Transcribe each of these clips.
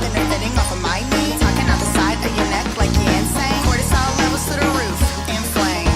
Then they're fitting off of my knee. Talking out the side of your neck like you're insane. Cortisol levels to the roof, inflame.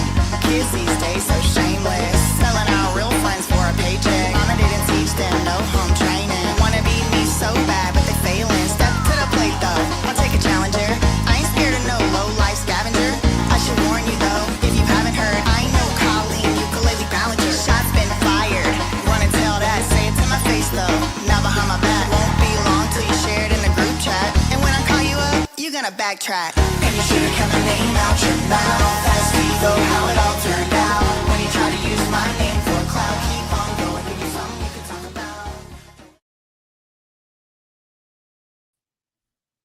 Kids these days so shameless. Selling out real friends for a paycheck. Mama didn't teach them no home training. Wanna be me so bad, but they failing. Step to the plate though, I'll take a challenger. I ain't scared of no low life scavenger. I should warn you though, if you haven't heard, I ain't no Colleen ukulele ballager. Shots been fired, wanna tell that, say it to my face though. Now behind my back, won't be long till you share it in the group chat. And when I call you up, you gonna backtrack. And you should've kept my name out your mouth. That's me though, how it all turned out. When you try to use my name for clout, keep on going, give you something you can talk about.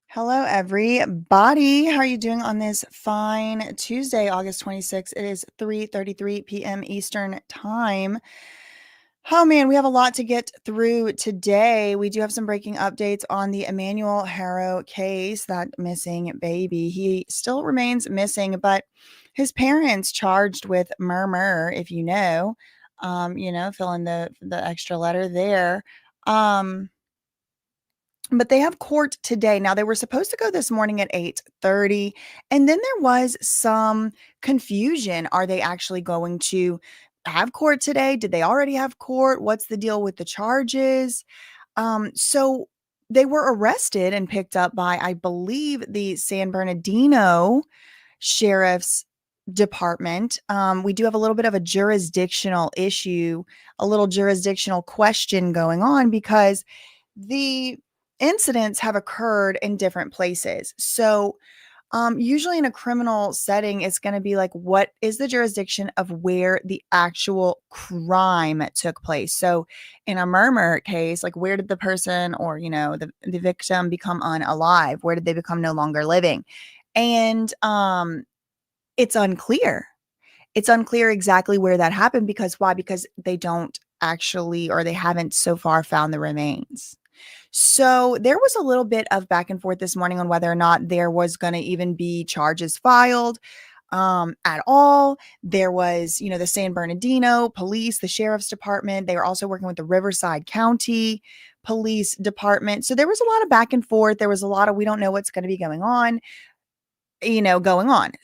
Hello, everybody. How are you doing on this fine Tuesday, August 26th? It is 3:33 p.m. Eastern Time. Oh, man, we have a lot to get through today. We do have some breaking updates on the Emmanuel Haro case, that missing baby. He still remains missing, but his parents charged with murder, if you know, fill in the extra letter there. But they have court today. Now, they were supposed to go this morning at 8:30, and then there was some confusion. Are they actually going to have court today? Did they already have court? What's the deal with the charges? So they were arrested and picked up by, I believe, the San Bernardino Sheriff's Department. We do have a little bit of a jurisdictional issue, a little jurisdictional question going on because the incidents have occurred in different places. So, usually in a criminal setting, it's going to be like, what is the jurisdiction of where the actual crime took place? So, in a murder case, like where did the person or, the victim become unalive? Where did they become no longer living? And it's unclear. It's unclear exactly where that happened because why? Because they don't actually, or they haven't so far found the remains. So there was a little bit of back and forth this morning on whether or not there was going to even be charges filed at all. There was, the San Bernardino police, the sheriff's department. They were also working with the Riverside County Police Department. So there was a lot of back and forth. There was a lot of, we don't know what's going to be going on.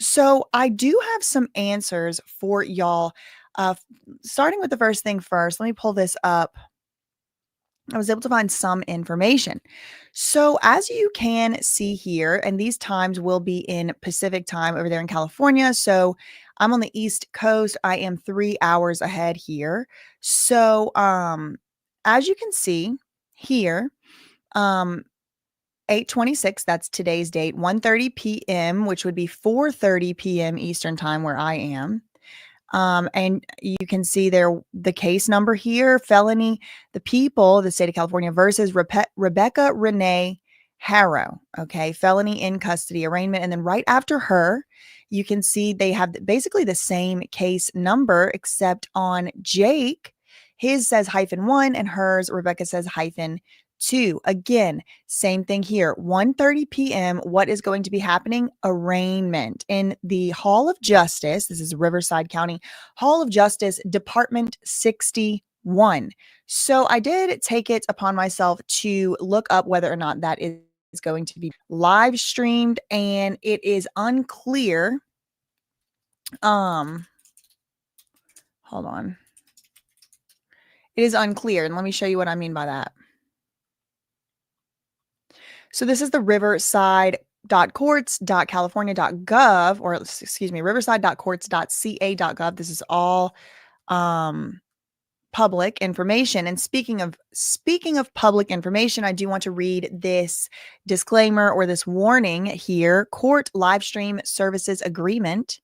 So I do have some answers for y'all. Starting with the first thing first, let me pull this up. I was able to find some information. So as you can see here, and these times will be in Pacific time over there in California. So I'm on the East Coast. I am 3 hours ahead here. So as you can see here, 8:26, that's today's date, 1:30 p.m., which would be 4:30 p.m. Eastern time where I am. And you can see there the case number here, felony, the people, the state of California versus Rebecca Renee Haro. Okay. Felony in custody arraignment. And then right after her, you can see they have basically the same case number, except on Jake, his says -1 and hers, Rebecca says -2. Again, same thing here. 1:30 p.m. What is going to be happening? Arraignment in the Hall of Justice. This is Riverside County Hall of Justice, Department 61. So I did take it upon myself to look up whether or not that is going to be live streamed, and it is unclear. Hold on. It is unclear, and let me show you what I mean by that. So this is the riverside.courts.california.gov, or excuse me, riverside.courts.ca.gov. This is all public information. And speaking of public information, I do want to read this disclaimer or this warning here. Court live stream services agreement.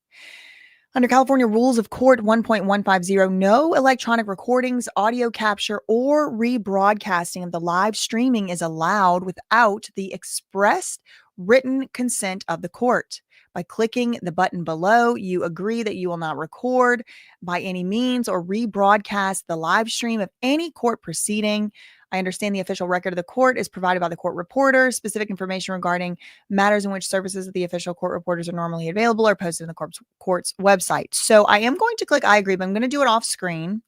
Under California Rules of Court 1.150, no electronic recordings, audio capture, or rebroadcasting of the live streaming is allowed without the expressed written consent of the court. By clicking the button below, you agree that you will not record by any means or rebroadcast the live stream of any court proceeding. I understand the official record of the court is provided by the court reporter. Specific information regarding matters in which services of the official court reporters are normally available are posted in the court's website. So I am going to click I agree, but I'm going to do it off screen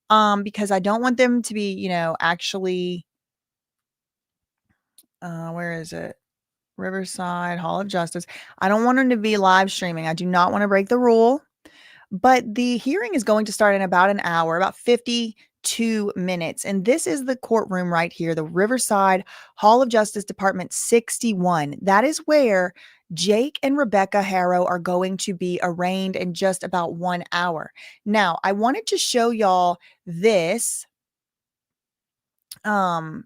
because I don't want them to be, actually Where is it? Riverside Hall of Justice. I don't want him to be live streaming. I do not want to break the rule. But the hearing is going to start in about an hour, about 52 minutes. And this is the courtroom right here, the Riverside Hall of Justice Department 61. That is where Jake and Rebecca Harrow are going to be arraigned in just about 1 hour. Now, I wanted to show y'all this um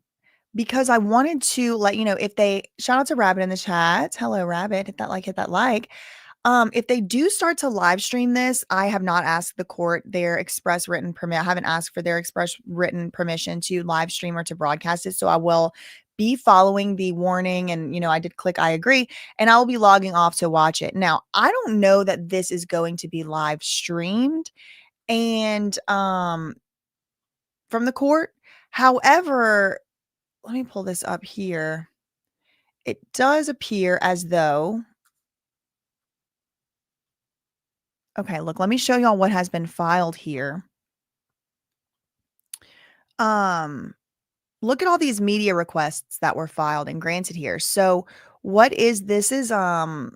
because I wanted to let you know if they shout out to Rabbit in the chat. Hello, Rabbit. Hit that like, hit that like. If they do start to live stream this, I have not asked the court their express written permit. I haven't asked for their express written permission to live stream or to broadcast it. So I will be following the warning and, I did click I agree and I will be logging off to watch it. Now, I don't know that this is going to be live streamed and from the court. However, let me pull this up here. It does appear as though okay, look, let me show y'all what has been filed here. Um, Look at all these media requests that were filed and granted here. So, what is this is the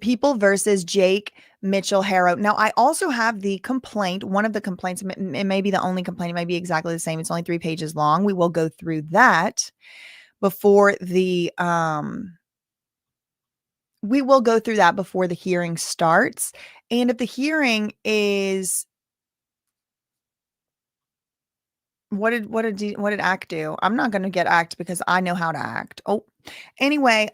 people versus Jake Mitchell Harrow. Now, I also have the complaint, one of the complaints, it may be the only complaint, it may be exactly the same. It's only 3 pages long. We will go through that before the hearing starts. And if the hearing is what did act do? I'm not gonna get act because I know how to act. Oh, anyway,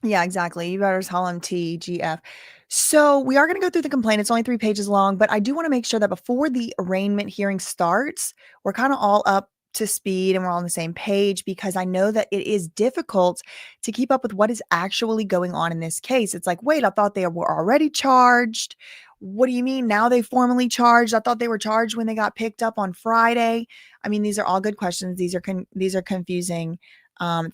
yeah, exactly. You better tell him TGF. So we are going to go through the complaint. It's only 3 pages long, but I do want to make sure that before the arraignment hearing starts, we're kind of all up to speed and we're all on the same page because I know that it is difficult to keep up with what is actually going on in this case. It's like, wait, I thought they were already charged. What do you mean now they formally charged? I thought they were charged when they got picked up on Friday. I mean, these are all good questions. These are confusing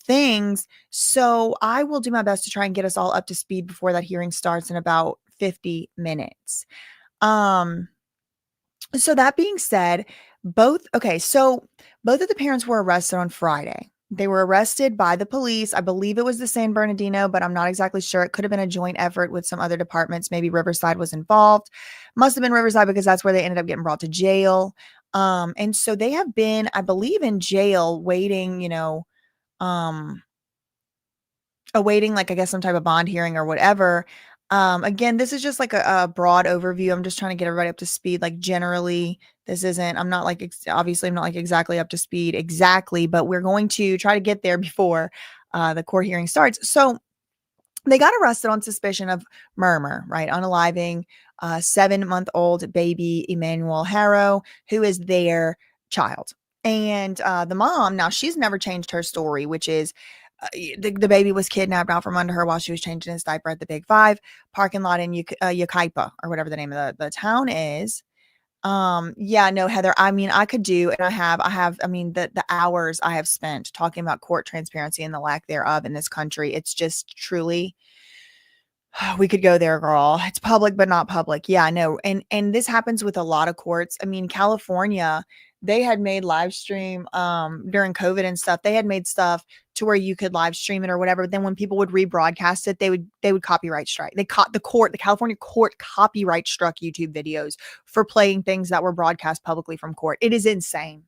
things. So I will do my best to try and get us all up to speed before that hearing starts in about 50 minutes. Um, so that being said, both of the parents were arrested on Friday. They were arrested by the police. I believe it was the San Bernardino, but I'm not exactly sure. It could have been a joint effort with some other departments. Maybe Riverside was involved. Must have been Riverside because that's where they ended up getting brought to jail. And so they have been, I believe, in jail waiting, um, awaiting, like, I guess, some type of bond hearing or whatever. Again, this is just like a broad overview. I'm just trying to get everybody up to speed. Like, generally, this isn't, I'm not like, obviously, I'm not like exactly up to speed exactly, but we're going to try to get there before the court hearing starts. So they got arrested on suspicion of murder, right? Unaliving 7-month-old baby Emmanuel Haro, who is their child. And the mom, now she's never changed her story, which is the baby was kidnapped out from under her while she was changing his diaper at the Big Five parking lot in Yucaipa, or whatever the name of the town is. Yeah, no, Heather, I mean, I could do, and I mean, the hours I have spent talking about court transparency and the lack thereof in this country. It's just truly, we could go there, girl. It's public, but not public. Yeah, I know. And this happens with a lot of courts. I mean, California, they had made live stream during COVID and stuff. They had made stuff to where you could live stream it or whatever. Then when people would rebroadcast it, they would copyright strike. They caught the California court copyright struck YouTube videos for playing things that were broadcast publicly from court. It is insane.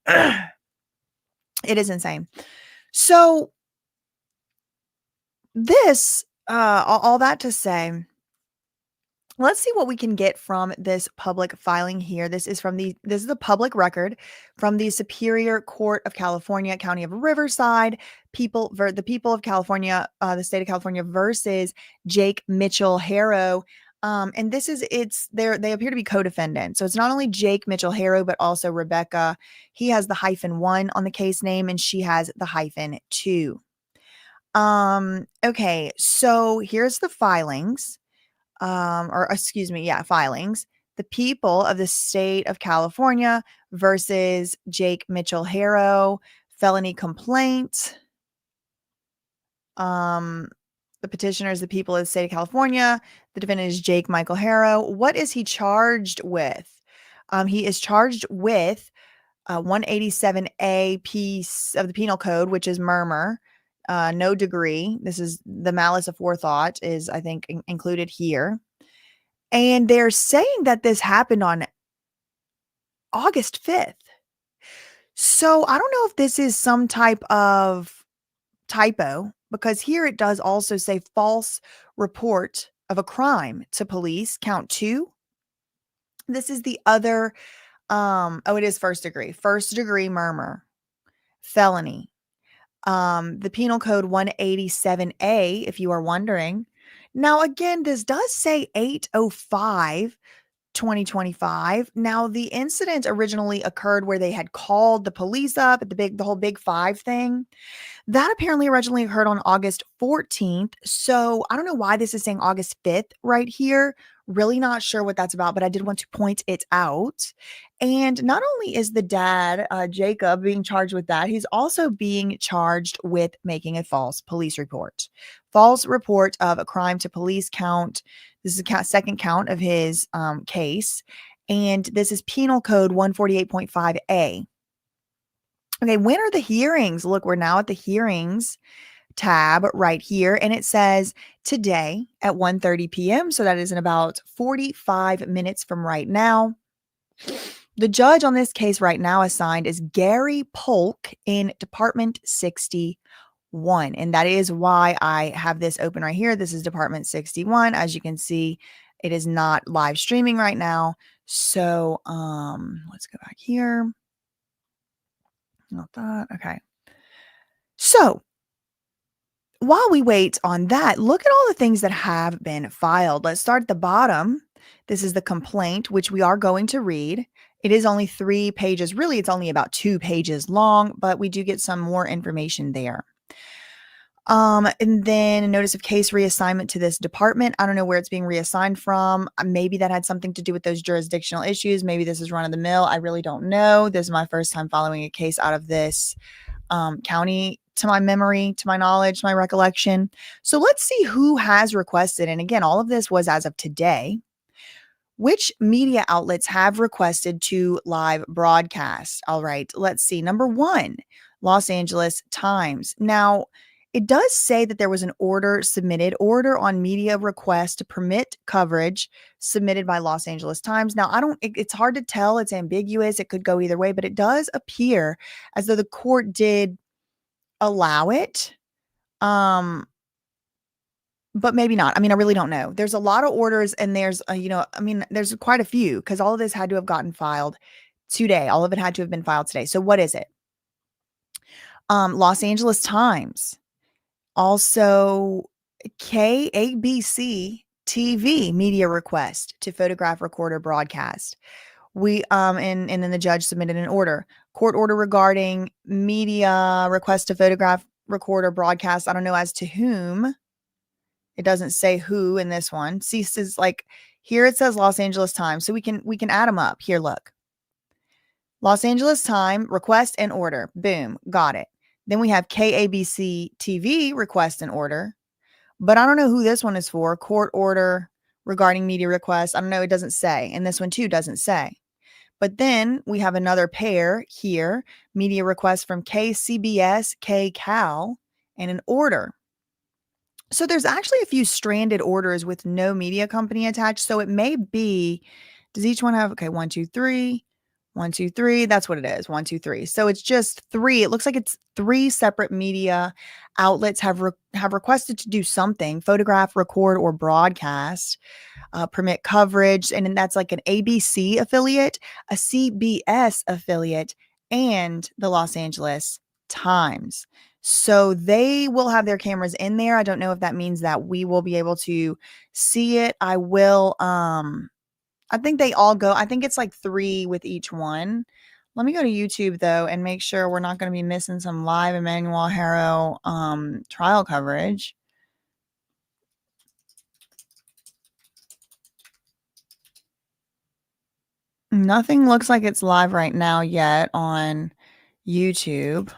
It is insane. So this all that to say, let's see what we can get from this public filing here. This is the public record from the Superior Court of California, County of Riverside, the people of California, the state of California versus Jake Mitchell Harrow. And they appear to be co-defendants. So it's not only Jake Mitchell Harrow, but also Rebecca. He has the -1 on the case name and she has the -2. Okay, so here's the filings. Or excuse me, yeah, filings. The people of the state of California versus Jake Mitchell Harrow, felony complaint. The petitioner is the people of the state of California. The defendant is Jake Michael Harrow. What is he charged with? He is charged with 187A piece of the penal code, which is murmur, no degree. This is the malice aforethought is, I think, included here. And they're saying that this happened on August 5th. So I don't know if this is some type of typo because here it does also say false report of a crime to police, count 2. This is the other it is first degree murmur, felony. The penal code 187A, if you are wondering. Now, again, this does say 805 2025. Now, the incident originally occurred where they had called the police up at the whole big five thing. That apparently originally occurred on August 14th. So I don't know why this is saying August 5th right here. Really not sure what that's about, but I did want to point it out. And not only is the dad, Jacob, being charged with that, he's also being charged with making a false police report. False report of a crime to police count. This is the second count of his case. And this is Penal Code 148.5A. Okay, when are the hearings? Look, we're now at the hearings tab right here, and it says today at 1:30 p.m. So that is in about 45 minutes from right now. The judge on this case right now assigned is Gary Polk in Department 61. And that is why I have this open right here. This is Department 61. As you can see, it is not live streaming right now. So let's go back here. Not that. Okay. So while we wait on that, look at all the things that have been filed. Let's start at the bottom. This is the complaint, which we are going to read. It is only 3 pages. Really, it's only about 2 pages long, but we do get some more information there. And then a notice of case reassignment to this department. I don't know where it's being reassigned from. Maybe that had something to do with those jurisdictional issues. Maybe this is run of the mill. I really don't know. This is my first time following a case out of this county, to my memory, to my knowledge, my recollection. So let's see who has requested. And again, all of this was as of today. Which media outlets have requested to live broadcast? All right, let's see. Number 1, Los Angeles Times. Now, it does say that there was an order on media request to permit coverage submitted by Los Angeles Times. Now, it's hard to tell. It's ambiguous. It could go either way, but it does appear as though the court did allow it. But maybe not. I mean, I really don't know. There's a lot of orders and there's, there's quite a few because all of this had to have gotten filed today. All of it had to have been filed today. So what is it? Los Angeles Times. Also, KABC TV media request to photograph, record, or broadcast. And then the judge submitted an order. Court order regarding media request to photograph, record, or broadcast. I don't know as to whom. It doesn't say who in this one. See, this is like here it says Los Angeles Times. So we can add them up. Here, look. Los Angeles Times, request and order. Boom, got it. Then we have KABC TV, request and order. But I don't know who this one is for. Court order regarding media requests. I don't know. It doesn't say. And this one too doesn't say. But then we have another pair here. Media request from KCBS, KCAL, and an order. So there's actually a few stranded orders with no media company attached. So it may be, does each one have, okay, 1, 2, 3, 1, 2, 3. That's what it is. 1, 2, 3. So it's just 3. It looks like it's 3 separate media outlets have requested to do something, photograph, record, or broadcast, permit coverage. And then that's like an ABC affiliate, a CBS affiliate, and the Los Angeles Times. So they will have their cameras in there. I don't know if that means that we will be able to see it. I will, I think they all go. I think it's like 3 with each one. Let me go to YouTube though and make sure we're not going to be missing some live Emmanuel Haro trial coverage. Nothing looks like it's live right now yet on YouTube.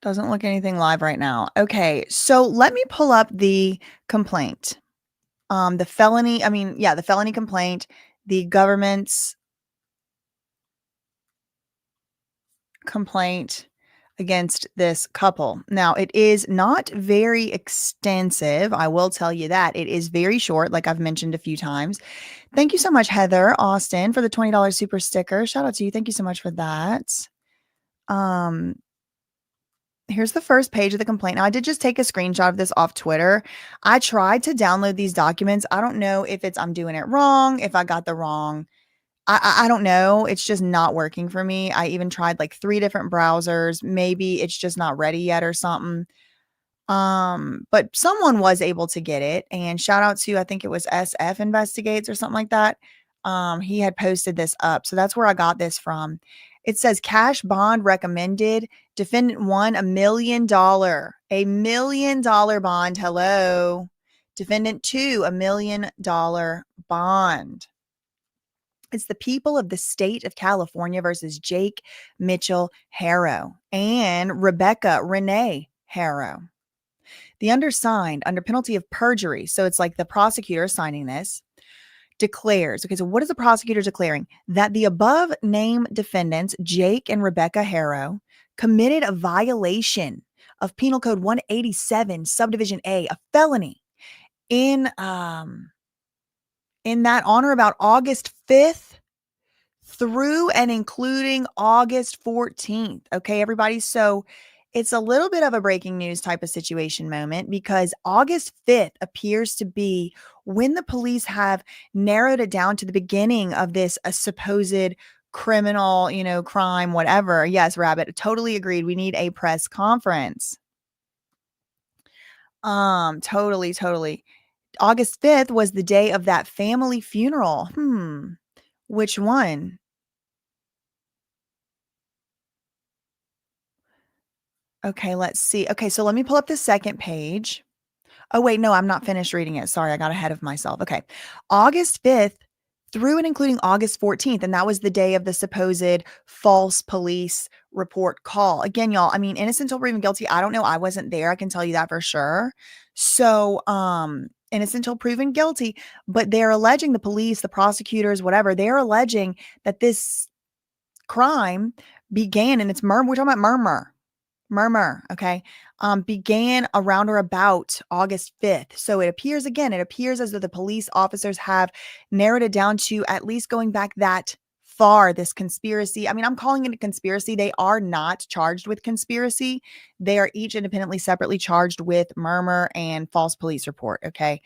Doesn't look anything live right now. Okay, so let me pull up the complaint. The felony complaint, the government's complaint against this couple. Now, it is not very extensive. I will tell you that. It is very short, like I've mentioned a few times. Thank you so much, Heather Austin, for the $20 super sticker. Shout out to you. Thank you so much for that. Um, Here's the first page of the complaint. Now, I did just take a screenshot of this off Twitter. I tried to download these documents. I don't know if I'm doing it wrong, if I got the wrong. I don't know. It's just not working for me. I even tried like 3 different browsers. Maybe it's just not ready yet or something. But someone was able to get it, and shout out to, I think it was SF Investigates or something like that. He had posted this up. So that's where I got this from. It says cash bond recommended. Defendant won $1 million bond. Hello. Defendant 2, $1 million bond. It's the people of the state of California versus Jake Mitchell Haro and Rebecca Renee Haro. The undersigned, under penalty of perjury, so it's like the prosecutor signing this, declares, okay, so what is the prosecutor declaring? That the above named defendants, Jake and Rebecca Haro, committed a violation of Penal Code 187, Subdivision A, a felony, in that on or about August 5th through and including August 14th. Okay, everybody. So it's a little bit of a breaking news type of situation moment, because August 5th appears to be when the police have narrowed it down to the beginning of this supposed criminal, crime, whatever. Yes, Rabbit, totally agreed. We need a press conference. Totally. August 5th was the day of that family funeral. Which one? Okay, let's see. Okay, so let me pull up the second page. Oh, wait, no, I'm not finished reading it. Sorry, I got ahead of myself. Okay. August 5th through and including August 14th. And that was the day of the supposed false police report call. Again, y'all, I mean, innocent until proven guilty. I don't know. I wasn't there. I can tell you that for sure. So, innocent until proven guilty, but they're alleging, the police, the prosecutors, whatever, they're alleging that this crime began, and it's murmur. We're talking about murmur, okay, began around or about August 5th. So it appears as though the police officers have narrowed it down to at least going back that far, this conspiracy. I mean, I'm calling it a conspiracy. They are not charged with conspiracy. They are each independently, separately charged with murmur and false police report, okay?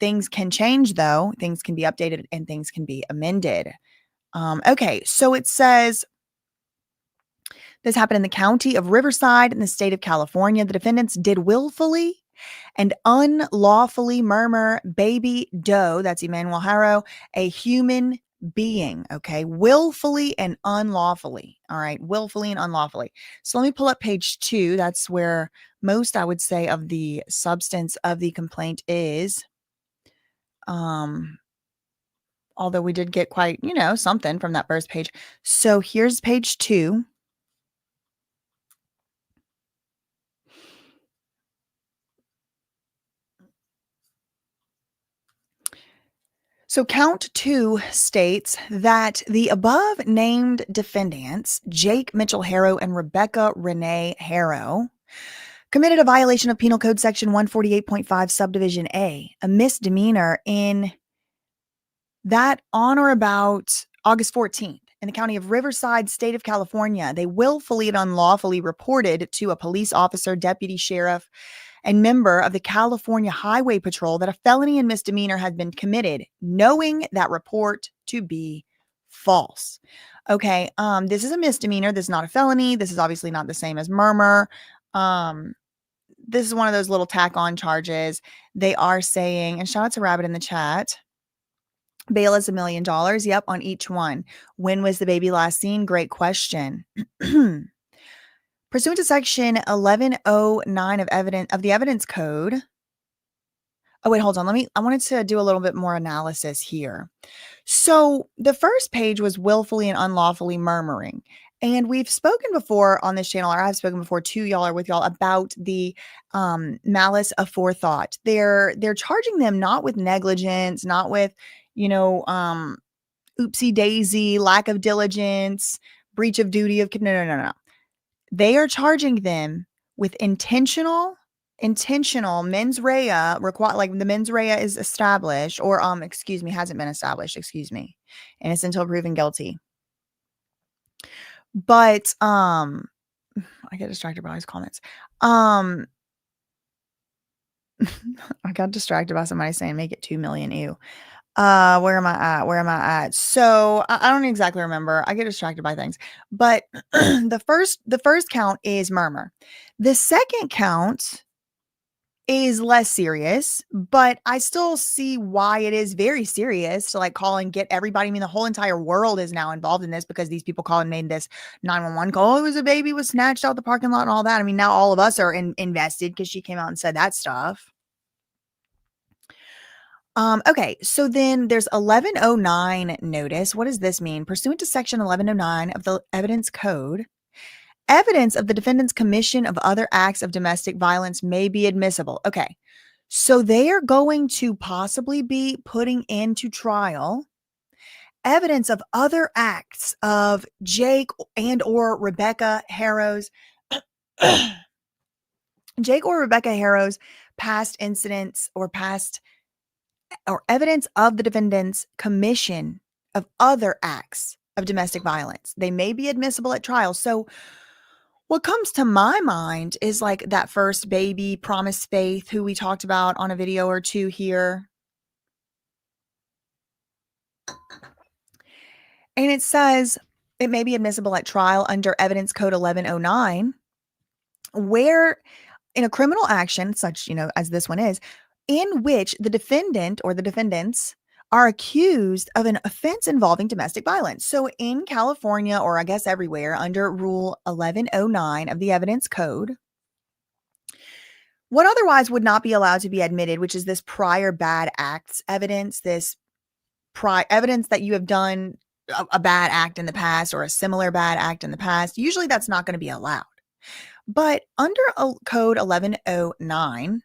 Things can change, though. Things can be updated and things can be amended. Okay, so it says, this happened in the county of Riverside in the state of California. The defendants did willfully and unlawfully murmur baby doe, that's Emmanuel Haro, a human being, okay? Willfully and unlawfully, all right? Willfully and unlawfully. So let me pull up page 2. That's where most, I would say, of the substance of the complaint is. Although we did get quite, something from that first page. So here's page 2. So count 2 states that the above named defendants, Jake Mitchell Haro and Rebecca Renee Haro, committed a violation of Penal Code Section 148.5 Subdivision A, a misdemeanor in that on or about August 14th in the county of Riverside, state of California. They willfully and unlawfully reported to a police officer, deputy sheriff, and member of the California Highway Patrol that a felony and misdemeanor had been committed, knowing that report to be false. Okay, this is a misdemeanor. This is not a felony. This is obviously not the same as murmur. This is one of those little tack-on charges. They are saying, and shout out to Rabbit in the chat, bail is $1 million. Yep, on each one. When was the baby last seen? Great question. Pursuant to section 1109 of the evidence code. Oh, wait, hold on. I wanted to do a little bit more analysis here. So the first page was willfully and unlawfully murmuring. And we've spoken before on this channel, or I've spoken before to y'all or with y'all about the malice aforethought. They're charging them not with negligence, not with, oopsie daisy, lack of diligence, breach of duty of no. They are charging them with intentional mens rea like the mens rea is established or hasn't been established, innocent until proven guilty. But I get distracted by his comments. I got distracted by somebody saying make it 2 million. Ew. Where am I at? So I don't exactly remember. I get distracted by things. But the first count is murmur. The second count is less serious, but I still see why it is very serious to like call and get everybody. I mean, the whole entire world is now involved in this because these people called and made this 911 call. Oh, it was a baby was snatched out the parking lot and all that. I mean, now all of us are invested because she came out and said that stuff. Okay, so then there's 1109 notice. What does this mean? Pursuant to section 1109 of the Evidence Code, evidence of the defendant's commission of other acts of domestic violence may be admissible. Okay, so they are going to possibly be putting into trial evidence of other acts of Jake and or Rebecca Haro's past incidents or evidence of the defendant's commission of other acts of domestic violence. They may be admissible at trial. So what comes to my mind is like that first baby, Promise Faith, who we talked about on a video or two here. And it says it may be admissible at trial under Evidence Code 1109, where in a criminal action, such, as this one is, in which the defendant or the defendants are accused of an offense involving domestic violence. So in California, or I guess everywhere, under Rule 1109 of the Evidence Code, what otherwise would not be allowed to be admitted, which is this prior bad acts evidence, this evidence that you have done a bad act in the past or a similar bad act in the past, usually that's not going to be allowed. But under Code 1109,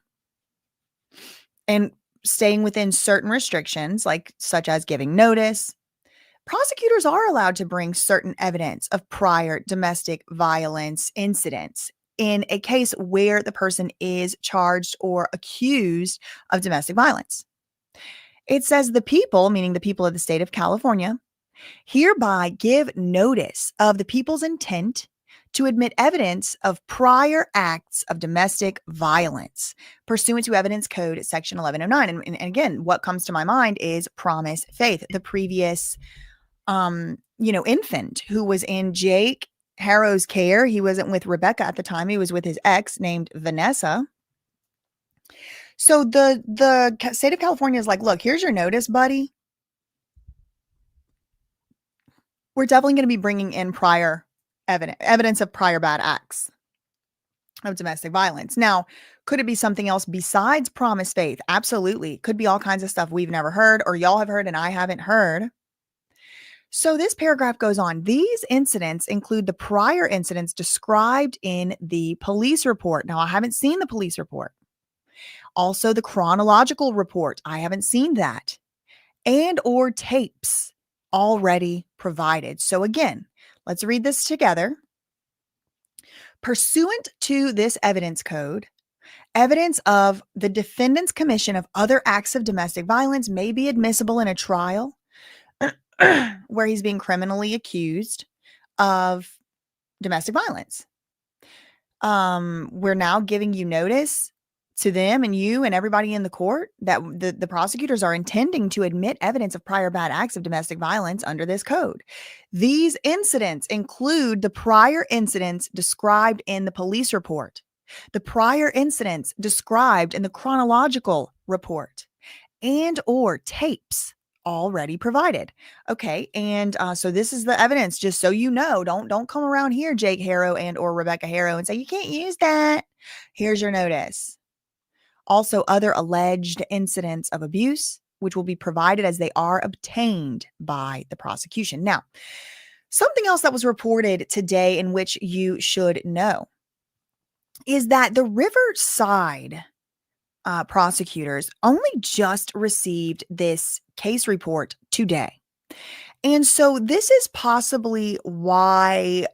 and staying within certain restrictions, like such as giving notice, prosecutors are allowed to bring certain evidence of prior domestic violence incidents in a case where the person is charged or accused of domestic violence. It says the people, meaning the people of the state of California, hereby give notice of the people's intent to admit evidence of prior acts of domestic violence pursuant to Evidence Code Section 1109. And again, what comes to my mind is Promise Faith, the previous, infant who was in Jake Harrow's care. He wasn't with Rebecca at the time. He was with his ex named Vanessa. So the state of California is like, look, here's your notice, buddy. We're definitely going to be bringing in prior evidence of prior bad acts of domestic violence. Now, could it be something else besides Promise Faith? Absolutely. Could be all kinds of stuff we've never heard or y'all have heard and I haven't heard. So this paragraph goes on. These incidents include the prior incidents described in the police report. Now, I haven't seen the police report. Also, the chronological report. I haven't seen that. And or tapes already provided. So again, let's read this together. Pursuant to this evidence code, evidence of the defendant's commission of other acts of domestic violence may be admissible in a trial where he's being criminally accused of domestic violence. We're now giving you notice to them and you and everybody in the court that the prosecutors are intending to admit evidence of prior bad acts of domestic violence under this code. These incidents include the prior incidents described in the police report, the prior incidents described in the chronological report, and or tapes already provided. Okay, and so this is the evidence, just so you know. Don't come around here, Jake Haro and or Rebecca Haro, and say you can't use that. Here's your notice. Also, other alleged incidents of abuse, which will be provided as they are obtained by the prosecution. Now, something else that was reported today in which you should know is that the Riverside prosecutors only just received this case report today. And so this is possibly why,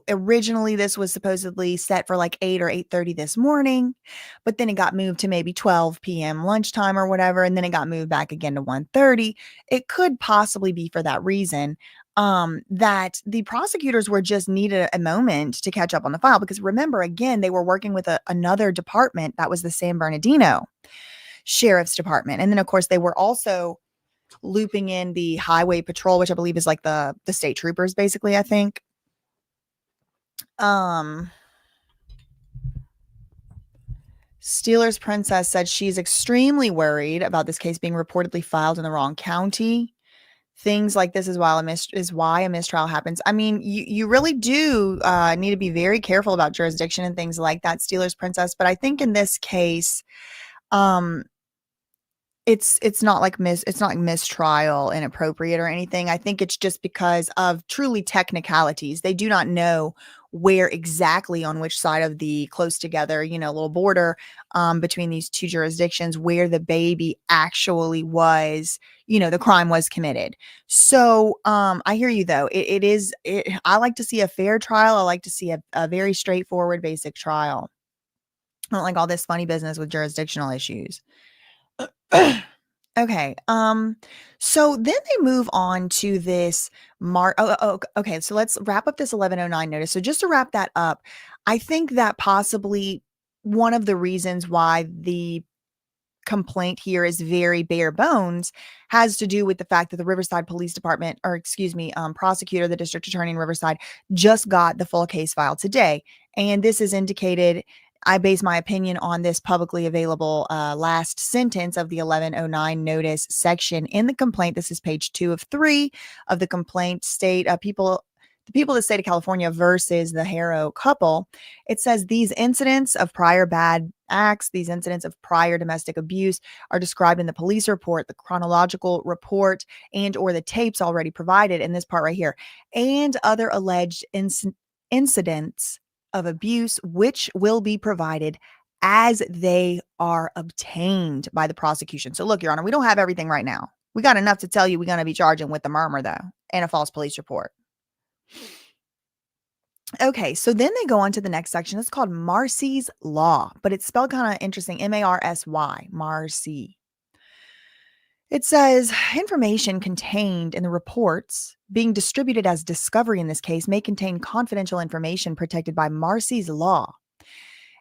originally this was supposedly set for like 8 or 8:30 this morning, but then it got moved to maybe 12 p.m. lunchtime or whatever, and then it got moved back again to 1:30. It could possibly be for that reason, that the prosecutors were just needed a moment to catch up on the file because remember, again, they were working with another department that was the San Bernardino Sheriff's Department. And then, of course, they were also looping in the highway patrol, which I believe is like the state troopers, basically, I think. Um Steelers Princess said she's extremely worried about this case being reportedly filed in the wrong county. Things like this is why a mistrial happens. I mean, you really do need to be very careful about jurisdiction and things like that, Steelers Princess. But I think in this case, um, it's not like mistrial inappropriate or anything. I think it's just because of truly technicalities. They do not know where exactly on which side of the close together, little border between these two jurisdictions where the baby actually was, the crime was committed. So I hear you though. I like to see a fair trial. I like to see a very straightforward, basic trial. I don't like all this funny business with jurisdictional issues. Okay. So then they move on to this okay. So let's wrap up this 1109 notice. So just to wrap that up, I think that possibly one of the reasons why the complaint here is very bare bones has to do with the fact that the Riverside Police Department, or excuse me, prosecutor, the district attorney in Riverside, just got the full case file today. And this is indicated. I base my opinion on this publicly available last sentence of the 1109 notice section in the complaint. This is page 2 of 3 of the complaint. The people of the state of California versus the Haro couple. It says these incidents of prior bad acts, these incidents of prior domestic abuse are described in the police report, the chronological report, and or the tapes already provided in this part right here, and other alleged incidents of abuse which will be provided as they are obtained by the prosecution. So look, Your Honor, we don't have everything right now. We got enough to tell you we're going to be charging with the murmur though and a false police report. Okay, so then they go on to the next section. It's called Marcy's Law, but it's spelled kind of interesting, Marsy, Marcy. It says information contained in the reports being distributed as discovery in this case may contain confidential information protected by Marcy's Law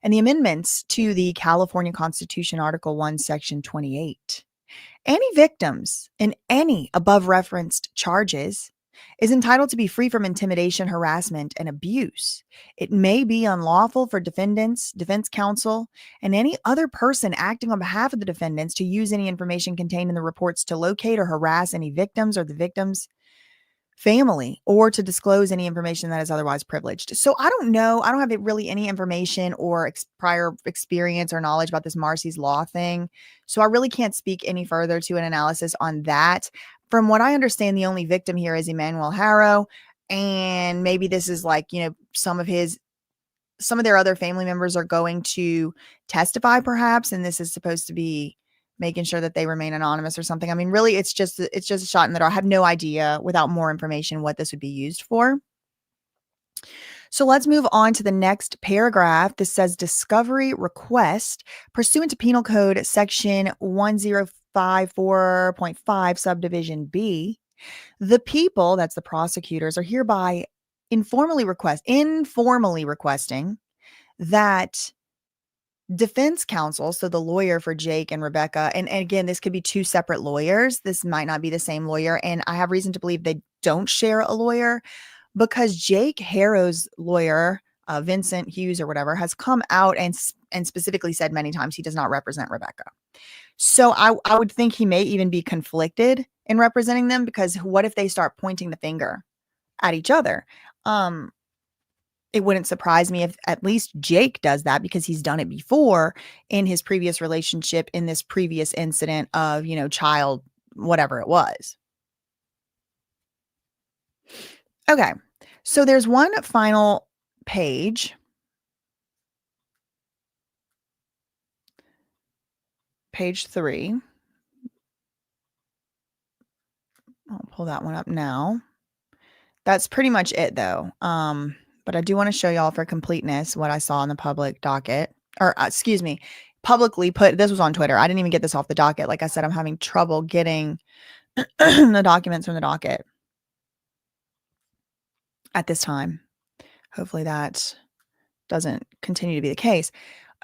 and the amendments to the California Constitution, Article 1, Section 28. Any victims in any above referenced charges is entitled to be free from intimidation, harassment, and abuse. It may be unlawful for defendants, defense counsel, and any other person acting on behalf of the defendants to use any information contained in the reports to locate or harass any victims or the victims' family or to disclose any information that is otherwise privileged. So I don't know. I don't have really any information or prior experience or knowledge about this Marcy's Law thing. So I really can't speak any further to an analysis on that. From what I understand, the only victim here is Emmanuel Haro. And maybe this is like, some of their other family members are going to testify perhaps. And this is supposed to be making sure that they remain anonymous or something. I mean, really, it's just a shot in the dark. I have no idea without more information what this would be used for. So let's move on to the next paragraph. This says discovery request pursuant to Penal Code Section 1054.5 subdivision B. The people, that's the prosecutors, are hereby informally requesting that defense counsel, so the lawyer for Jake and Rebecca, and again, this could be two separate lawyers. This might not be the same lawyer, and I have reason to believe they don't share a lawyer because Jake Harrow's lawyer, Vincent Hughes or whatever, has come out and specifically said many times he does not represent Rebecca. So I would think he may even be conflicted in representing them because what if they start pointing the finger at each other? It wouldn't surprise me if at least Jake does that because he's done it before in his previous relationship in this previous incident of, child, whatever it was. Okay. So there's one final page. Page 3. I'll pull that one up now. That's pretty much it though. But I do want to show y'all for completeness what I saw in the public docket, or excuse me, publicly put. This was on Twitter. I didn't even get this off the docket. Like I said, I'm having trouble getting the documents from the docket at this time. Hopefully that doesn't continue to be the case.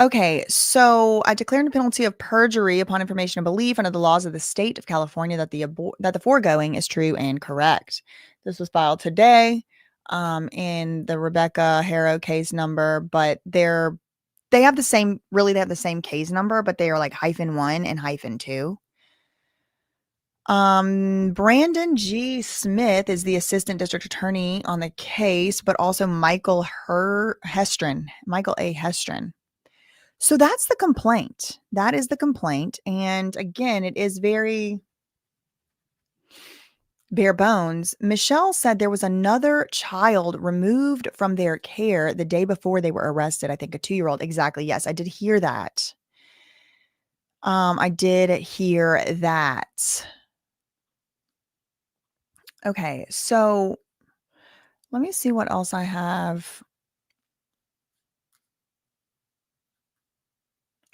Okay, so I declared a penalty of perjury upon information and belief under the laws of the state of California that the foregoing is true and correct. This was filed today in the Rebecca Haro case number, but they have the same they have the same case number, but they are like -1 and -2. Brandon G. Smith is the assistant district attorney on the case, but also Michael A. Hestron. So that's the complaint. That is the complaint. And again, it is very bare bones. Michelle said there was another child removed from their care the day before they were arrested. I think a 2-year-old. Exactly. Yes, I did hear that. I did hear that. Okay, so let me see what else I have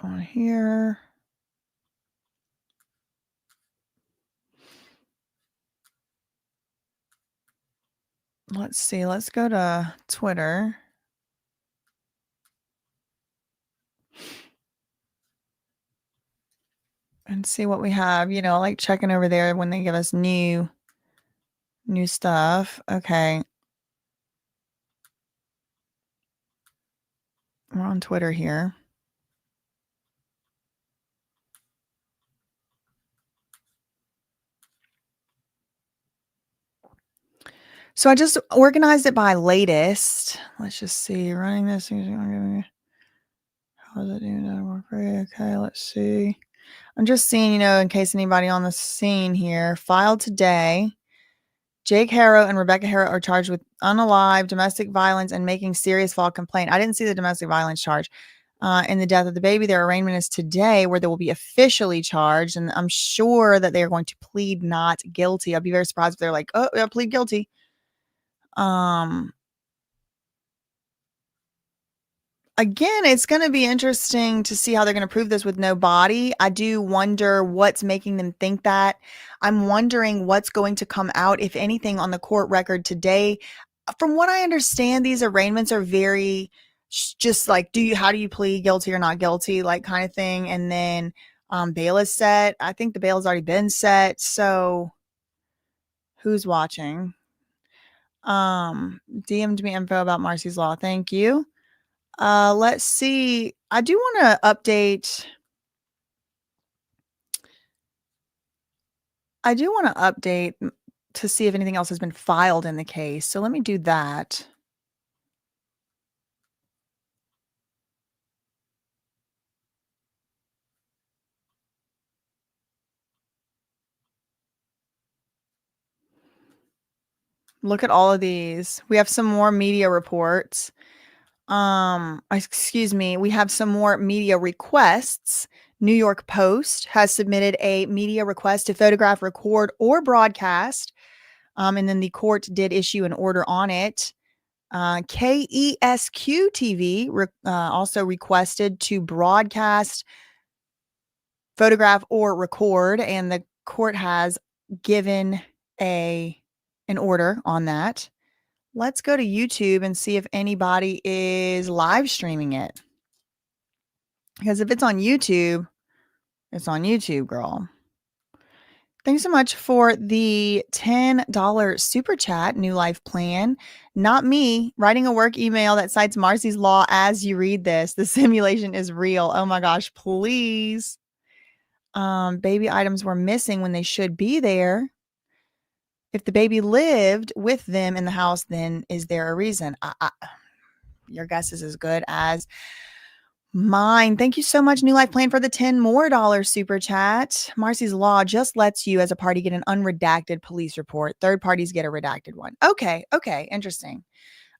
on here. Let's see. Let's go to Twitter. And see what we have, like checking over there when they give us new stuff. Okay. We're on Twitter here. So I just organized it by latest. Let's just see. Running this. How is it doing? Okay, let's see. I'm just seeing, in case anybody on the scene here. Filed today. Jake Haro and Rebecca Haro are charged with unalive domestic violence and making serious false complaint. I didn't see the domestic violence charge. In the death of the baby, their arraignment is today, where they will be officially charged, and I'm sure that they are going to plead not guilty. I'd be very surprised if they're like, "Oh, yeah, plead guilty." Again, it's going to be interesting to see how they're going to prove this with no body. I do wonder what's making them think that. I'm wondering what's going to come out, if anything, on the court record today. From what I understand, these arraignments are very just like, how do you plead guilty or not guilty, like kind of thing. And then bail is set. I think the bail has already been set. So who's watching? DM'd me info about Marcy's Law. Thank you. Let's see. I do want to update. To see if anything else has been filed in the case. So let me do that. Look at all of these. We have some more media reports. Excuse me. We have some more media requests. New York Post has submitted a media request to photograph, record, or broadcast. And then the court did issue an order on it. KESQ TV also requested to broadcast, photograph, or record, and the court has given an order on that. Let's go to YouTube and see if anybody is live streaming it. Because if it's on YouTube, it's on YouTube, girl. Thanks so much for the $10 super chat, New Life Plan. Not me writing a work email that cites Marcy's Law as you read this. The simulation is real. Oh my gosh, please. Baby items were missing when they should be there. If the baby lived with them in the house, then is there a reason? Your guess is as good as mine. Thank you so much, New Life Plan, for the $10 more super chat. Marcy's Law just lets you, as a party, get an unredacted police report. Third parties get a redacted one. Okay. Interesting.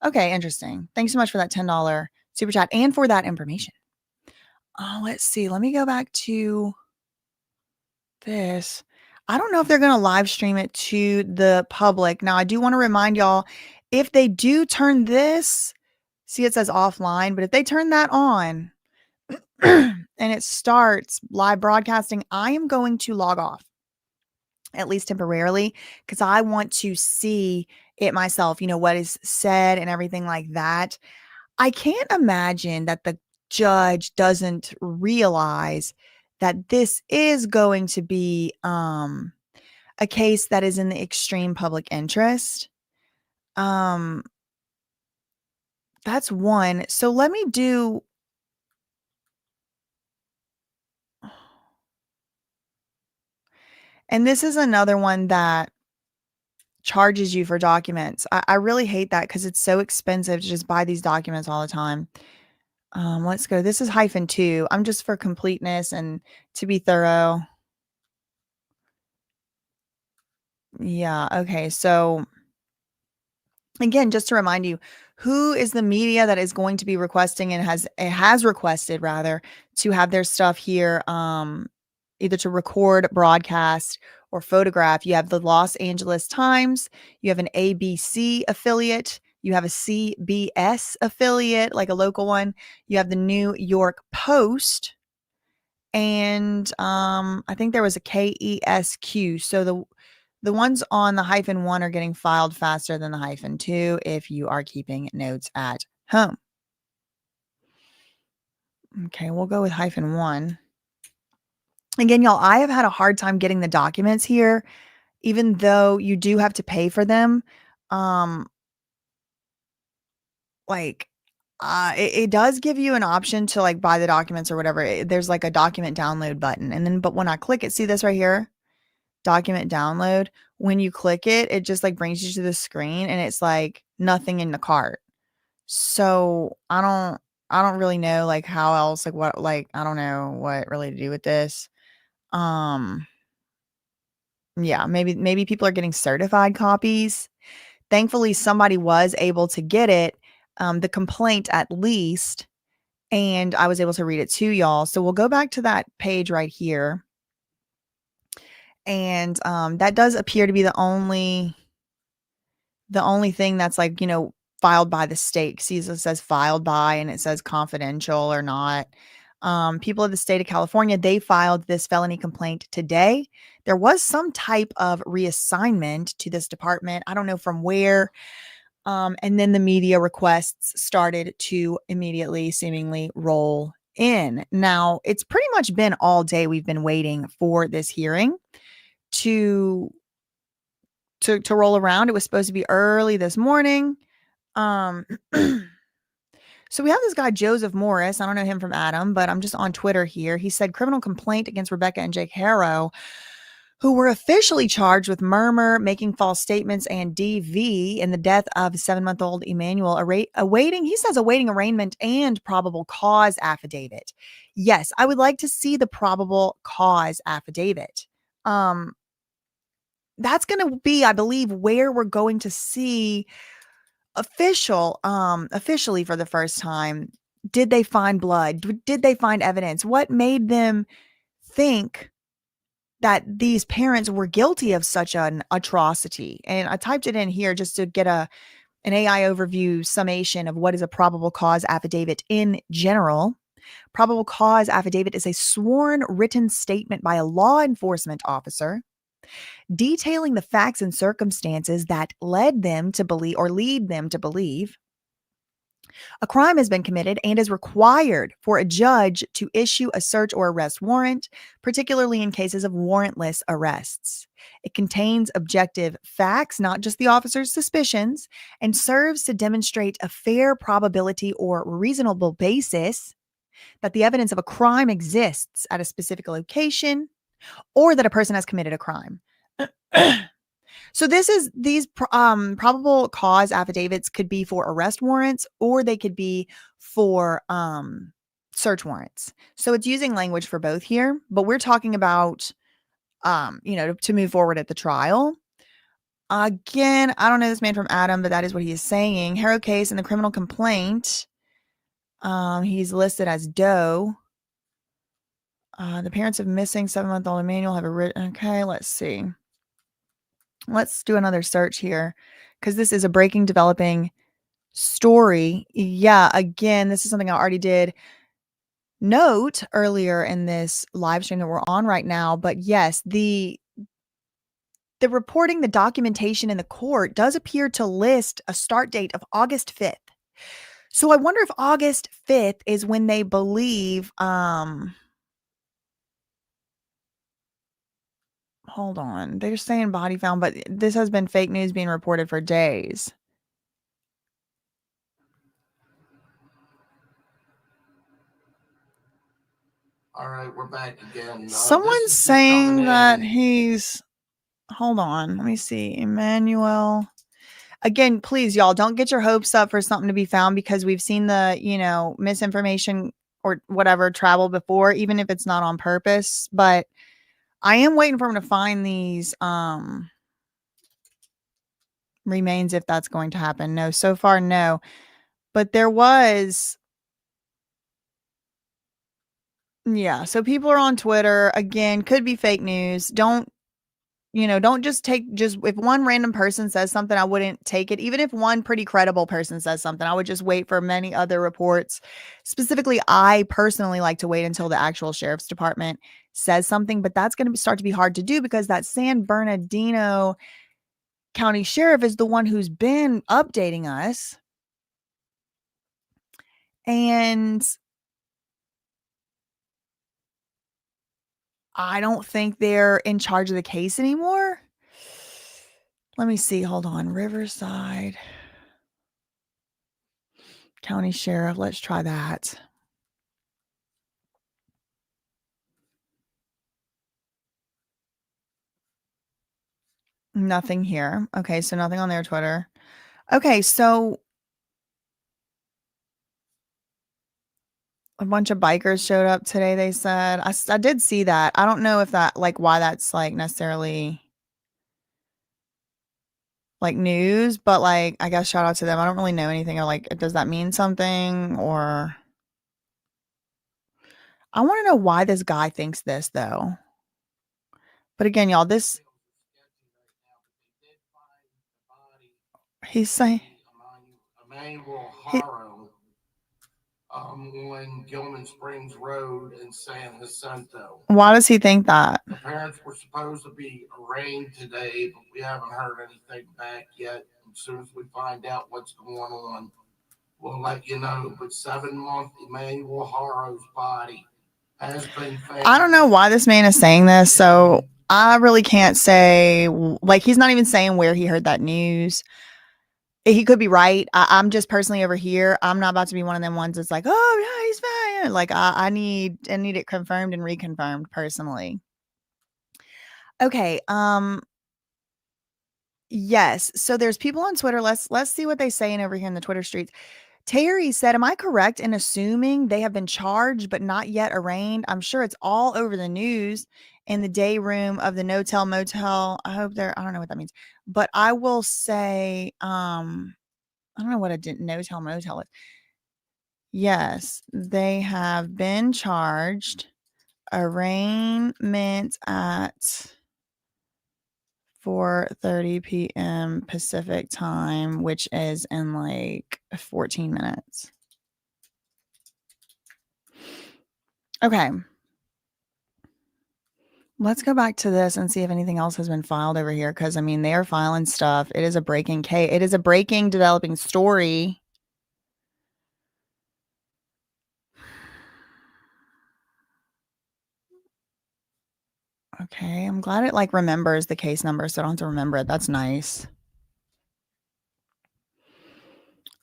Thanks so much for that $10 super chat and for that information. Let's see. Let me go back to this. I don't know if they're gonna live stream it to the public. Now, I do wanna remind y'all, if they do turn this, see it says offline, but if they turn that on and it starts live broadcasting, I am going to log off, at least temporarily, because I want to see it myself, what is said and everything like that. I can't imagine that the judge doesn't realize that this is going to be a case that is in the extreme public interest. Um, that's one. So let me do. And this is another one that charges you for documents. I really hate that because it's so expensive to just buy these documents all the time. Let's go. This is -2. I'm just for completeness and to be thorough. Yeah. Okay. So again, just to remind you, who is the media that is going to be requesting and has requested rather to have their stuff here, either to record, broadcast, or photograph. You have the Los Angeles Times, you have an ABC affiliate, you have a CBS affiliate, like a local one, you have the New York Post, and I think there was a KESQ. So the ones on the -1 are getting filed faster than the -2 if you are keeping notes at home. Okay, we'll go with -1. Again, y'all, I have had a hard time getting the documents here, even though you do have to pay for them. Um, like, it does give you an option to like buy the documents or whatever. There's like a document download button, and then but when I click it, see this right here, document download. When you click it, it just like brings you to the screen, and it's like nothing in the cart. So I don't really know like how else like what like I don't know what really to do with this. Um yeah, maybe people are getting certified copies. Thankfully somebody was able to get it, the complaint at least, and I was able to read it to y'all. So we'll go back to that page right here. And that does appear to be the only thing that's like, filed by the state. See, it says filed by and it says confidential or not. People of the state of California, they filed this felony complaint today. There was some type of reassignment to this department. I don't know from where. And then the media requests started to immediately seemingly roll in. Now, it's pretty much been all day we've been waiting for this hearing to to roll around. It was supposed to be early this morning. Um, so we have this guy, Joseph Morris. I don't know him from Adam, but I'm just on Twitter here. He said criminal complaint against Rebecca and Jake Haro, who were officially charged with murder, making false statements, and DV in the death of 7-month-old Emmanuel, awaiting arraignment and probable cause affidavit. Yes, I would like to see the probable cause affidavit. That's going to be, I believe, where we're going to see officially for the first time, did they find blood? Did they find evidence? What made them think that these parents were guilty of such an atrocity? And I typed it in here just to get an AI overview summation of what is a probable cause affidavit in general. Probable cause affidavit is a sworn written statement by a law enforcement officer detailing the facts and circumstances that lead them to believe a crime has been committed and is required for a judge to issue a search or arrest warrant, particularly in cases of warrantless arrests. It contains objective facts, not just the officer's suspicions, and serves to demonstrate a fair probability or reasonable basis that the evidence of a crime exists at a specific location or that a person has committed a crime. So these probable cause affidavits could be for arrest warrants or they could be for search warrants. So it's using language for both here, but we're talking about to move forward at the trial. Again, I don't know this man from Adam, but that is what he is saying. Haro case in the criminal complaint. He's listed as Doe. The parents of missing 7-month-old Emmanuel have a written. Okay, let's see. Let's do another search here because this is a breaking, developing story. Yeah, again, this is something I already did note earlier in this live stream that we're on right now. But yes, the reporting, the documentation in the court does appear to list a start date of August 5th. So I wonder if August 5th is when they believe, hold on. They're saying body found, but this has been fake news being reported for days. All right, we're back again. Someone's saying that he's, hold on. Let me see. Emmanuel. Again, please, y'all, don't get your hopes up for something to be found because we've seen the, misinformation or whatever travel before, even if it's not on purpose. But I am waiting for him to find these remains if that's going to happen. No, so far, no. But there was, yeah. So people are on Twitter. Again, could be fake news. Don't just if one random person says something, I wouldn't take it. Even if one pretty credible person says something, I would just wait for many other reports. Specifically, I personally like to wait until the actual sheriff's department says something, but that's going to start to be hard to do because that San Bernardino County sheriff is the one who's been updating us. And I don't think they're in charge of the case anymore. Let me see. Hold on. Riverside County Sheriff. Let's try that. Nothing here. Okay, so nothing on their Twitter. Okay, so a bunch of bikers showed up today, they said. I did see that. I don't know if that, why that's, necessarily, news, but, I guess shout out to them. I don't really know anything or, does that mean something or I wanna know why this guy thinks this, though. But again, y'all, he's saying Emmanuel Haro on Gilman Springs Road in San Jacinto. Why does he think that? The parents were supposed to be arraigned today, but we haven't heard anything back yet. As soon as we find out what's going on, we'll let you know. But 7-month Emmanuel Haro's body has been found. I don't know why this man is saying this, so I really can't say. He's not even saying where he heard that news. He could be right. I'm just personally over here. I'm not about to be one of them ones that's like, oh yeah, he's fine. I need it confirmed and reconfirmed personally. Okay. Yes. So there's people on Twitter. Let's see what they saying over here in the Twitter streets. Terry said, am I correct in assuming they have been charged but not yet arraigned? I'm sure it's all over the news in the day room of the no-tell motel. I don't know what that means. But I will say, I don't know what a no-tell motel is. Yes, they have been charged. Arraignment at 4:30 p.m. Pacific time, which is in 14 minutes. Okay. Let's go back to this and see if anything else has been filed over here. Cause they are filing stuff. It is a breaking case. It is a breaking developing story. Okay. I'm glad it remembers the case number. So I don't have to remember it. That's nice.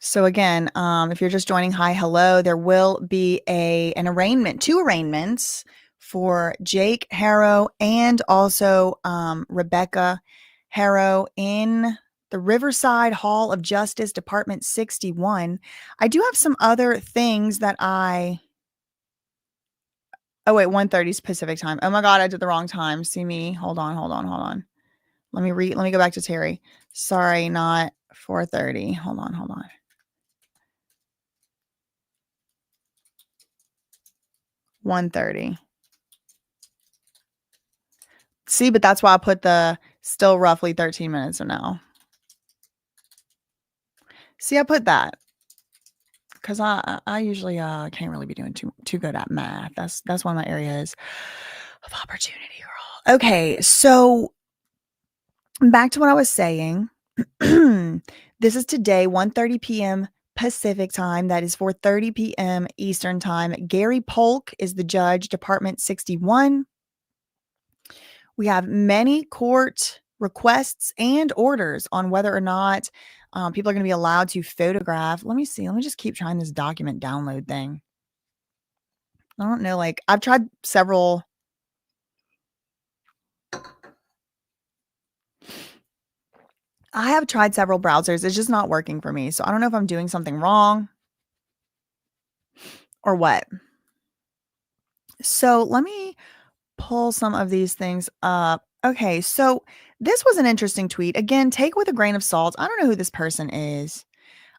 So again, if you're just joining, hi, hello, there will be two arraignments for Jake Haro and also Rebecca Haro in the Riverside Hall of Justice, Department 61. I do have some other things that oh wait, 1:30 Pacific time. Oh my God, I did the wrong time. See me. Hold on. Let me go back to Terry. Sorry, not 4:30. Hold on. 1:30. See, but that's why I put the still roughly 13 minutes from now. See, I put that because I usually can't really be doing too good at math. That's one of my areas of opportunity, girl. Okay, so back to what I was saying. This is today, 1:30 p.m. Pacific time. That is 4:30 p.m. Eastern time. Gary Polk is the judge, Department 61. We have many court requests and orders on whether or not people are going to be allowed to photograph. Let me see. Let me just keep trying this document download thing. I don't know. Like, I've tried several. I have tried several browsers. It's just not working for me. So I don't know if I'm doing something wrong or what. So let me pull some of these things up. Okay, so this was an interesting tweet. Again, take with a grain of salt. I don't know who this person is.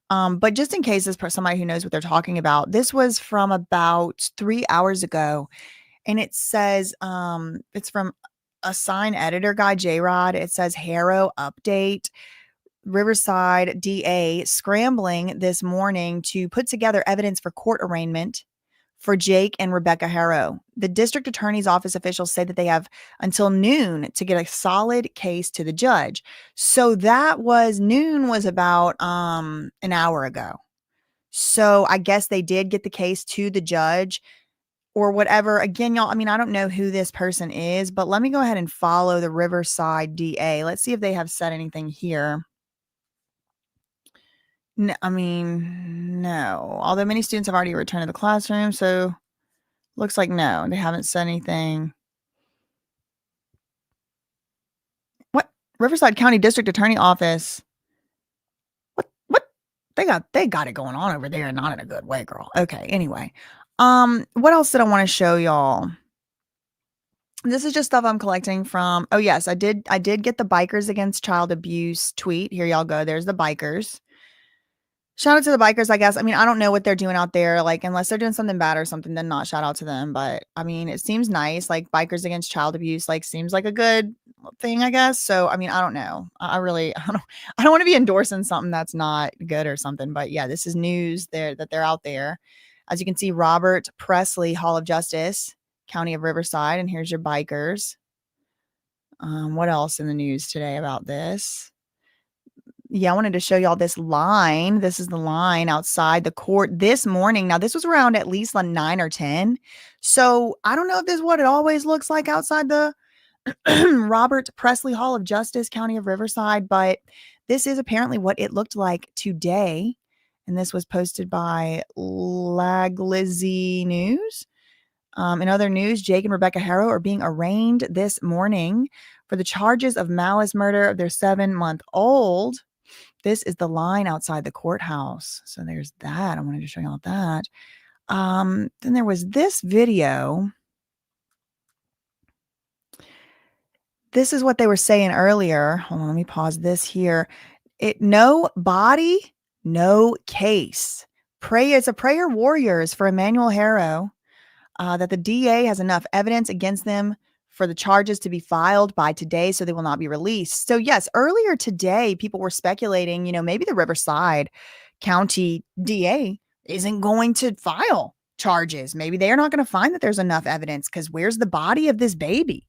But just in case this somebody who knows what they're talking about, this was from about 3 hours ago, and it says, it's from a sign editor guy, J-Rod. It says Haro update. Riverside DA scrambling this morning to put together evidence for court arraignment for Jake and Rebecca Haro. The district attorney's office officials say that they have until noon to get a solid case to the judge. So that was noon was about an hour ago. So I guess they did get the case to the judge or whatever. Again, y'all, I mean, I don't know who this person is, but let me go ahead and follow the Riverside DA. Let's see if they have said anything here. No, I mean, no. Although many students have already returned to the classroom, so looks like no, they haven't said anything. What? Riverside County District Attorney Office. What? They got it going on over there, not in a good way, girl. Okay, anyway. What else did I want to show y'all? This is just stuff I'm collecting from. Oh yes, I did get the Bikers Against Child Abuse tweet. Here y'all go. There's the bikers. Shout out to the bikers, I guess. I mean, I don't know what they're doing out there. Like, unless they're doing something bad or something, then not shout out to them. But I mean, it seems nice. Like, Bikers Against Child Abuse, like, seems like a good thing, I guess. So, I mean, I don't know. I really, I don't want to be endorsing something that's not good or something. But yeah, this is news there that they're out there. As you can see, Robert Presley, Hall of Justice, County of Riverside, and here's your bikers. What else in the news today about this? Yeah, I wanted to show y'all this line. This is the line outside the court this morning. Now, this was around at least like 9 or 10. So I don't know if this is what it always looks like outside the Robert Presley Hall of Justice, County of Riverside, but this is apparently what it looked like today. And this was posted by Laglizzy News. In other news, Jake and Rebecca Haro are being arraigned this morning for the charges of malice murder of their 7-month-old. This is the line outside the courthouse. So there's that. I wanted to show y'all that. Then there was this video. This is what they were saying earlier. Hold on, let me pause this here. No body, no case. It's a prayer warriors for Emmanuel Haro that the DA has enough evidence against them for the charges to be filed by today, so they will not be released. So yes, earlier today, people were speculating, maybe the Riverside County DA isn't going to file charges. Maybe they are not going to find that there's enough evidence because where's the body of this baby?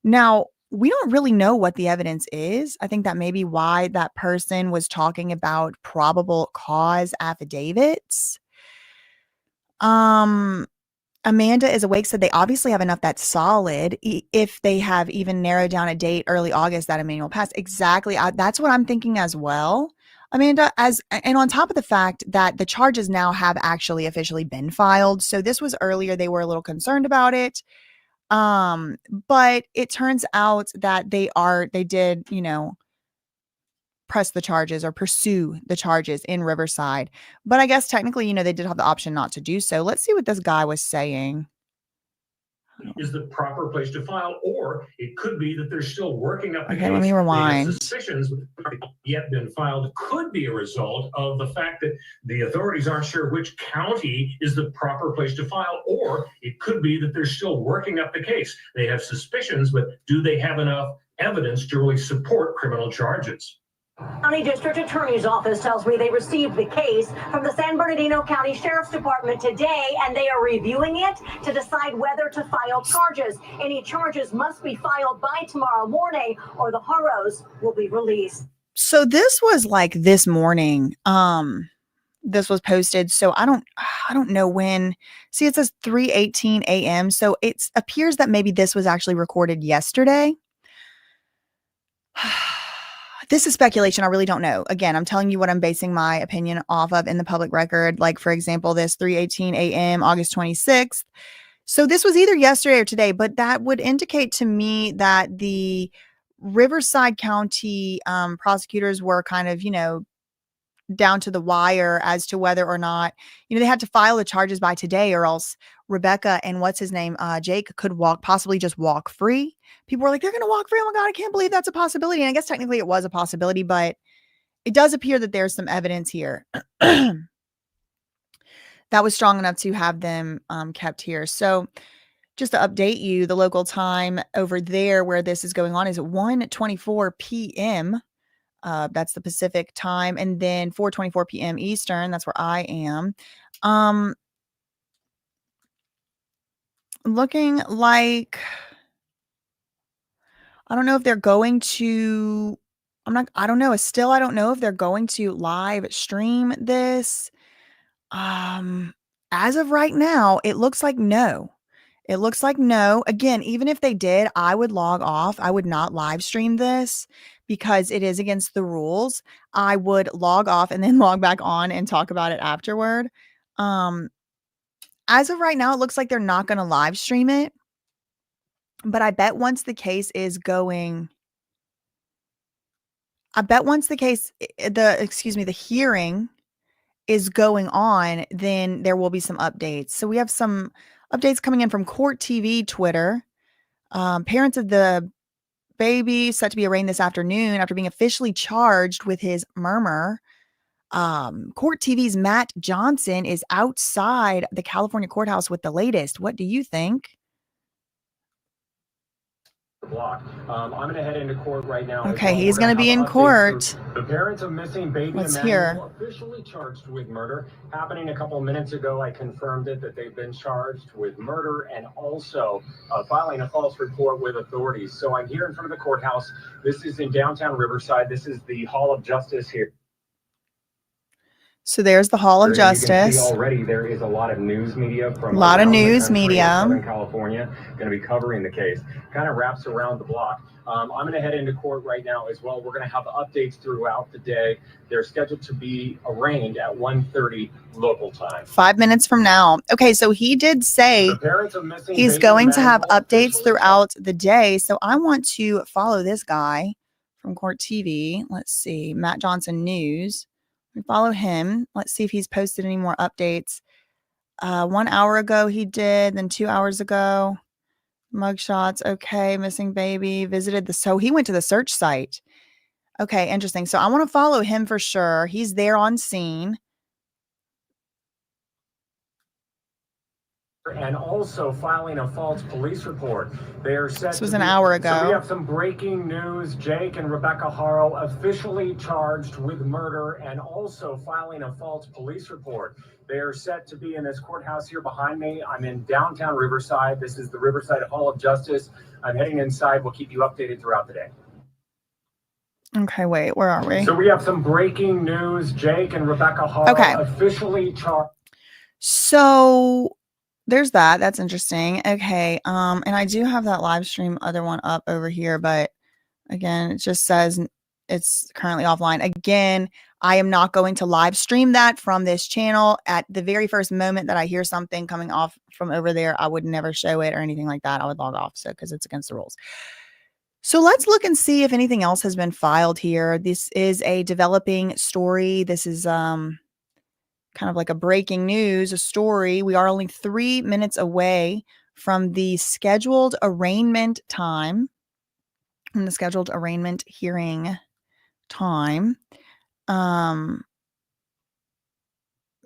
Now, we don't really know what the evidence is. I think that may be why that person was talking about probable cause affidavits. Amanda is awake said they obviously have enough that's solid if they have even narrowed down a date early August that Emmanuel passed. Exactly. That's what I'm thinking as well. Amanda, and on top of the fact that the charges now have actually officially been filed. So this was earlier. They were a little concerned about it. But it turns out that they did, press the charges or pursue the charges in Riverside. But I guess technically, they did have the option not to do so. Let's see what this guy was saying. is the proper place to file, or it could be that they're still working up the Okay, case. let me They have rewind. suspicions that haven't yet been filed, could be a result of the fact that the authorities aren't sure which county is the proper place to file, or it could be that they're still working up the case. They have suspicions, but do they have enough evidence to really support criminal charges? County District Attorney's Office tells me they received the case from the San Bernardino County Sheriff's Department today, and they are reviewing it to decide whether to file charges. Any charges must be filed by tomorrow morning, or the Haros will be released. So this was like this morning. This was posted. So I don't know when. See, it says 3:18 a.m. So it appears that maybe this was actually recorded yesterday. This is speculation. I really don't know. Again, I'm telling you what I'm basing my opinion off of in the public record. Like, for example, this 3:18 a.m., August 26th. So this was either yesterday or today, but that would indicate to me that the Riverside County prosecutors were kind of, down to the wire as to whether or not, they had to file the charges by today, or else Rebecca and what's his name, Jake, could possibly just walk free. People were like, they're going to walk free. Oh my God, I can't believe that's a possibility. And I guess technically it was a possibility, but it does appear that there's some evidence here that was strong enough to have them kept here. So just to update you, the local time over there where this is going on is 1:24 p.m. That's the Pacific time. And then 4:24 p.m. Eastern. That's where I am. Looking like, I don't know if they're going to, I don't know. Still, I don't know if they're going to live stream this. As of right now, it looks like no. It looks like no. Again, even if they did, I would log off. I would not live stream this because it is against the rules. I would log off and then log back on and talk about it afterward. As of right now, it looks like they're not going to live stream it. But I bet once the case is going, the hearing is going on, then there will be some updates. So we have some updates coming in from Court TV Twitter. Parents of the baby set to be arraigned this afternoon after being officially charged with his murder. Court TV's Matt Johnson is outside the California courthouse with the latest. What do you think? Block. I'm going to head into court right now. Okay, he's going to be in court. The parents of missing baby Let's Emmanuel hear. officially charged with murder. Happening a couple of minutes ago, I confirmed that they've been charged with murder and also filing a false report with authorities. So I'm here in front of the courthouse. This is in downtown Riverside. This is the Hall of Justice here. So there's the Hall of Justice. You can see already there is a lot of news media from Southern California going to be covering the case. Kind of wraps around the block. I'm going to head into court right now as well. We're going to have updates throughout the day. They're scheduled to be arraigned at 1:30 local time. 5 minutes from now. Okay, so he did say he's going to have updates throughout the day. So I want to follow this guy from Court TV. Let's see, Matt Johnson News. We follow him. Let's see if he's posted any more updates. 1 hour ago he did, then 2 hours ago. Mugshots. Okay, missing baby. So he went to the search site. Okay, interesting. So I want to follow him for sure. He's there on scene. And also filing a false police report. They are set. This was an hour ago. So we have some breaking news. Jake and Rebecca Haro officially charged with murder and also filing a false police report. They are set to be in this courthouse here behind me. I'm in downtown Riverside. This is the Riverside Hall of Justice. I'm heading inside. We'll keep you updated throughout the day. Okay, wait, where are we? So we have some breaking news. Jake and Rebecca Haro officially charged. So there's that. That's interesting. Okay. And I do have that live stream other one up over here, but again, it just says it's currently offline. Again, I am not going to live stream that from this channel. At the very first moment that I hear something coming off from over there, I would never show it or anything like that. I would log off. So, because it's against the rules. So let's look and see if anything else has been filed here. This is a developing story. This is, kind of like a breaking news, a story. We are only 3 minutes away from the scheduled arraignment hearing time.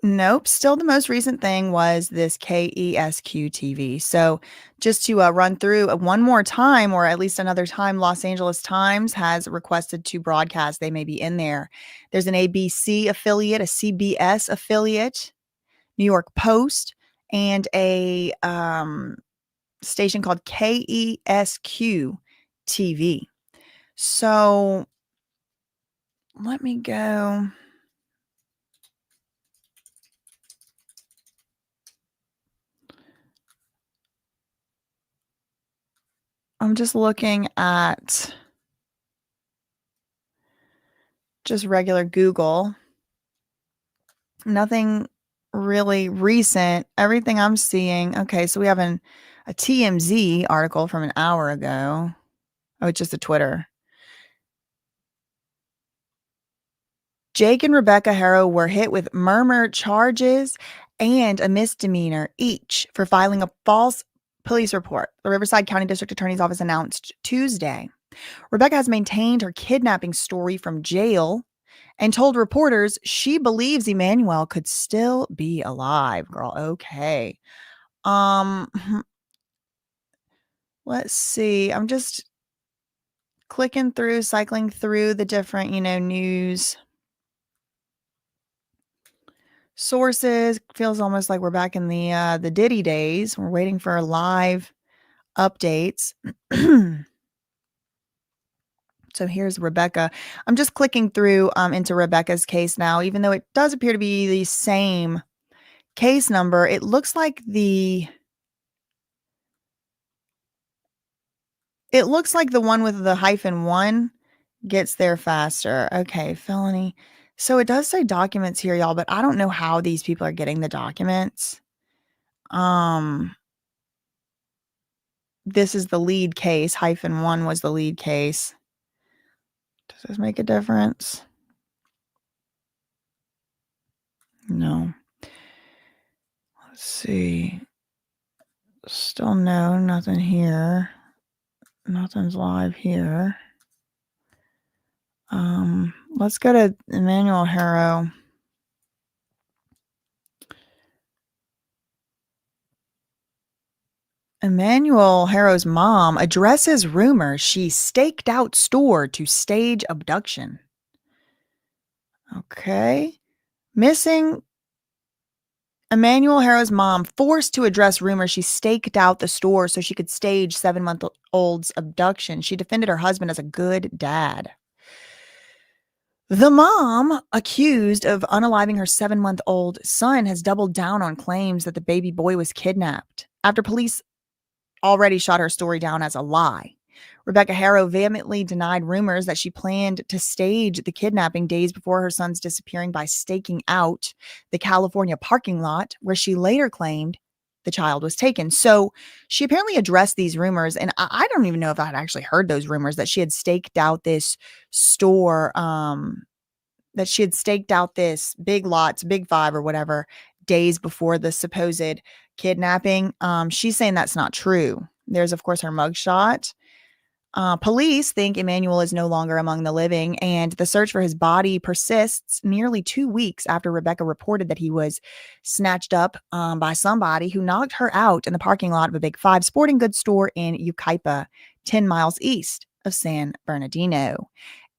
Nope. Still the most recent thing was this KESQ TV. So just to run through one more time, or at least another time, Los Angeles Times has requested to broadcast. They may be in there. There's an ABC affiliate, a CBS affiliate, New York Post, and a station called KESQ TV. So let me go. I'm just looking at just regular Google. Nothing really recent. Everything I'm seeing. Okay, so we have a TMZ article from an hour ago. Oh, it's just a Twitter. Jake and Rebecca Haro were hit with murder charges and a misdemeanor each for filing a false police report, the Riverside County District Attorney's Office announced Tuesday. Rebecca has maintained her kidnapping story from jail and told reporters she believes Emmanuel could still be alive. Girl, okay. Let's see. I'm just cycling through the different, news sources. Feels almost like we're back in the Diddy days. We're waiting for live updates. So here's Rebecca. I'm just clicking through into Rebecca's case now, even though it does appear to be the same case number. It looks like the one with the -1 gets there faster. Okay, felony. So it does say documents here, y'all, but I don't know how these people are getting the documents. This is the lead case. -1 was the lead case. Does this make a difference? No. Let's see. Still no, nothing here. Nothing's live here. Let's go to Emmanuel Haro. Emmanuel Haro's mom addresses rumor she staked out store to stage abduction. Okay. Missing Emmanuel Haro's mom forced to address rumors she staked out the store so she could stage 7-month-old's abduction. She defended her husband as a good dad. The mom, accused of unaliving her 7-month-old son, has doubled down on claims that the baby boy was kidnapped after police already shot her story down as a lie. Rebecca Haro vehemently denied rumors that she planned to stage the kidnapping days before her son's disappearing by staking out the California parking lot, where she later claimed the child was taken. So she apparently addressed these rumors, and I don't even know if I had actually heard those rumors that she had staked out this store, that she had staked out this Big Lots, Big Five or whatever, days before the supposed kidnapping. She's saying that's not true. There's, of course, her mugshot. Police think Emmanuel is no longer among the living, and the search for his body persists nearly 2 weeks after Rebecca reported that he was snatched up by somebody who knocked her out in the parking lot of a Big Five sporting goods store in Yucaipa, 10 miles east of San Bernardino.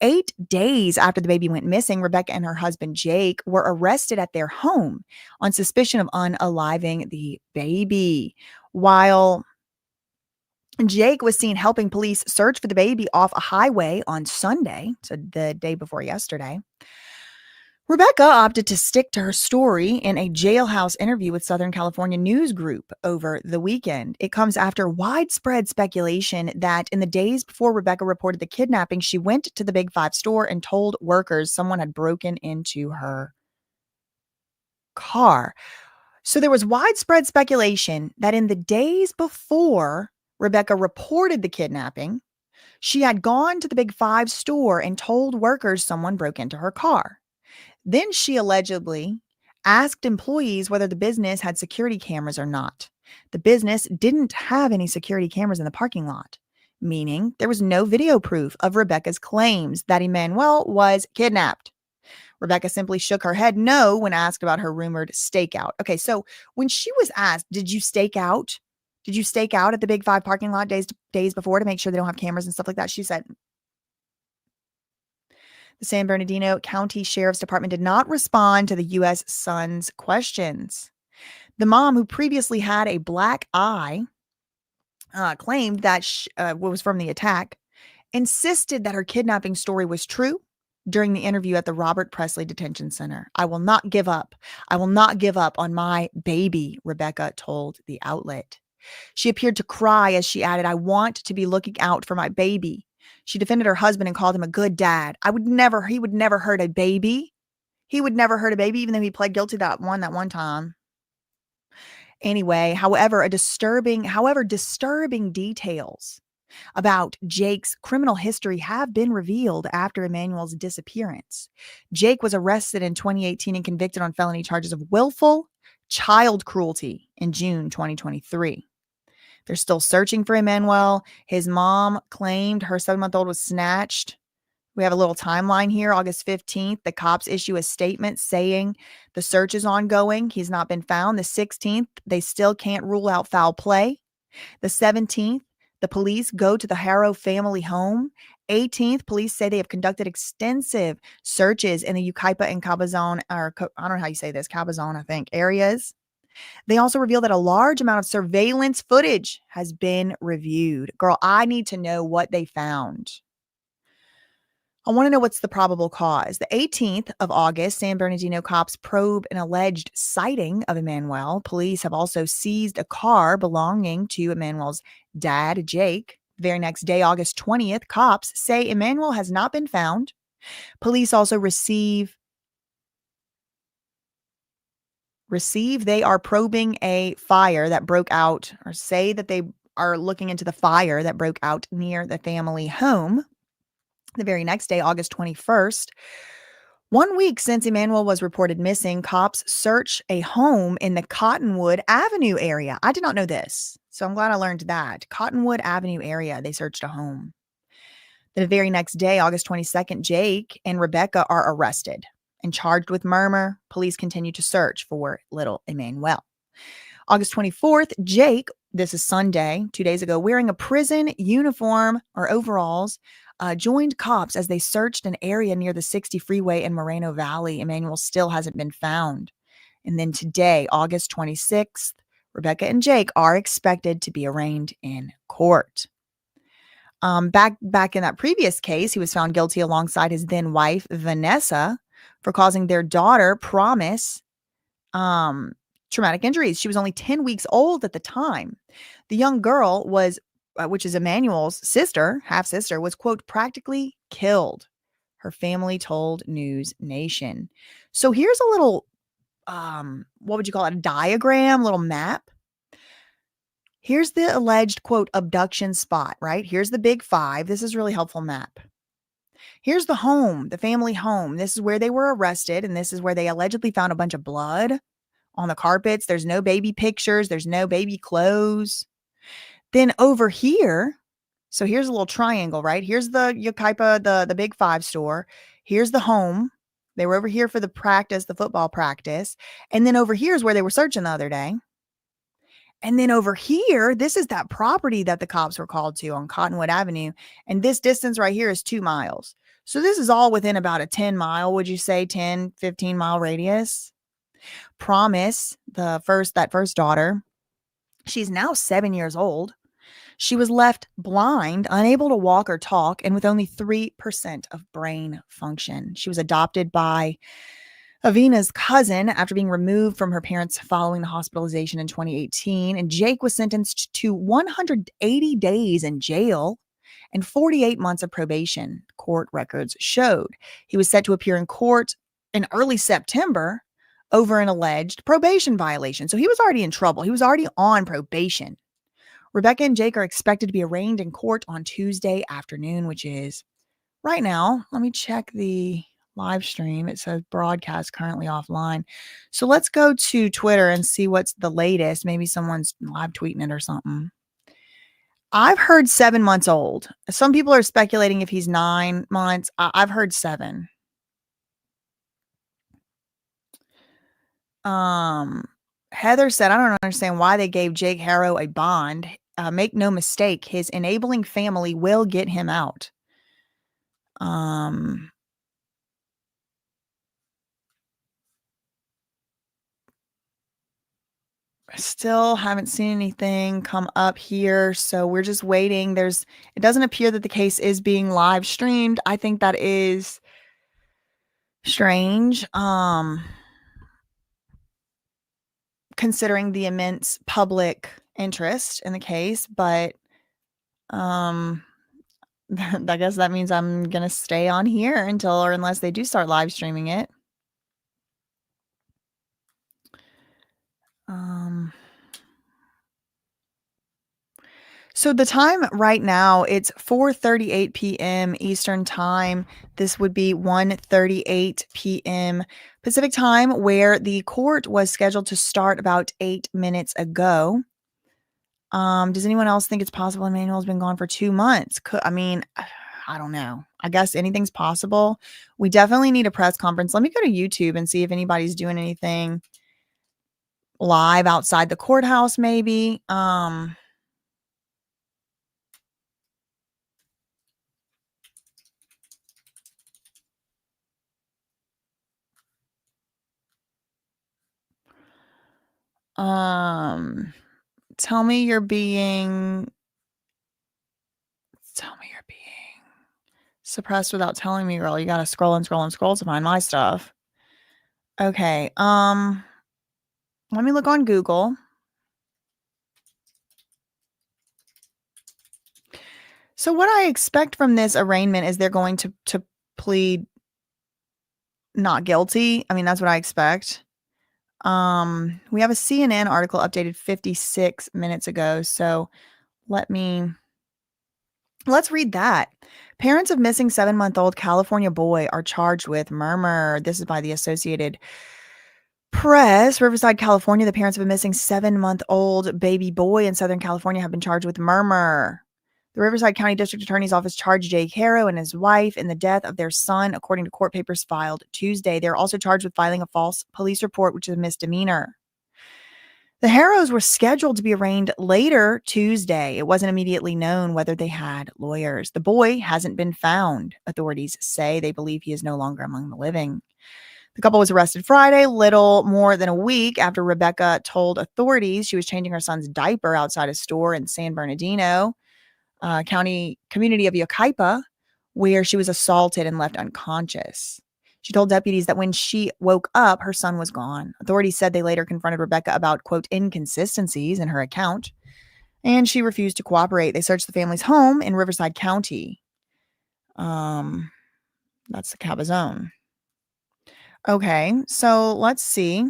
8 days after the baby went missing, Rebecca and her husband Jake were arrested at their home on suspicion of unaliving the baby. While Jake was seen helping police search for the baby off a highway on Sunday, so the day before yesterday, Rebecca opted to stick to her story in a jailhouse interview with Southern California News Group over the weekend. It comes after widespread speculation that in the days before Rebecca reported the kidnapping, she went to the Big Five store and told workers someone had broken into her car. So there was widespread speculation that in the days before Rebecca reported the kidnapping, she had gone to the Big Five store and told workers someone broke into her car. Then she allegedly asked employees whether the business had security cameras or not. The business didn't have any security cameras in the parking lot, meaning there was no video proof of Rebecca's claims that Emmanuel was kidnapped. Rebecca simply shook her head no when asked about her rumored stakeout. Okay, so when she was asked, did you stake out? Did you stake out at the Big Five parking lot days before to make sure they don't have cameras and stuff like that? She said, the San Bernardino County Sheriff's Department did not respond to the U.S. Sun's questions. The mom, who previously had a black eye, claimed that was from the attack, insisted that her kidnapping story was true during the interview at the Robert Presley Detention Center. I will not give up. I will not give up on my baby, Rebecca told the outlet. She appeared to cry as she added, I want to be looking out for my baby. She defended her husband and called him a good dad. He would never hurt a baby. He would never hurt a baby, even though he pled guilty that one time. Anyway, however, disturbing details about Jake's criminal history have been revealed after Emmanuel's disappearance. Jake was arrested in 2018 and convicted on felony charges of willful child cruelty in June 2023. They're still searching for Emmanuel. His mom claimed her 7-month-old was snatched. We have a little timeline here. August 15th, the cops issue a statement saying the search is ongoing. He's not been found. The 16th, they still can't rule out foul play. The 17th, the police go to the Haro family home. 18th, police say they have conducted extensive searches in the Yucaipa and Cabazon, or I don't know how you say this, Cabazon, I think, areas. They also reveal that a large amount of surveillance footage has been reviewed. Girl, I need to know what they found. I want to know what's the probable cause. The 18th of August, San Bernardino cops probe an alleged sighting of Emmanuel. Police have also seized a car belonging to Emmanuel's dad, Jake. The very next day, August 20th, cops say Emmanuel has not been found. Police also they are probing a fire that broke out, or say that they are looking into the fire that broke out near the family home. The very next day, August 21st, 1 week since Emmanuel was reported missing, cops search a home in the Cottonwood Avenue area. I did not know this, so I'm glad I learned that. Cottonwood Avenue area, they searched a home. The very next day, August 22nd, Jake and Rebecca are arrested and charged with murder. Police continue to search for little Emmanuel. August 24th, Jake, this is Sunday, 2 days ago, wearing a prison uniform or overalls, joined cops as they searched an area near the 60 freeway in Moreno Valley. Emmanuel still hasn't been found. And then today, August 26th, Rebecca and Jake are expected to be arraigned in court. Back in that previous case, he was found guilty alongside his then wife, Vanessa, for causing their daughter, Promise, traumatic injuries. She was only 10 weeks old at the time. The young girl was, which is Emmanuel's sister, half-sister, was, quote, practically killed. Her family told News Nation. So here's a little, what would you call it? A diagram, little map. Here's the alleged, quote, abduction spot, right? Here's the Big Five. This is a really helpful map. Here's the home, the family home. This is where they were arrested, and this is where they allegedly found a bunch of blood on the carpets. There's no baby pictures. There's no baby clothes. Then over here, so here's a little triangle, right? Here's the Yucaipa, the Big Five store. Here's the home. They were over here for the practice, the football practice. And then over here is where they were searching the other day. And then over here, this is that property that the cops were called to on Cottonwood Avenue. And this distance right here is 2 miles. So this is all within about a 10 mile, would you say 10, 15 mile radius? Promise, that first daughter, she's now 7 years old. She was left blind, unable to walk or talk, and with only 3% of brain function. She was adopted by Avina's cousin after being removed from her parents following the hospitalization in 2018. And Jake was sentenced to 180 days in jail and 48 months of probation, court records showed. He was set to appear in court in early September over an alleged probation violation. So he was already in trouble. He was already on probation. Rebecca and Jake are expected to be arraigned in court on Tuesday afternoon, which is right now. Let me check the live stream. It says broadcast currently offline. So let's go to Twitter and see what's the latest. Maybe someone's live tweeting it or something. I've heard 7 months old. Some people are speculating if he's 9 months. I've heard 7. Heather said, I don't understand why they gave Jake Haro a bond. Make no mistake, his enabling family will get him out. Still haven't seen anything come up here, so we're just waiting. It doesn't appear that the case is being live streamed. I think that is strange. Considering the immense public interest in the case, but I guess that means I'm gonna stay on here unless they do start live streaming it. So the time right now, it's 4:38 p.m. Eastern time. This would be 1:38 p.m. Pacific time, where the court was scheduled to start about 8 minutes ago. Does anyone else think it's possible Emmanuel's been gone for 2 months? I don't know. I guess anything's possible. We definitely need a press conference. Let me go to YouTube and see if anybody's doing anything live outside the courthouse, maybe. Tell me you're being suppressed without telling me, girl. You gotta scroll and scroll and scroll to find my stuff. Okay. Let me look on Google. So what I expect from this arraignment is they're going to plead not guilty. I mean, that's what I expect. We have a CNN article updated 56 minutes ago. So let's read that. Parents of missing 7-month-old California boy are charged with murder. This is by the Associated Press. Riverside, California. The parents of a missing 7-month-old baby boy in Southern California have been charged with murder. The Riverside County District Attorney's Office charged Jake Haro and his wife in the death of their son, according to court papers filed Tuesday. They're also charged with filing a false police report, which is a misdemeanor. The Haros were scheduled to be arraigned later Tuesday. It wasn't immediately known whether they had lawyers. The boy hasn't been found. Authorities say they believe he is no longer among the living. The couple was arrested Friday, little more than a week after Rebecca told authorities she was changing her son's diaper outside a store in San Bernardino County community of Yucaipa, where she was assaulted and left unconscious. She told deputies that when she woke up, her son was gone. Authorities said they later confronted Rebecca about, quote, inconsistencies in her account, and she refused to cooperate. They searched the family's home in Riverside County. That's the Cabazon. Okay, so let's see.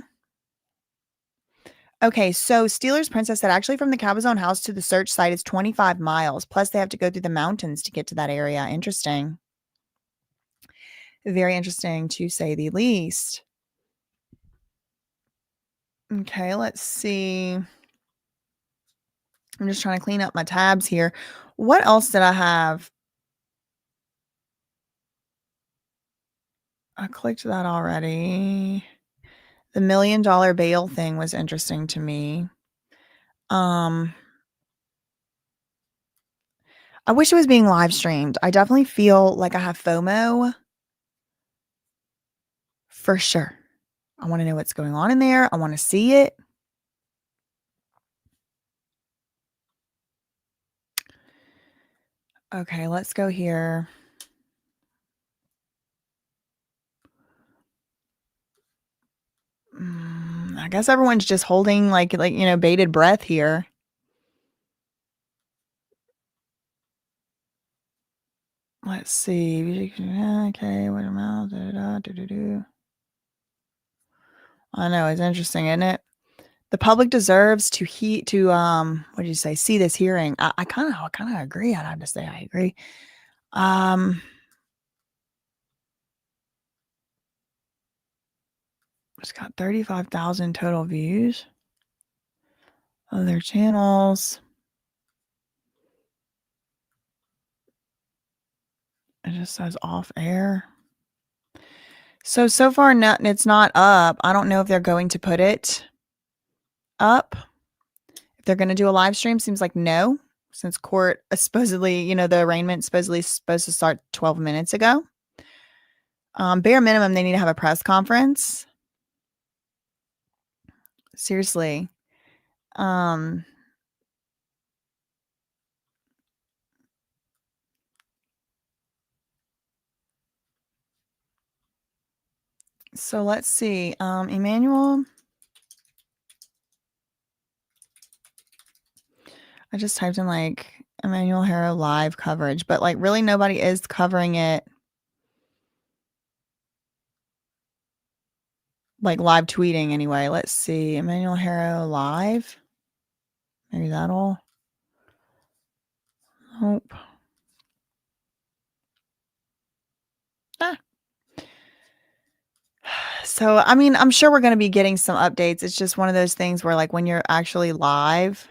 Okay, so Steelers Princess said actually from the Cabazon house to the search site is 25 miles. Plus they have to go through the mountains to get to that area. Interesting. Very interesting, to say the least. Okay, let's see. I'm just trying to clean up my tabs here. What else did I have? I clicked that already. The $1 million bail thing was interesting to me. I wish it was being live streamed. I definitely feel like I have FOMO. For sure. I want to know what's going on in there. I want to see it. Okay, let's go here. I guess everyone's just holding like bated breath here. Let's see. Okay, what amount? I know, it's interesting, isn't it? The public deserves to what did you say? See this hearing. I kind of agree. I'd have to say I agree. It's got 35,000 total views. Other channels. It just says off air. So far, it's not up. I don't know if they're going to put it up. If they're going to do a live stream, seems like no, since court supposedly, the arraignment supposedly supposed to start 12 minutes ago. Bare minimum, they need to have a press conference. Seriously. So let's see. Emmanuel. I just typed in like Emmanuel Haro live coverage, but like really nobody is covering it. Like live tweeting anyway. Let's see. Emmanuel Haro live. Maybe that'll. Nope. Ah. So, I mean, I'm sure we're going to be getting some updates. It's just one of those things where like when you're actually live.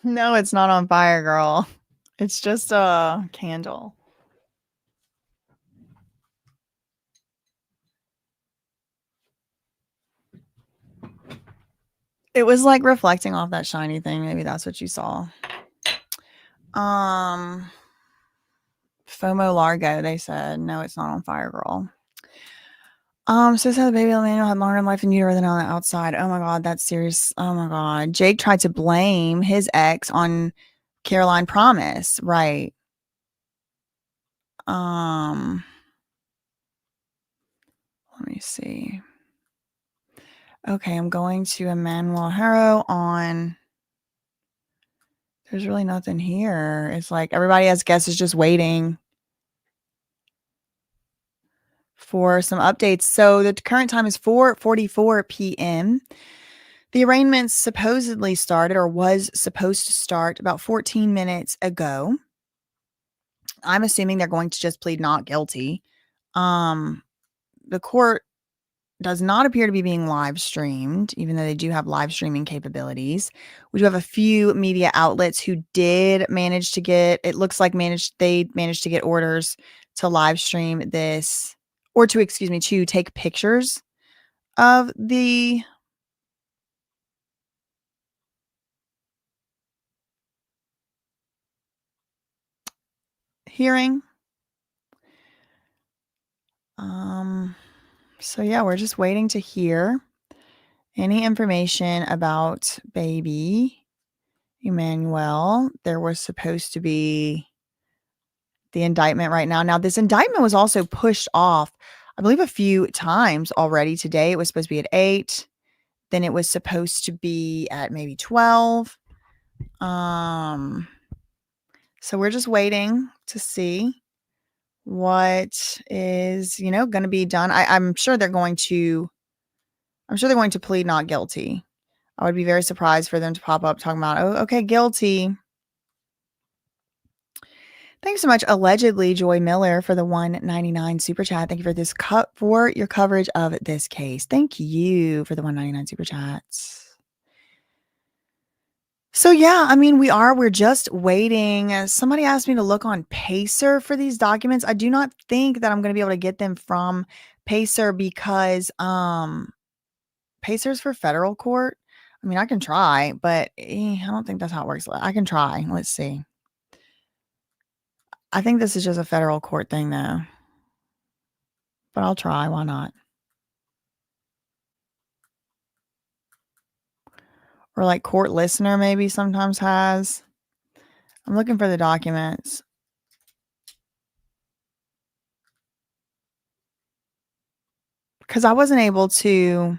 No, it's not on fire, girl. It's just a candle. It was like reflecting off that shiny thing. Maybe that's what you saw. FOMO Largo, they said. No, it's not on fire, girl. So it said the baby Emmanuel had longer in life in utero than on the outside. Oh my God, that's serious. Oh my God. Jake tried to blame his ex on Caroline Promise. Right. Let me see. Okay, I'm going to Emmanuel Haro on. There's really nothing here. It's like everybody, I guess, is just waiting for some updates. So the current time is 4:44 p.m. The arraignment supposedly started or was supposed to start about 14 minutes ago. I'm assuming they're going to just plead not guilty. The court does not appear to be being live streamed, even though they do have live streaming capabilities. We do have a few media outlets who did manage to get, it looks like they managed to get orders to live stream this, or to take pictures of the hearing. So yeah, we're just waiting to hear any information about baby Emmanuel. There was supposed to be the indictment right now. Now, this indictment was also pushed off, I believe, a few times already today. It was supposed to be at 8. Then it was supposed to be at maybe 12. So we're just waiting to see what is, going to be done. I'm sure they're going to plead not guilty. I would be very surprised for them to pop up talking about, oh, okay, guilty. Thanks so much, allegedly, Joy Miller, for the $1.99 super chat. Thank you for your coverage of this case. Thank you for the $1.99 super chats. So yeah, I mean, we're just waiting. Somebody asked me to look on Pacer for these documents. I do not think that I'm going to be able to get them from Pacer because Pacer's for federal court. I mean, I can try, but I don't think that's how it works. I can try. Let's see. I think this is just a federal court thing though. But I'll try. Why not? Or like court listener maybe sometimes has. I'm looking for the documents. Because I wasn't able to.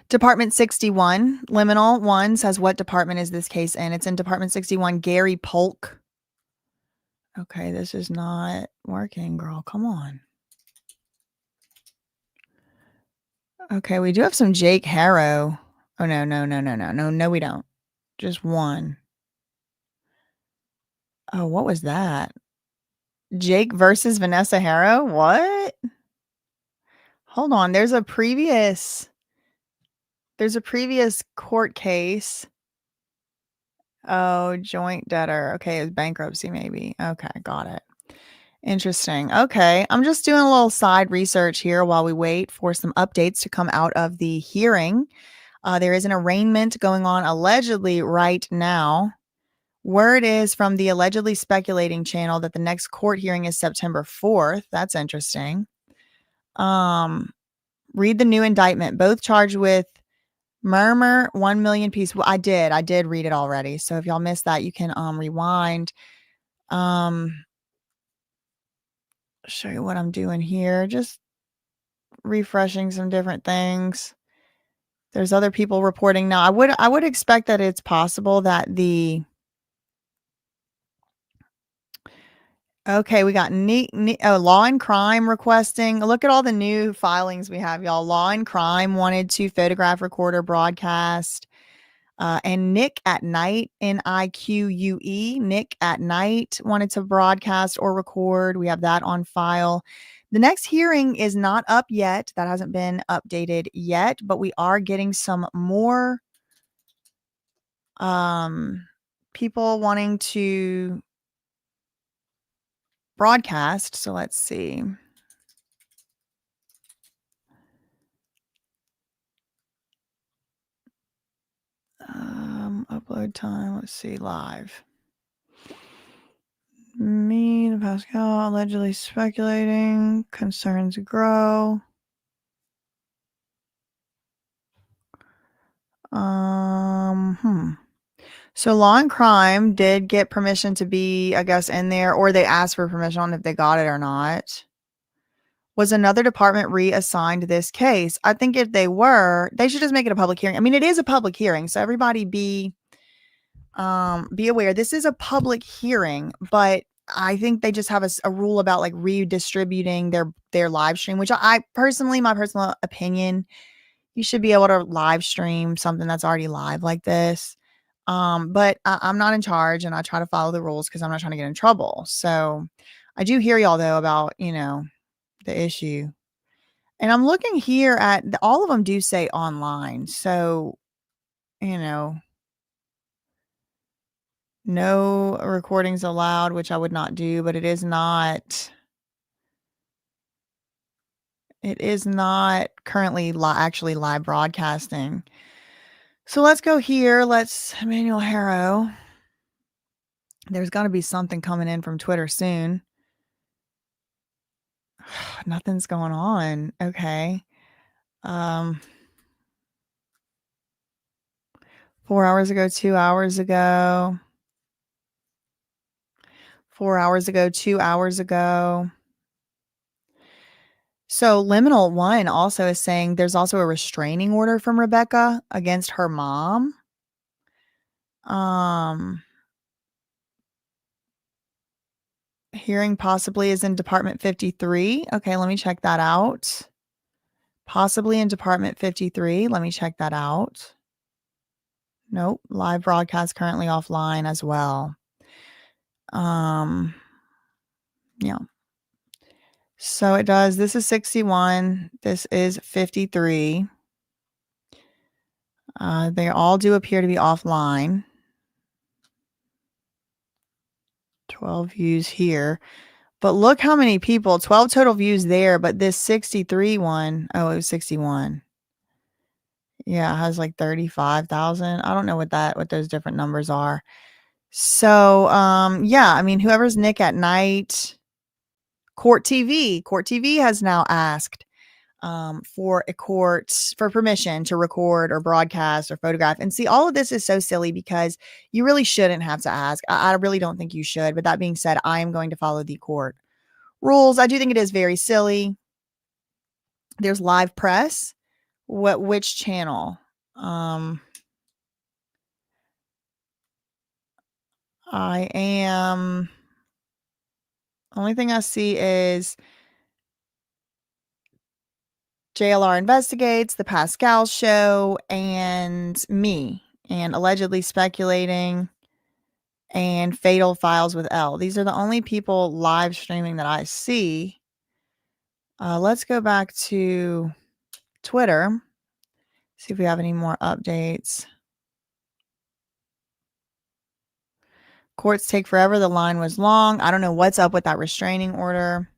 Department 61, liminal 1 says, what department is this case in? It's in Department 61, Gary Polk. Okay, this is not working, girl. Come on. Okay, we do have some Jake Haro. Oh, no, we don't. Just one. Oh, what was that? Jake versus Vanessa Haro? What? Hold on, there's a previous court case. Oh, joint debtor. Okay, it's bankruptcy maybe. Okay, got it. Interesting. Okay, I'm just doing a little side research here while we wait for some updates to come out of the hearing. There is an arraignment going on allegedly right now. Word is from the allegedly speculating channel that the next court hearing is September 4th. That's interesting. Read the new indictment. Both charged with murmur, 1 million piece. Well, I did read it already. So if y'all missed that, you can rewind. Show you what I'm doing here. Just refreshing some different things. There's other people reporting now. I would expect that it's possible that the okay, we got Law and Crime requesting. Look at all the new filings we have, y'all. Law and Crime wanted to photograph, record, or broadcast. And Nick at Night, Nique, Nick at Night wanted to broadcast or record. We have that on file. The next hearing is not up yet. That hasn't been updated yet, but we are getting some more people wanting to broadcast. So let's see. Upload time. Let's see. Live. Me, the Pascal, allegedly speculating. Concerns grow. So Law and Crime did get permission to be, I guess, in there, or they asked for permission on if they got it or not. Was another department reassigned this case? I think if they were, they should just make it a public hearing. I mean, it is a public hearing, so everybody be aware. This is a public hearing, but I think they just have a rule about like redistributing their live stream, which I personally, my personal opinion, you should be able to live stream something that's already live like this. But I'm not in charge and I try to follow the rules because I'm not trying to get in trouble. So I do hear y'all though about, the issue. And I'm looking here at all of them do say online. So, no recordings allowed, which I would not do, but it is not currently actually live broadcasting. So let's go here. Let's Emmanuel Haro. There's got to be something coming in from Twitter soon. Nothing's going on. Okay. 4 hours ago, 2 hours ago. 4 hours ago, 2 hours ago. So Liminal One also is saying there's also a restraining order from Rebecca against her mom. Hearing possibly is in Department 53. Okay, let me check that out. Possibly in Department 53. Let me check that out. Nope. Live broadcast currently offline as well. Yeah. So it does. This is 61. This is 53. They all do appear to be offline. 12 views here. But look how many people. 12 total views there. But this 63 one, oh, it was 61. Yeah, it has like 35,000. I don't know what those different numbers are. So, yeah, I mean, whoever's Nick at Night, Court TV has now asked for permission to record or broadcast or photograph. And see, all of this is so silly because you really shouldn't have to ask. I really don't think you should. But that being said, I am going to follow the court rules. I do think it is very silly. There's live press. Which channel? I am. Only thing I see is JLR Investigates, The Pascal Show, and me, and allegedly speculating. and Fatal Files with L. These are the only people live streaming that I see. Let's go back to Twitter, see if we have any more updates. Courts take forever. The line was long. I don't know what's up with that restraining order.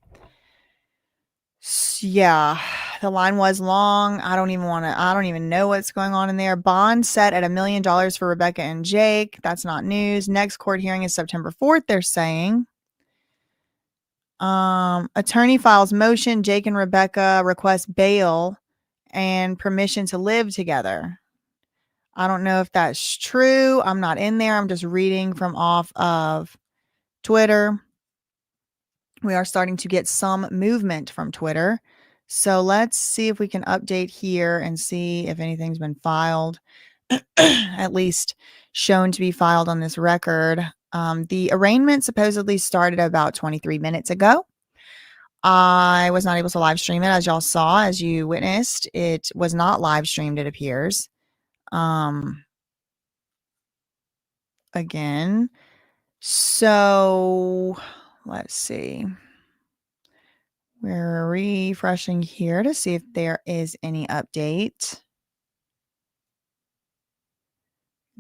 Yeah, the line was long. I don't even know what's going on in there. Bond set at $1 million for Rebecca and Jake. That's not news. Next court hearing is September 4th, they're saying. Attorney files motion. Jake and Rebecca request bail and permission to live together. I don't know if that's true. I'm not in there. I'm just reading from off of Twitter. We are starting to get some movement from Twitter. So let's see if we can update here and see if anything's been filed, at least shown to be filed on this record. The arraignment supposedly started about 23 minutes ago. I was not able to live stream it, as y'all saw, as you witnessed. It was not live streamed, it appears. Again. So let's see. We're refreshing here to see if there is any update.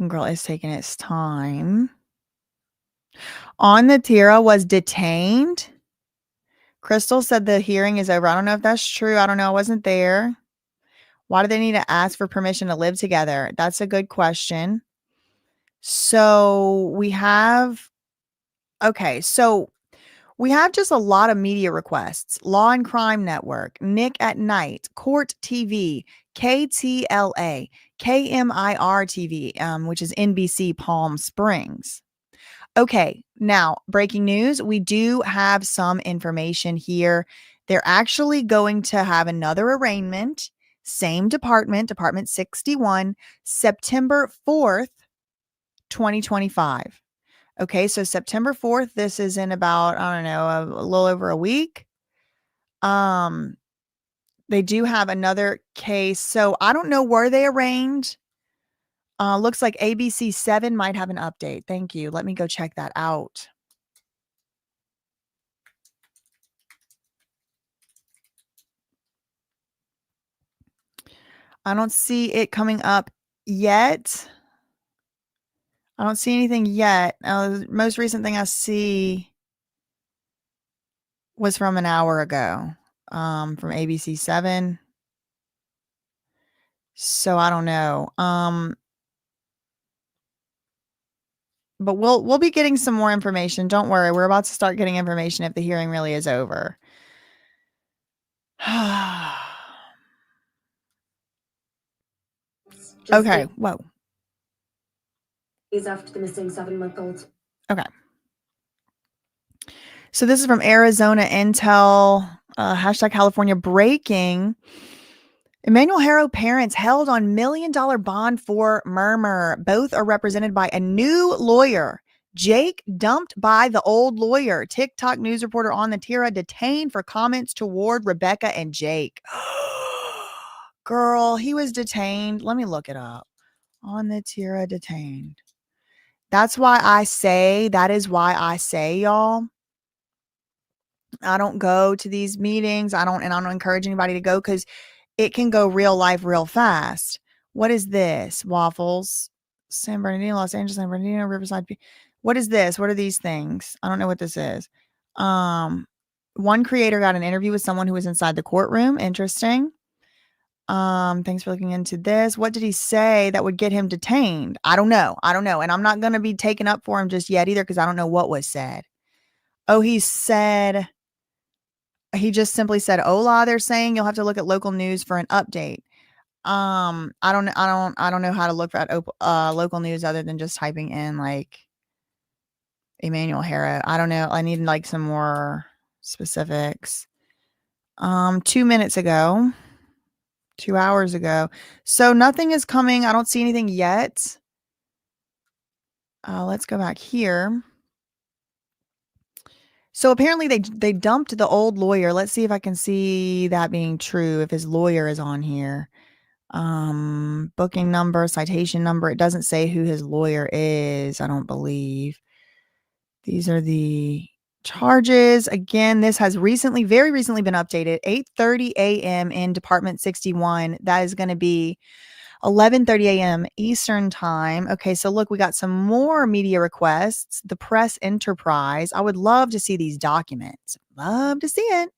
Girl is taking its time. On the Tira was detained. Crystal said the hearing is over. I don't know if that's true. I don't know. I wasn't there. Why do they need to ask for permission to live together? That's a good question. So we have just a lot of media requests. Law and Crime Network, Nick at Night, Court TV, KTLA, KMIR TV, which is NBC Palm Springs. Okay, now breaking news. We do have some information here. They're actually going to have another arraignment, same department, Department 61, September 4th, 2025. Okay, so September 4th, this is in about, I don't know, a little over a week. They do have another case. So I don't know where they arraigned. Looks like ABC 7 might have an update. Thank you. Let me go check that out. I don't see it coming up yet. I don't see anything yet. The most recent thing I see was from an hour ago, from ABC 7. So I don't know. But we'll be getting some more information. Don't worry. We're about to start getting information if the hearing really is over. Okay. Whoa. Days after the missing 7-month-old. Okay. So this is from Arizona Intel, hashtag California breaking. Emmanuel Haro parents held on $1 million bond for murmur. Both are represented by a new lawyer. Jake dumped by the old lawyer. TikTok news reporter on the Tira detained for comments toward Rebecca and Jake. Girl, he was detained. Let me look it up. On the Tira detained. That is why I say, y'all, I don't go to these meetings. I don't encourage anybody to go because it can go real life real fast. What is this? Waffles, San Bernardino, Los Angeles, San Bernardino, Riverside. What is this? What are these things? I don't know what this is. One creator got an interview with someone who was inside the courtroom. Interesting. Thanks for looking into this. What did he say that would get him detained? I don't know. And I'm not going to be taken up for him just yet either because I don't know what was said. Oh, he just simply said, hola, they're saying you'll have to look at local news for an update. I don't know how to look at local news other than just typing in like Emmanuel Haro. I don't know. I need like some more specifics. 2 minutes ago, 2 hours ago. So nothing is coming. I don't see anything yet. Let's go back here. So apparently they dumped the old lawyer. Let's see if I can see that being true. If his lawyer is on here. Booking number, citation number. It doesn't say who his lawyer is, I don't believe. These are the charges. Again, this has very recently been updated. 8:30 a.m. in Department 61. That is going to be 11:30 a.m. Eastern time. Okay, so look, we got some more media requests. The press enterprise. I would love to see these documents. Love to see it.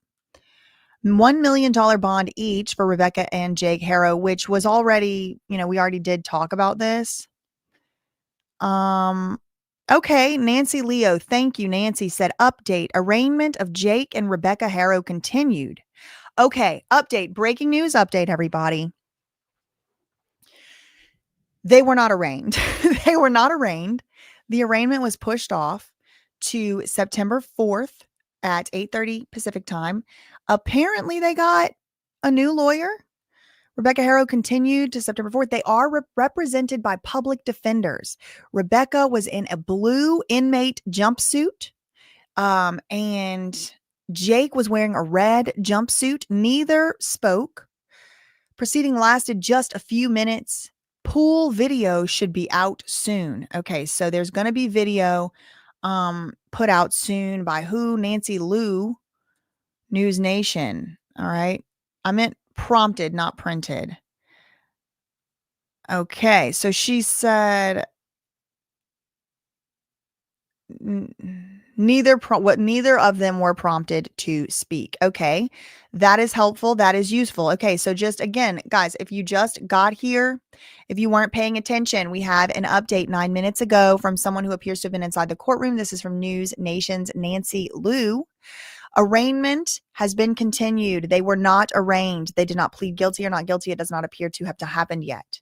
$1 million bond each for Rebecca and Jake Haro, which was already, we already did talk about this. Okay, Nancy Leo, thank you. Nancy said, update, arraignment of Jake and Rebecca Haro continued. Okay, update, breaking news update, everybody. They were not arraigned. They were not arraigned. The arraignment was pushed off to September 4th at 8:30 Pacific time. Apparently, they got a new lawyer. Rebecca Haro continued to September 4th. They are represented by public defenders. Rebecca was in a blue inmate jumpsuit, and Jake was wearing a red jumpsuit. Neither spoke. Proceeding lasted just a few minutes. Pool video should be out soon. Okay, so there's going to be video put out soon by who? Nancy Liu, News Nation. All right. I meant prompted, not printed. Okay, so she said neither of them were prompted to speak. Okay, that is helpful. That is useful. Okay, so just again, guys, if you just got here, if you weren't paying attention, we have an update 9 minutes ago from someone who appears to have been inside the courtroom. This is from News Nation's Nancy Liu. Arraignment has been continued. They were not arraigned. They did not plead guilty or not guilty. It does not appear to have happened yet.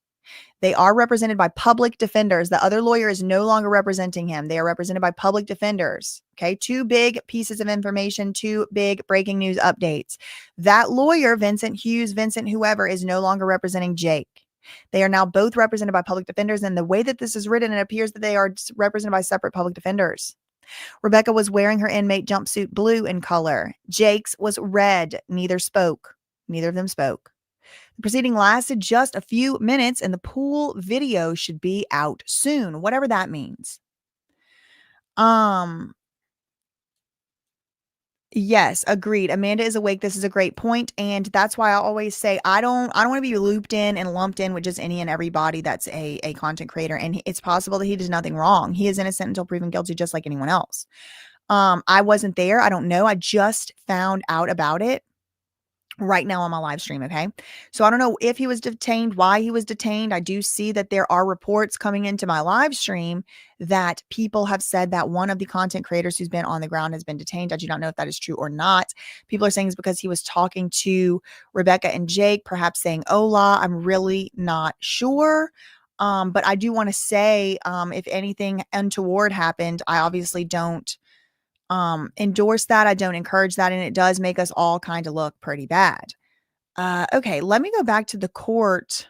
They are represented by public defenders. The other lawyer is no longer representing him. They are represented by public defenders. Okay, 2 big pieces of information, 2 big breaking news updates. That lawyer, Vincent whoever, is no longer representing Jake. They are now both represented by public defenders. And the way that this is written, it appears that they are represented by separate public defenders. Rebecca was wearing her inmate jumpsuit blue in color. Jake's was red. Neither of them spoke. The proceeding lasted just a few minutes, and the pool video should be out soon, whatever that means. Yes, agreed. Amanda is awake. This is a great point, and that's why I always say I don't want to be looped in and lumped in with just any and everybody that's a content creator. And it's possible that he does nothing wrong. He is innocent until proven guilty, just like anyone else. I wasn't there. I don't know. I just found out about it right now on my live stream. Okay. So I don't know if he was detained, why he was detained. I do see that there are reports coming into my live stream that people have said that one of the content creators who's been on the ground has been detained. I do not know if that is true or not. People are saying it's because he was talking to Rebecca and Jake, perhaps saying hola. I'm really not sure. But I do want to say, if anything untoward happened, I obviously don't endorse that. I don't encourage that. And it does make us all kind of look pretty bad. Okay, let me go back to the court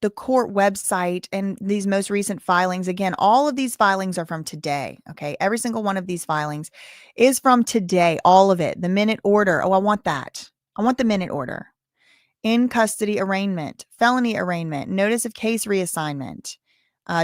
website and these most recent filings. Again, all of these filings are from today. Okay, every single one of these filings is from today. All of it. The minute order. Oh, I want that. I want the minute order. In custody arraignment, felony arraignment, notice of case reassignment.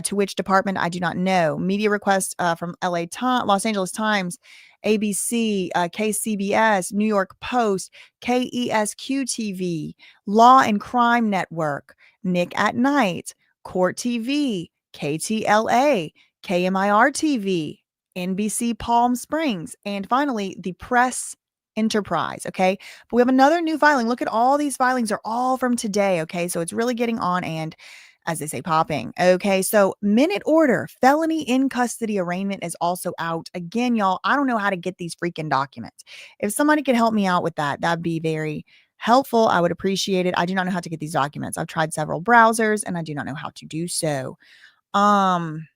To which department, I do not know. Media request from Los Angeles Times, ABC, KCBS, New York Post, KESQ TV, Law and Crime Network, Nick at Night, Court TV, KTLA, KMIR TV, NBC Palm Springs, and finally, the Press Enterprise. Okay. But we have another new filing. Look at all these filings are all from today. Okay. So it's really getting on and, as they say, popping. Okay, so minute order, felony in custody arraignment is also out. Again, y'all, I don't know how to get these freaking documents. If somebody could help me out with that, that'd be very helpful. I would appreciate it. I do not know how to get these documents. I've tried several browsers and I do not know how to do so. And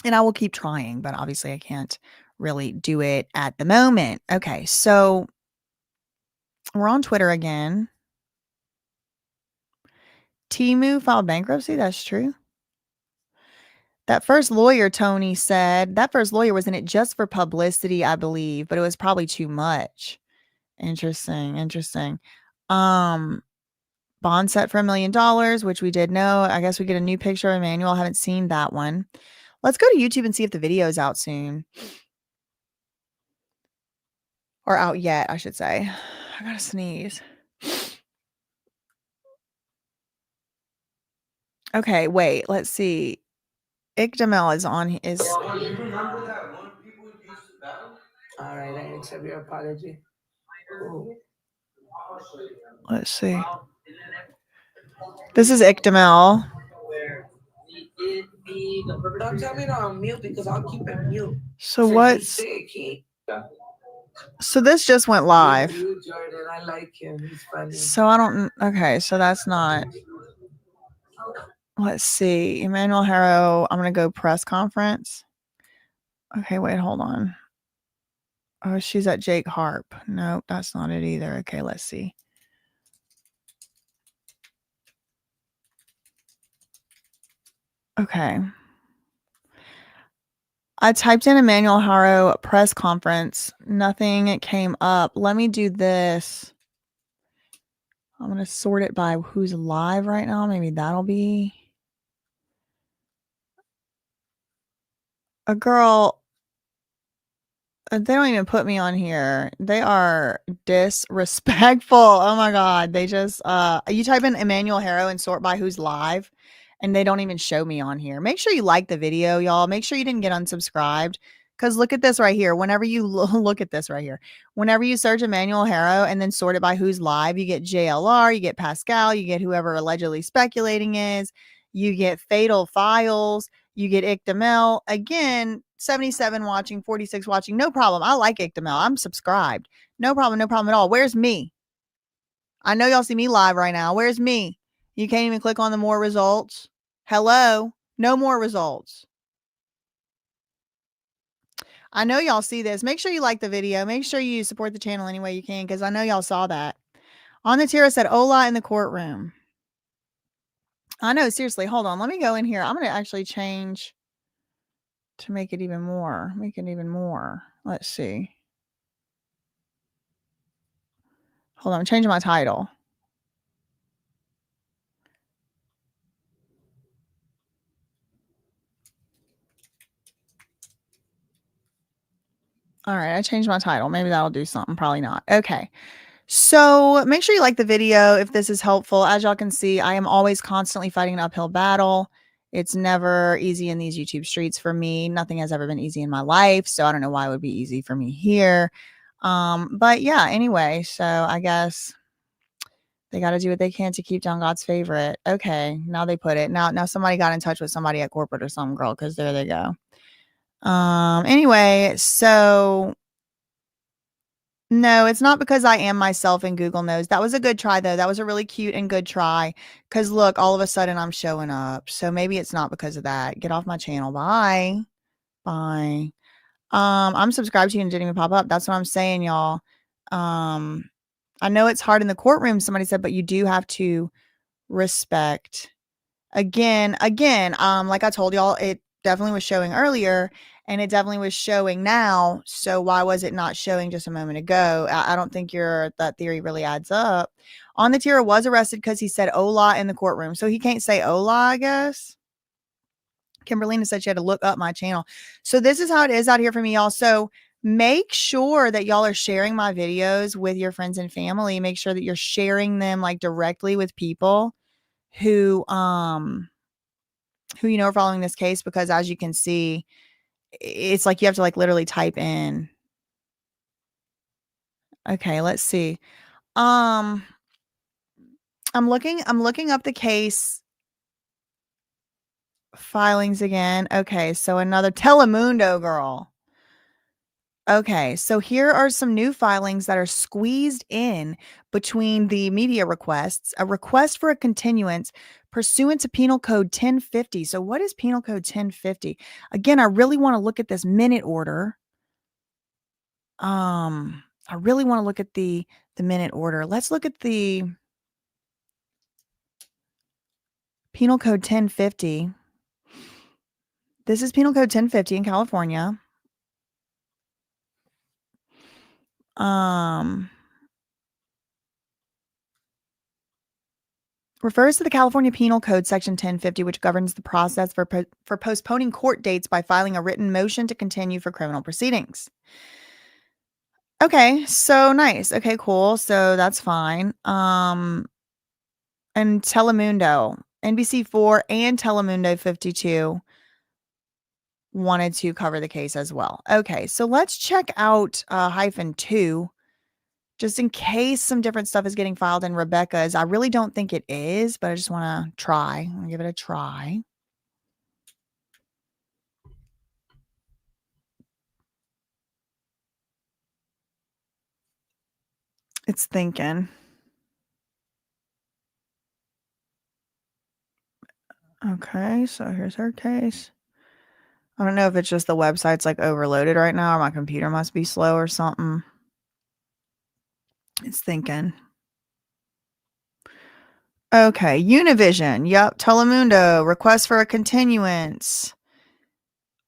I will keep trying, but obviously I can't really do it at the moment. Okay, so we're on Twitter again. Temu filed bankruptcy. That's true. That first lawyer, Tony said, that first lawyer was in it just for publicity, I believe, but it was probably too much. Interesting. Bond set for $1 million, which we did know. I guess we get a new picture of Emmanuel. I haven't seen that one. Let's go to YouTube and see if the video is out soon. Or out yet, I should say. I gotta sneeze. Okay, wait, let's see. Ictamel is on is Oh, you remember that one people used to battle? All right, I accept your apology. Ooh. let's see. This is Ictamel. Don't tell me to unmute because I'll keep it mute. So Since what's he's sick, so this just went live. You, Jordan, I like him. He's funny. So I don't okay, so that's not. Let's see. Emmanuel Haro, I'm gonna go press conference. Okay, wait, hold on. Oh, she's at Jake Harp. Nope, that's not it either. Okay, let's see. Okay. I typed in Emmanuel Haro press conference. Nothing came up. Let me do this. I'm going to sort it by who's live right now. Maybe that'll be a girl. They don't even put me on here. They are disrespectful. Oh my God. They just, you type in Emmanuel Haro and sort by who's live, and they don't even show me on here. Make sure you like the video, y'all. Make sure you didn't get unsubscribed. Because look at this right here. Whenever you look at this right here, whenever you search Emmanuel Haro and then sort it by who's live, you get JLR, you get Pascal, you get whoever allegedly speculating is, you get Fatal Files, you get Ictamel. Again, 77 watching, 46 watching. No problem. I like Ictamel. I'm subscribed. No problem. No problem at all. Where's me? I know y'all see me live right now. Where's me? You can't even click on the more results. Hello? No more results. I know y'all see this. Make sure you like the video. Make sure you support the channel any way you can, because I know y'all saw that. On the tier said Ola in the courtroom. I know, seriously. Hold on. Let me go in here. I'm going to actually change to make it even more. Make it even more. Let's see. Hold on. I'm changing my title. All right. I changed my title. Maybe that'll do something. Probably not. Okay. So make sure you like the video if this is helpful. As y'all can see, I am always constantly fighting an uphill battle. It's never easy in these YouTube streets for me. Nothing has ever been easy in my life. So I don't know why it would be easy for me here. But yeah, anyway, so I guess they got to do what they can to keep down God's favorite. Okay, now they put it. Now somebody got in touch with somebody at corporate or some girl, because there they go. Anyway, so no, it's not because I am myself and Google knows. That was a good try, though. That was a really cute and good try. Because look, all of a sudden I'm showing up. So maybe it's not because of that. Get off my channel. Bye. Bye. I'm subscribed to you and didn't even pop up. That's what I'm saying, y'all. I know it's hard in the courtroom, somebody said, but you do have to respect. Again, like I told y'all, it definitely was showing earlier, and it definitely was showing now. So why was it not showing just a moment ago? I don't think that theory really adds up. On the tier was arrested because he said "Ola" in the courtroom, so he can't say "Ola," I guess. Kimberlina said she had to look up my channel. So this is how it is out here for me, y'all. So make sure that y'all are sharing my videos with your friends and family. Make sure that you're sharing them like directly with people who you know are following this case, because as you can see, it's like you have to like literally type in. Okay, let's see. I'm looking up the case filings again. Okay, so another Telemundo girl. Okay, so here are some new filings that are squeezed in between the media requests. A request for a continuance pursuant to Penal Code 1050. So what is Penal Code 1050? Again, I really want to look at this minute order. I really want to look at the minute order. Let's look at the Penal Code 1050. This is Penal Code 1050 in California. refers to the California Penal Code Section 1050, which governs the process for postponing court dates by filing a written motion to continue for criminal proceedings. Okay, so nice. Okay, cool. So that's fine. And Telemundo, NBC4 and Telemundo 52 wanted to cover the case as well. Okay, so let's check out -2 just in case some different stuff is getting filed in Rebecca's. I really don't think it is, but I just want to try. I'll give it a try. It's thinking. Okay, so here's her case. I don't know if it's just the website's like overloaded right now or my computer must be slow or something. It's thinking. Okay, Univision. Yep, Telemundo. Request for a continuance.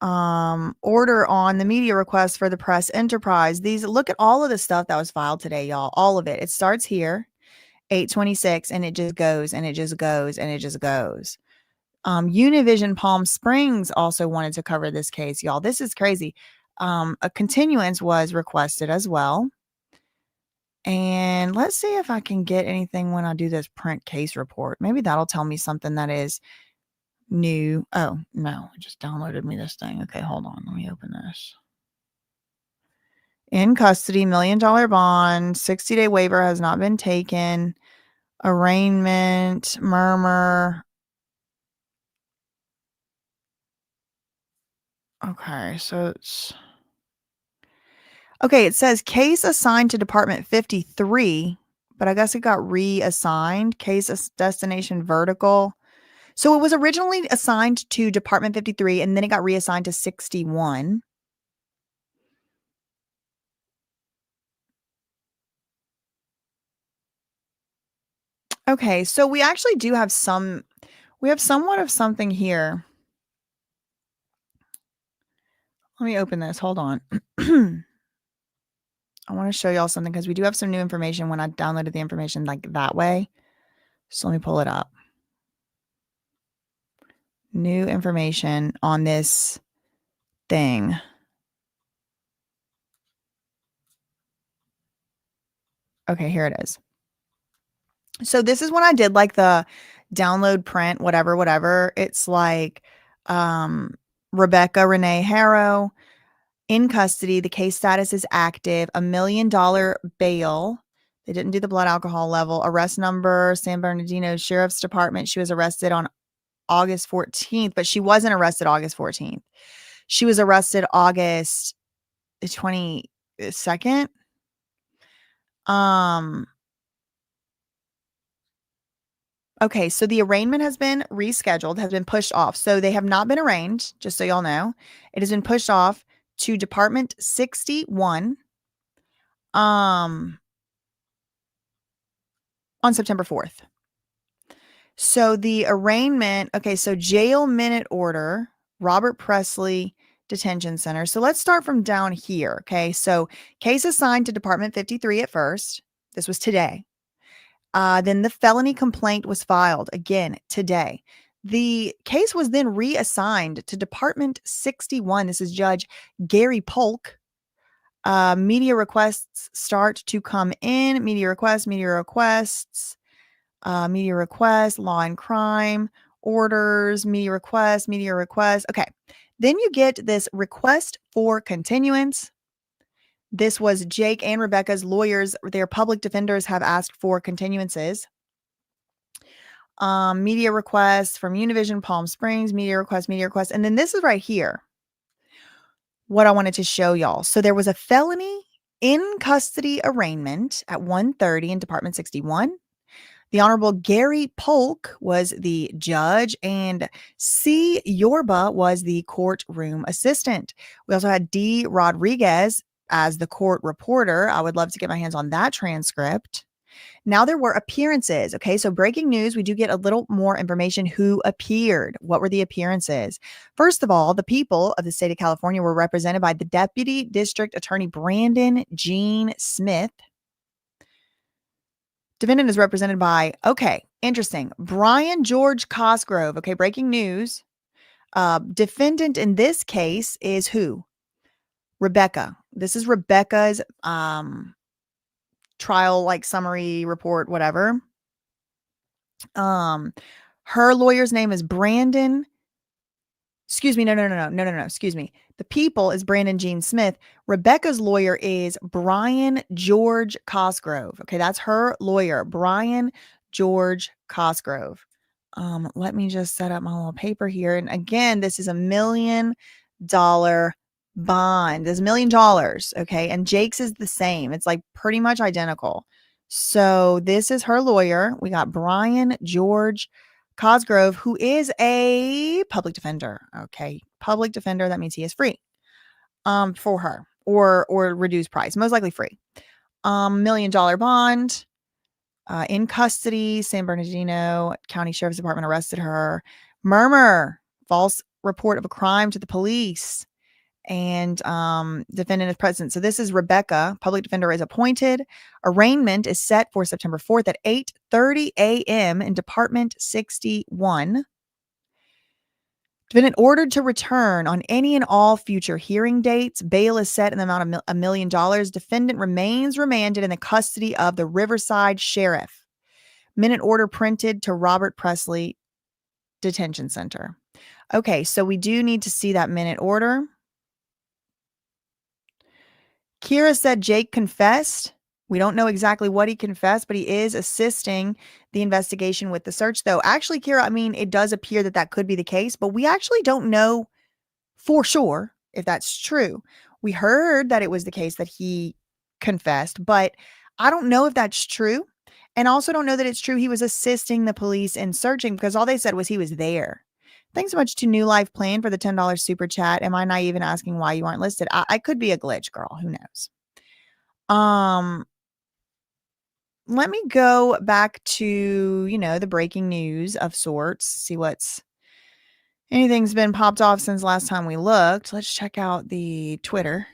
Order on the media request for the press enterprise. These, look at all of the stuff that was filed today, y'all. All of it. It starts here, 8/26, and it just goes and it just goes and it just goes. Univision Palm Springs also wanted to cover this case, y'all. This is crazy. A continuance was requested as well. And let's see if I can get anything when I do this print case report. Maybe that'll tell me something that is new. Oh, no, it just downloaded me this thing. Okay, hold on. Let me open this. In custody, $1 million bond, 60-day waiver has not been taken. Arraignment, murmur. Okay, so it's... Okay, it says case assigned to Department 53, but I guess it got reassigned. Case destination vertical. So it was originally assigned to Department 53, and then it got reassigned to 61. Okay, so we actually do have we have somewhat of something here. Let me open this. Hold on. I want to show y'all something because we do have some new information when I downloaded the information like that way. So let me pull it up. New information on this thing. Okay, here it is. So this is when I did like the download, print, whatever. It's like Rebecca Renee Haro in custody. The case status is active. $1 million bail. They didn't do the blood alcohol level. Arrest number, San Bernardino Sheriff's Department. She was arrested on August 14th, but she wasn't arrested August 14th. She was arrested August 22nd. Okay, so the arraignment has been rescheduled, has been pushed off. So they have not been arraigned, just so y'all know. It has been pushed off to Department 61 on September 4th. So the arraignment, okay, so jail minute order, Robert Presley Detention Center. So let's start from down here, okay? So case assigned to Department 53 at first. This was today. Then the felony complaint was filed again today. The case was then reassigned to Department 61. This is Judge Gary Polk. Media requests start to come in. Media requests, law and crime, orders, media requests. Okay. Then you get this request for continuance. This was Jake and Rebecca's lawyers. Their public defenders have asked for continuances. Media requests from Univision, Palm Springs, media requests. And then this is right here what I wanted to show y'all. So there was a felony in custody arraignment at 1:30 in Department 61. The Honorable Gary Polk was the judge, and C. Yorba was the courtroom assistant. We also had D. Rodriguez as the court reporter. I would love to get my hands on that transcript. Now there were appearances. Okay, so breaking news, we do get a little more information who appeared. What were the appearances? First of all, the people of the state of California were represented by the Deputy District Attorney Brandon Gene Smith. Defendant is represented by, okay, Interesting. Brian George Cosgrove. Okay, breaking news. Defendant in this case is who? Rebecca. This is Rebecca's trial like summary report, whatever. Her lawyer's name is Brandon. Excuse me. No. Excuse me. The people is Brandon Jean Smith. Rebecca's lawyer is Brian George Cosgrove. Okay, that's her lawyer, Brian George Cosgrove. Let me just set up my little paper here. And again, this is $1 million bond. There's $1 million. Okay. And Jake's is the same. It's like pretty much identical. So this is her lawyer. We got Brian George Cosgrove, who is a public defender. Okay. Public defender. That means he is free for her or reduced price, most likely free. $1 million bond. In custody, San Bernardino County Sheriff's Department arrested her. Murmur, false report of a crime to the police, and defendant is present. So this is Rebecca. Public defender is appointed. Arraignment is set for September 4th at 8:30 a.m. in Department 61. Defendant ordered to return on any and all future hearing dates. Bail is set in the amount of $1 million. Defendant remains remanded in the custody of the Riverside Sheriff. Minute order printed to Robert Presley Detention Center. Okay, so we do need to see that minute order. Kira said Jake confessed. We don't know exactly what he confessed, but he is assisting the investigation with the search, though. Actually, Kira, I mean, it does appear that that could be the case, but we actually don't know for sure if that's true. We heard that it was the case that he confessed, but I don't know if that's true. And also don't know that it's true he was assisting the police in searching, because all they said was he was there. Thanks so much to New Life Plan for the $10 super chat. Am I naive in asking why you aren't listed? I could be a glitch, girl. Who knows? Let me go back to, the breaking news of sorts, see what's anything's been popped off since last time we looked. Let's check out the Twitter.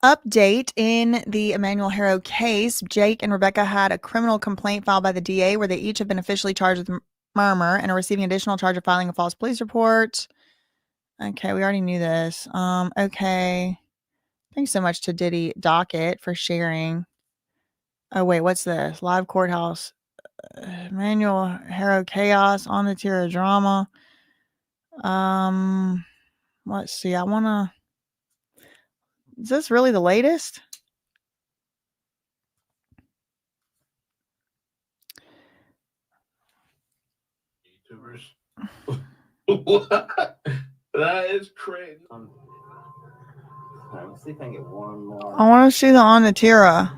Update in the Emmanuel Haro case. Jake and Rebecca had a criminal complaint filed by the DA where they each have been officially charged with murder and are receiving additional charge of filing a false police report. Okay, we already knew this. Okay. Thanks so much to Diddy Docket for sharing. Oh, wait, what's this? Live courthouse. Emmanuel Haro chaos on the tier of drama. Let's see. Is this really the latest? YouTubers. What? That is crazy. Let's see if I can get one more. I want to see the on the Tira.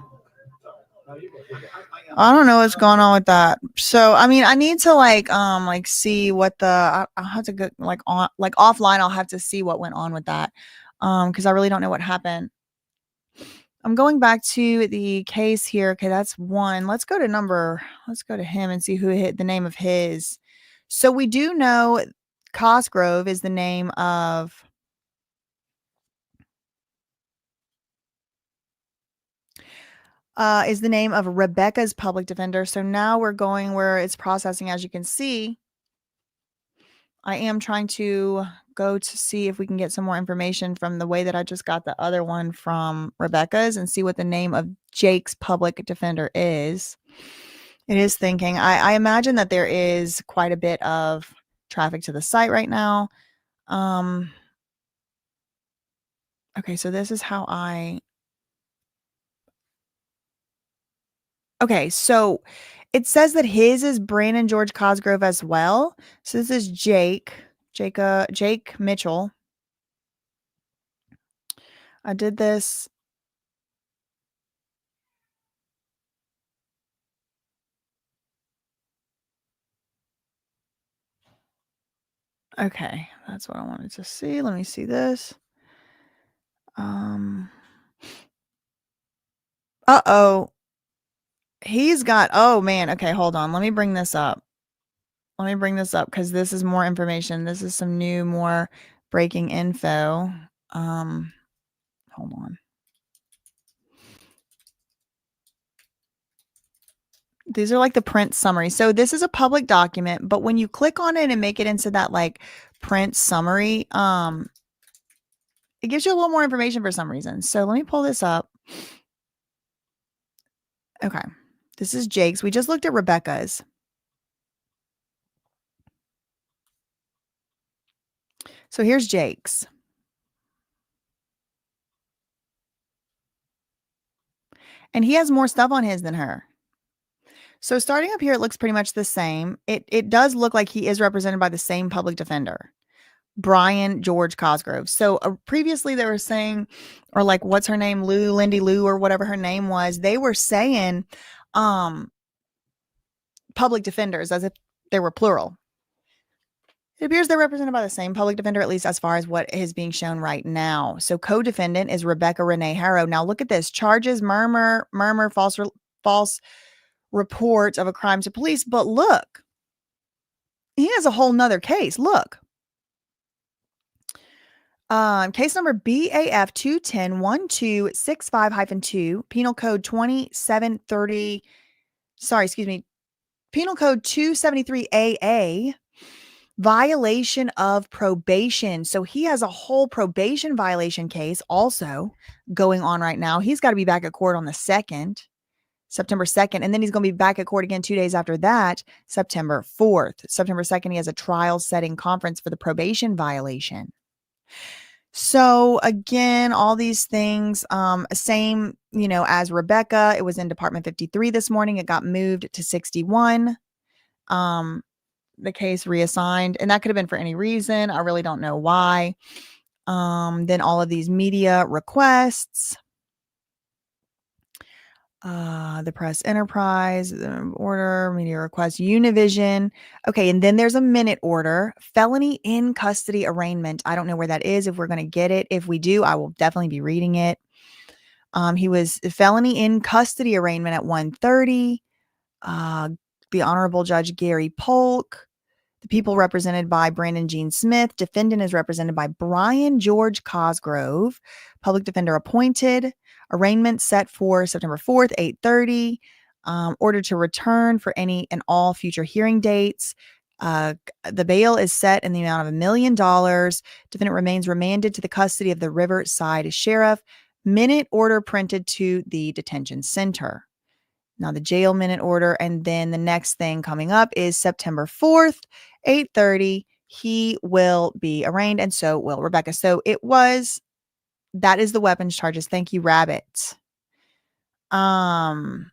I don't know what's going on with that. So, I mean, I need to see what I'll have to go offline. I'll have to see what went on with that. Because I really don't know what happened. I'm going back to the case here. Okay, that's one. Let's go to him and see who hit the name of his. So we do know Cosgrove is the name of Rebecca's public defender. So now we're going where it's processing. As you can see, I am trying to go to see if we can get some more information from the way that I just got the other one from Rebecca's and see what the name of Jake's public defender is. It is thinking. I imagine that there is quite a bit of traffic to the site right now. Okay, so this is how okay, so it says that his is Brandon George Cosgrove as well. So this is Jake Mitchell. I did this. Okay, that's what I wanted to see. Let me see this. Uh-oh. He's got, oh man, okay, hold on. Let me bring this up. Let me bring this up because this is more information. This is some new, more breaking info. Hold on. These are like the print summary. So this is a public document, but when you click on it and make it into that like print summary, it gives you a little more information for some reason. So let me pull this up. Okay. This is Jake's. We just looked at Rebecca's. So here's Jake's. And he has more stuff on his than her. So starting up here, it looks pretty much the same. It does look like he is represented by the same public defender, Brian George Cosgrove. So previously they were saying, or like, what's her name? Lindy Lou, or whatever her name was. They were saying public defenders as if they were plural. It appears they're represented by the same public defender, at least as far as what is being shown right now. So co-defendant is Rebecca Renee Haro. Now look at this. Charges, murmur, false report of a crime to police. But look, he has a whole nother case. Look. Case number BAF 210-1265-2, Penal Code 2730. Penal Code 273AA. Violation of probation. So he has a whole probation violation case also going on right now. He's got to be back at court on the 2nd, September 2nd. And then he's going to be back at court again 2 days after that, September 4th. September 2nd, he has a trial setting conference for the probation violation. So again, all these things, same, as Rebecca. It was in Department 53 this morning. It got moved to 61. The case reassigned, and that could have been for any reason. I really don't know why. Then all of these media requests, the press enterprise, the order, media request, Univision. Okay. And then there's a minute order, felony in custody arraignment. I don't know where that is. If we're going to get it, if we do, I will definitely be reading it. He was felony in custody arraignment at 1:30. The Honorable Judge Gary Polk. The people represented by Brandon Jean Smith. Defendant is represented by Brian George Cosgrove. Public defender appointed. Arraignment set for September 4th, 8:30. Order to return for any and all future hearing dates. The bail is set in the amount of $1 million. Defendant remains remanded to the custody of the Riverside Sheriff. Minute order printed to the detention center. Now the jail minute order. And then the next thing coming up is September 4th, 8:30. He will be arraigned, and so will Rebecca. So that is the weapons charges. Thank you, Rabbit. Very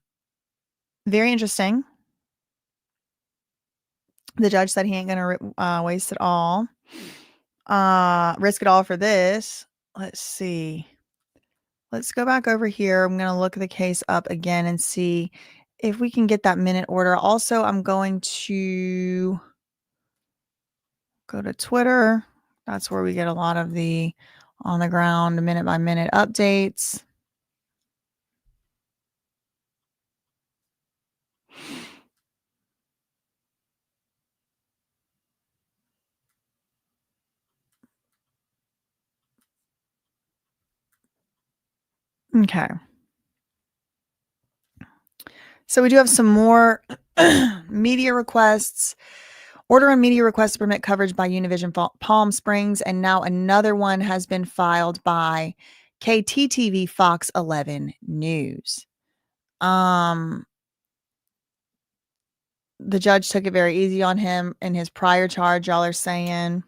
interesting. The judge said he ain't going to waste it all. Risk it all for this. Let's see. Let's go back over here. I'm going to look the case up again and see if we can get that minute order. Also, I'm going to go to Twitter. That's where we get a lot of the on the ground minute by minute updates. Okay. So we do have some more media requests. Order on media requests to permit coverage by Univision Palm Springs. And now another one has been filed by KTTV Fox 11 News. The judge took it very easy on him in his prior charge. Y'all are saying,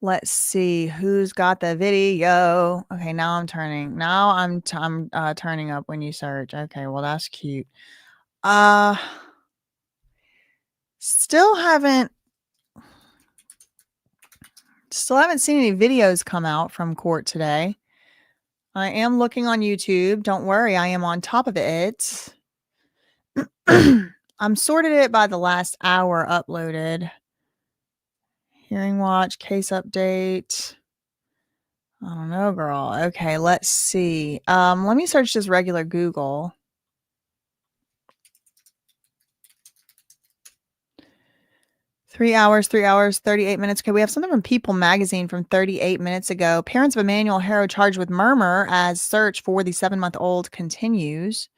let's see who's got the video. Okay, now I'm turning. Now I'm turning up when you search. Okay, well that's cute. Still haven't seen any videos come out from court today. I am looking on YouTube. Don't worry, I am on top of it. I'm sorted it by the last hour uploaded. Hearing watch, case update. I don't know, girl. Okay, let's see. Let me search just regular Google. 3 hours, 38 minutes. Okay, we have something from People Magazine from 38 minutes ago. Parents of Emmanuel Haro charged with murder as search for the 7-month-old continues.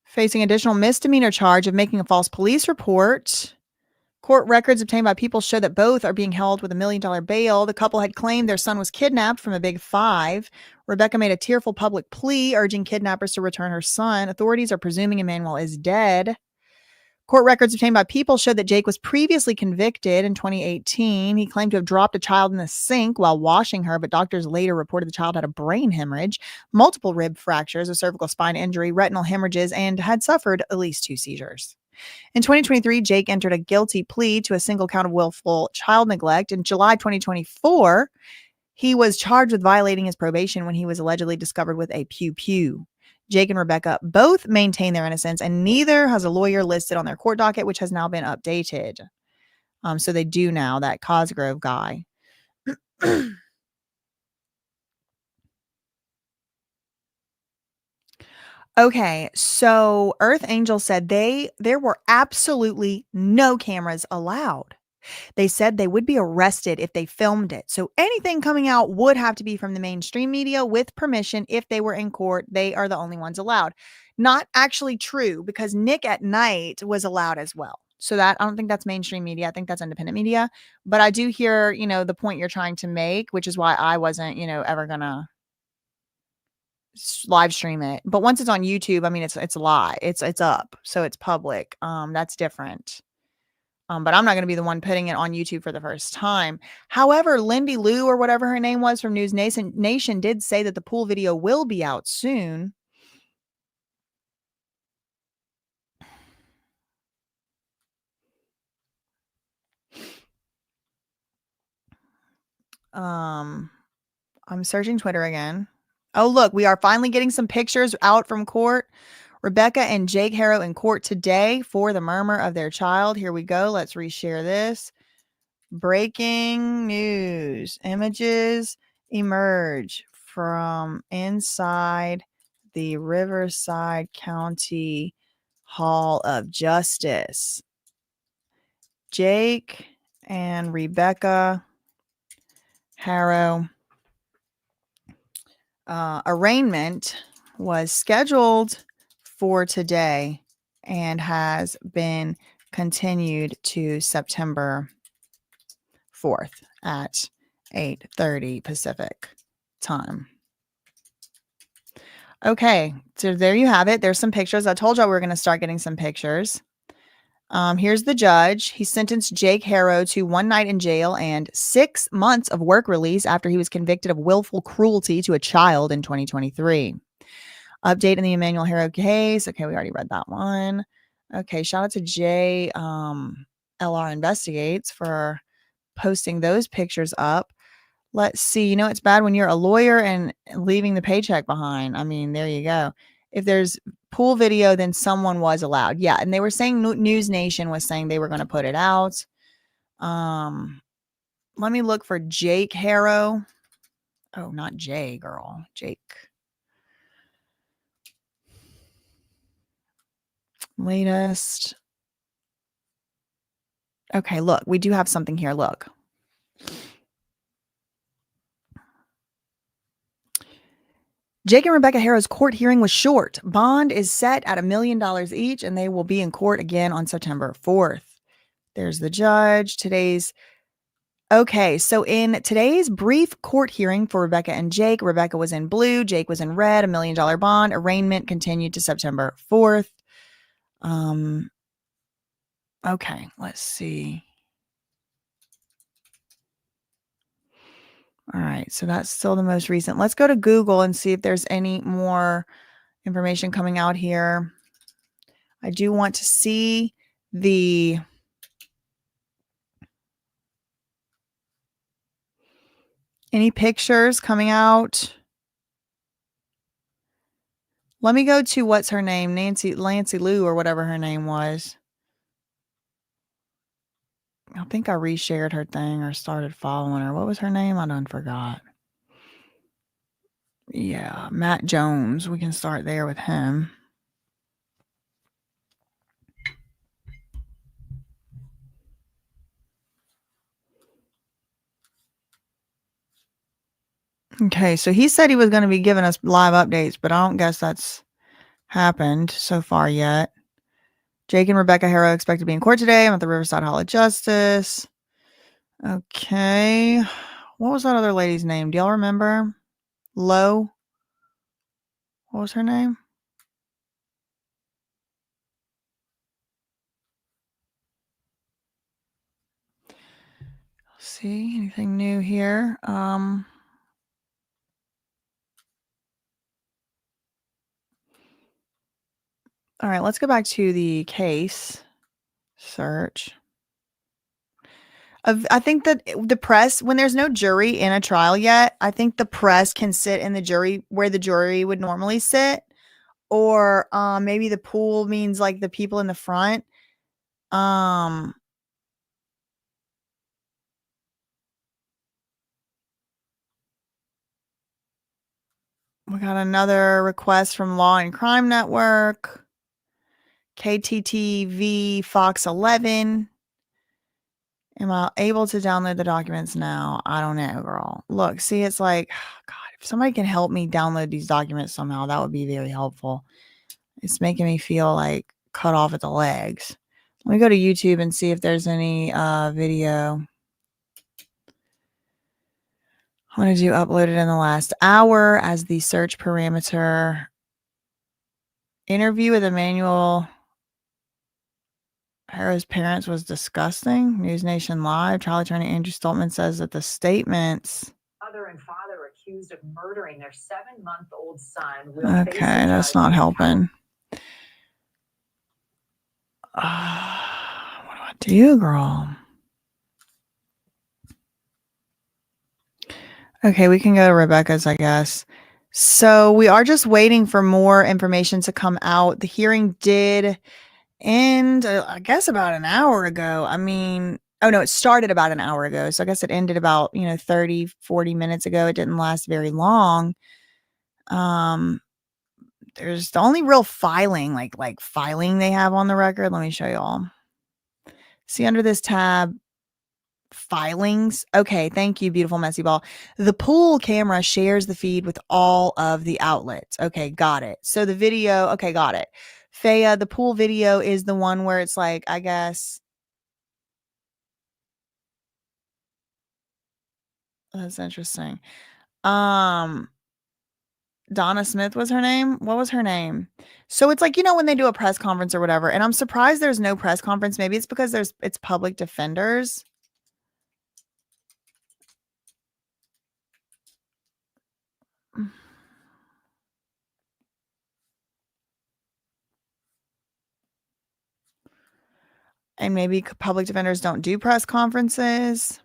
Facing additional misdemeanor charge of making a false police report. Court records obtained by People show that both are being held with $1 million bail. The couple had claimed their son was kidnapped from a Big Five. Rebecca made a tearful public plea, urging kidnappers to return her son. Authorities are presuming Emmanuel is dead. Court records obtained by People showed that Jake was previously convicted in 2018. He claimed to have dropped a child in the sink while washing her, but doctors later reported the child had a brain hemorrhage, multiple rib fractures, a cervical spine injury, retinal hemorrhages, and had suffered at least 2 seizures. In 2023, Jake entered a guilty plea to a single count of willful child neglect. In July 2024, he was charged with violating his probation when he was allegedly discovered with a pew-pew. Jake and Rebecca both maintain their innocence, and neither has a lawyer listed on their court docket, which has now been updated. So they do now, that Cosgrove guy. Okay, so Earth Angel said there were absolutely no cameras allowed. They said they would be arrested if they filmed it. So anything coming out would have to be from the mainstream media with permission. If they were in court, they are the only ones allowed. Not actually true, because Nick at Night was allowed as well. So that, I don't think that's mainstream media. I think that's independent media. But I do hear, the point you're trying to make, which is why I wasn't, ever gonna live stream it. But once it's on YouTube, I mean, it's live. It's up. So it's public. That's different. But I'm not going to be the one putting it on YouTube for the first time. However, Lindy Lou, or whatever her name was from News Nation, did say that the pool video will be out soon. I'm searching Twitter again. Oh, look, we are finally getting some pictures out from court. Rebecca and Jake Haro in court today for the murder of their child. Here we go. Let's reshare this. Breaking news. Images emerge from inside the Riverside County Hall of Justice. Jake and Rebecca Haro arraignment was scheduled for today and has been continued to September 4th at 8:30 Pacific time. Okay, so there you have it. There's some pictures. I told y'all we were going to start getting some pictures. Here's the judge. He sentenced Jake Haro to 1 night in jail and 6 months of work release after he was convicted of willful cruelty to a child in 2023. Update in the Emmanuel Haro case. Okay, we already read that one. Okay, shout out to LR Investigates for posting those pictures up. Let's see. It's bad when you're a lawyer and leaving the paycheck behind. I mean, there you go. If there's pool video, then someone was allowed. Yeah, and they were saying News Nation was saying they were going to put it out. Let me look for Jake Haro. Oh, not Jay, girl. Jake. Latest. Okay, look. We do have something here. Look. Jake and Rebecca Haro's court hearing was short. Bond is set at $1 million each, and they will be in court again on September 4th. There's the judge. Okay, so in today's brief court hearing for Rebecca and Jake, Rebecca was in blue, Jake was in red, $1 million bond. Arraignment continued to September 4th. Okay, let's see. All right, so that's still the most recent. Let's go to Google and see if there's any more information coming out here. I do want to see any pictures coming out. Let me go to what's her name, Nancy Lou, or whatever her name was. I think I reshared her thing or started following her. What was her name? I done forgot. Yeah, Matt Jones. We can start there with him. Okay, so he said he was going to be giving us live updates, but I don't guess that's happened so far yet. Jake and Rebecca Haro expect to be in court today. I'm at the Riverside Hall of Justice. Okay. What was that other lady's name? Do y'all remember? What was her name? See, anything new here? All right, let's go back to the case search. I think that the press, when there's no jury in a trial yet, I think the press can sit in the jury where the jury would normally sit, or maybe the pool means like the people in the front. We got another request from Law and Crime Network, KTTV, Fox 11. Am I able to download the documents now? I don't know, girl. Look, see, it's like, God, if somebody can help me download these documents somehow, that would be very helpful. It's making me feel like cut off at the legs. Let me go to YouTube and see if there's any video. I'm going to do uploaded in the last hour as the search parameter. Interview with Emmanuel Haro's parents was disgusting. News Nation Live. Trial attorney Andrew Stoltman says that the statements. Mother and father are accused of murdering their 7-month-old son. Okay, that's not helping. What do I do, girl? Okay, we can go to Rebecca's, I guess. So we are just waiting for more information to come out. The hearing did end, I guess, about an hour ago. I mean, oh no, it started about an hour ago. So I guess it ended about, 30, 40 minutes ago. It didn't last very long. There's the only real filing, like filing they have on the record. Let me show y'all. See under this tab, filings. Okay, thank you, beautiful messy ball. The pool camera shares the feed with all of the outlets. Okay, got it. So the video, okay, got it. Faya, the pool video is the one where it's like, I guess. That's interesting. Donna Smith was her name. What was her name? So it's like, when they do a press conference or whatever, and I'm surprised there's no press conference. Maybe it's because it's public defenders. And maybe public defenders don't do press conferences.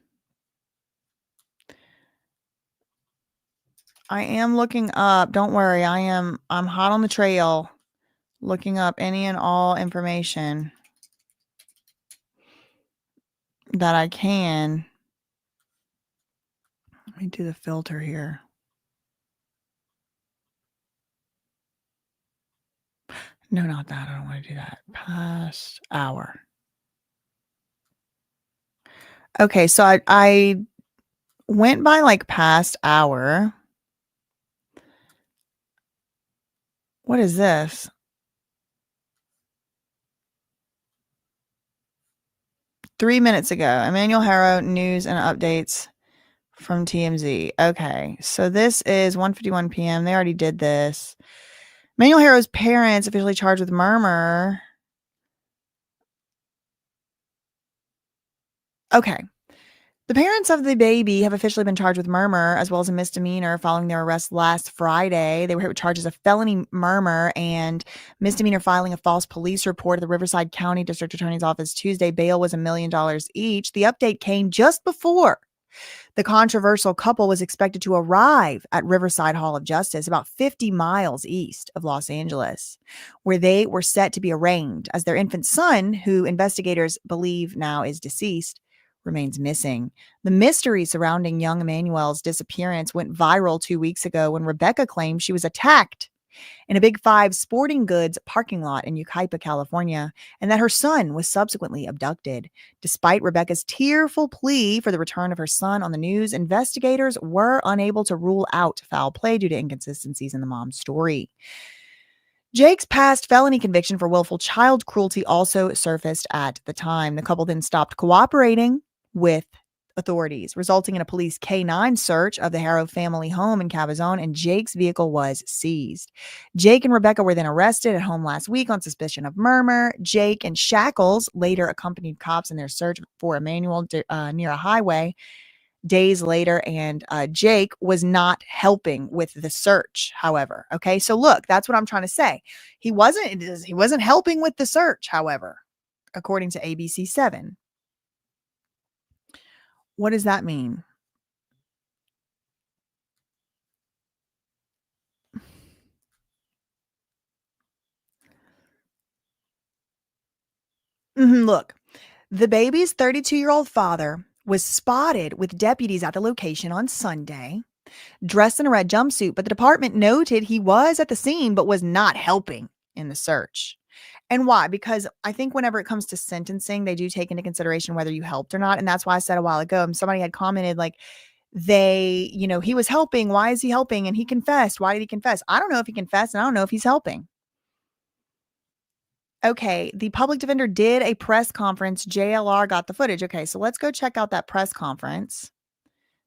I am looking up. Don't worry. I'm hot on the trail looking up any and all information that I can. Let me do the filter here. No, not that. I don't want to do that. Past hour. Okay, so I went by like past hour. What is this? Three minutes ago, Emmanuel Haro news and updates from TMZ. Okay, so this is 1:51 p.m. They already did this. Emmanuel Haro's parents officially charged with murder. Okay. The parents of the baby have officially been charged with murder as well as a misdemeanor following their arrest last Friday. They were hit with charges of felony murder and misdemeanor filing a false police report at the Riverside County District Attorney's Office Tuesday. Bail was $1 million each. The update came just before the controversial couple was expected to arrive at Riverside Hall of Justice, about 50 miles east of Los Angeles, where they were set to be arraigned as their infant son, who investigators believe now is deceased, remains missing. The mystery surrounding young Emmanuel's disappearance went viral 2 weeks ago when Rebecca claimed she was attacked in a Big Five sporting goods parking lot in Yucaipa, California, and that her son was subsequently abducted. Despite Rebecca's tearful plea for the return of her son on the news, investigators were unable to rule out foul play due to inconsistencies in the mom's story. Jake's past felony conviction for willful child cruelty also surfaced at the time. The couple then stopped cooperating with authorities, resulting in a police K-9 search of the Haro family home in Cabazon, and Jake's vehicle was seized. Jake and Rebecca were then arrested at home last week on suspicion of murder. Jake and Shackles later accompanied cops in their search for Emmanuel near a highway days later, and Jake was not helping with the search, however. Okay, so look, that's what I'm trying to say. He wasn't helping with the search, however, according to ABC7. What does that mean? Look, the baby's 32-year-old father was spotted with deputies at the location on Sunday, dressed in a red jumpsuit, but the department noted he was at the scene but was not helping in the search. And why? Because I think whenever it comes to sentencing, they do take into consideration whether you helped or not. And that's why I said a while ago, somebody had commented like, he was helping. Why is he helping? And he confessed. Why did he confess? I don't know if he confessed, and I don't know if he's helping. Okay, the public defender did a press conference. JLR got the footage. Okay, so let's go check out that press conference.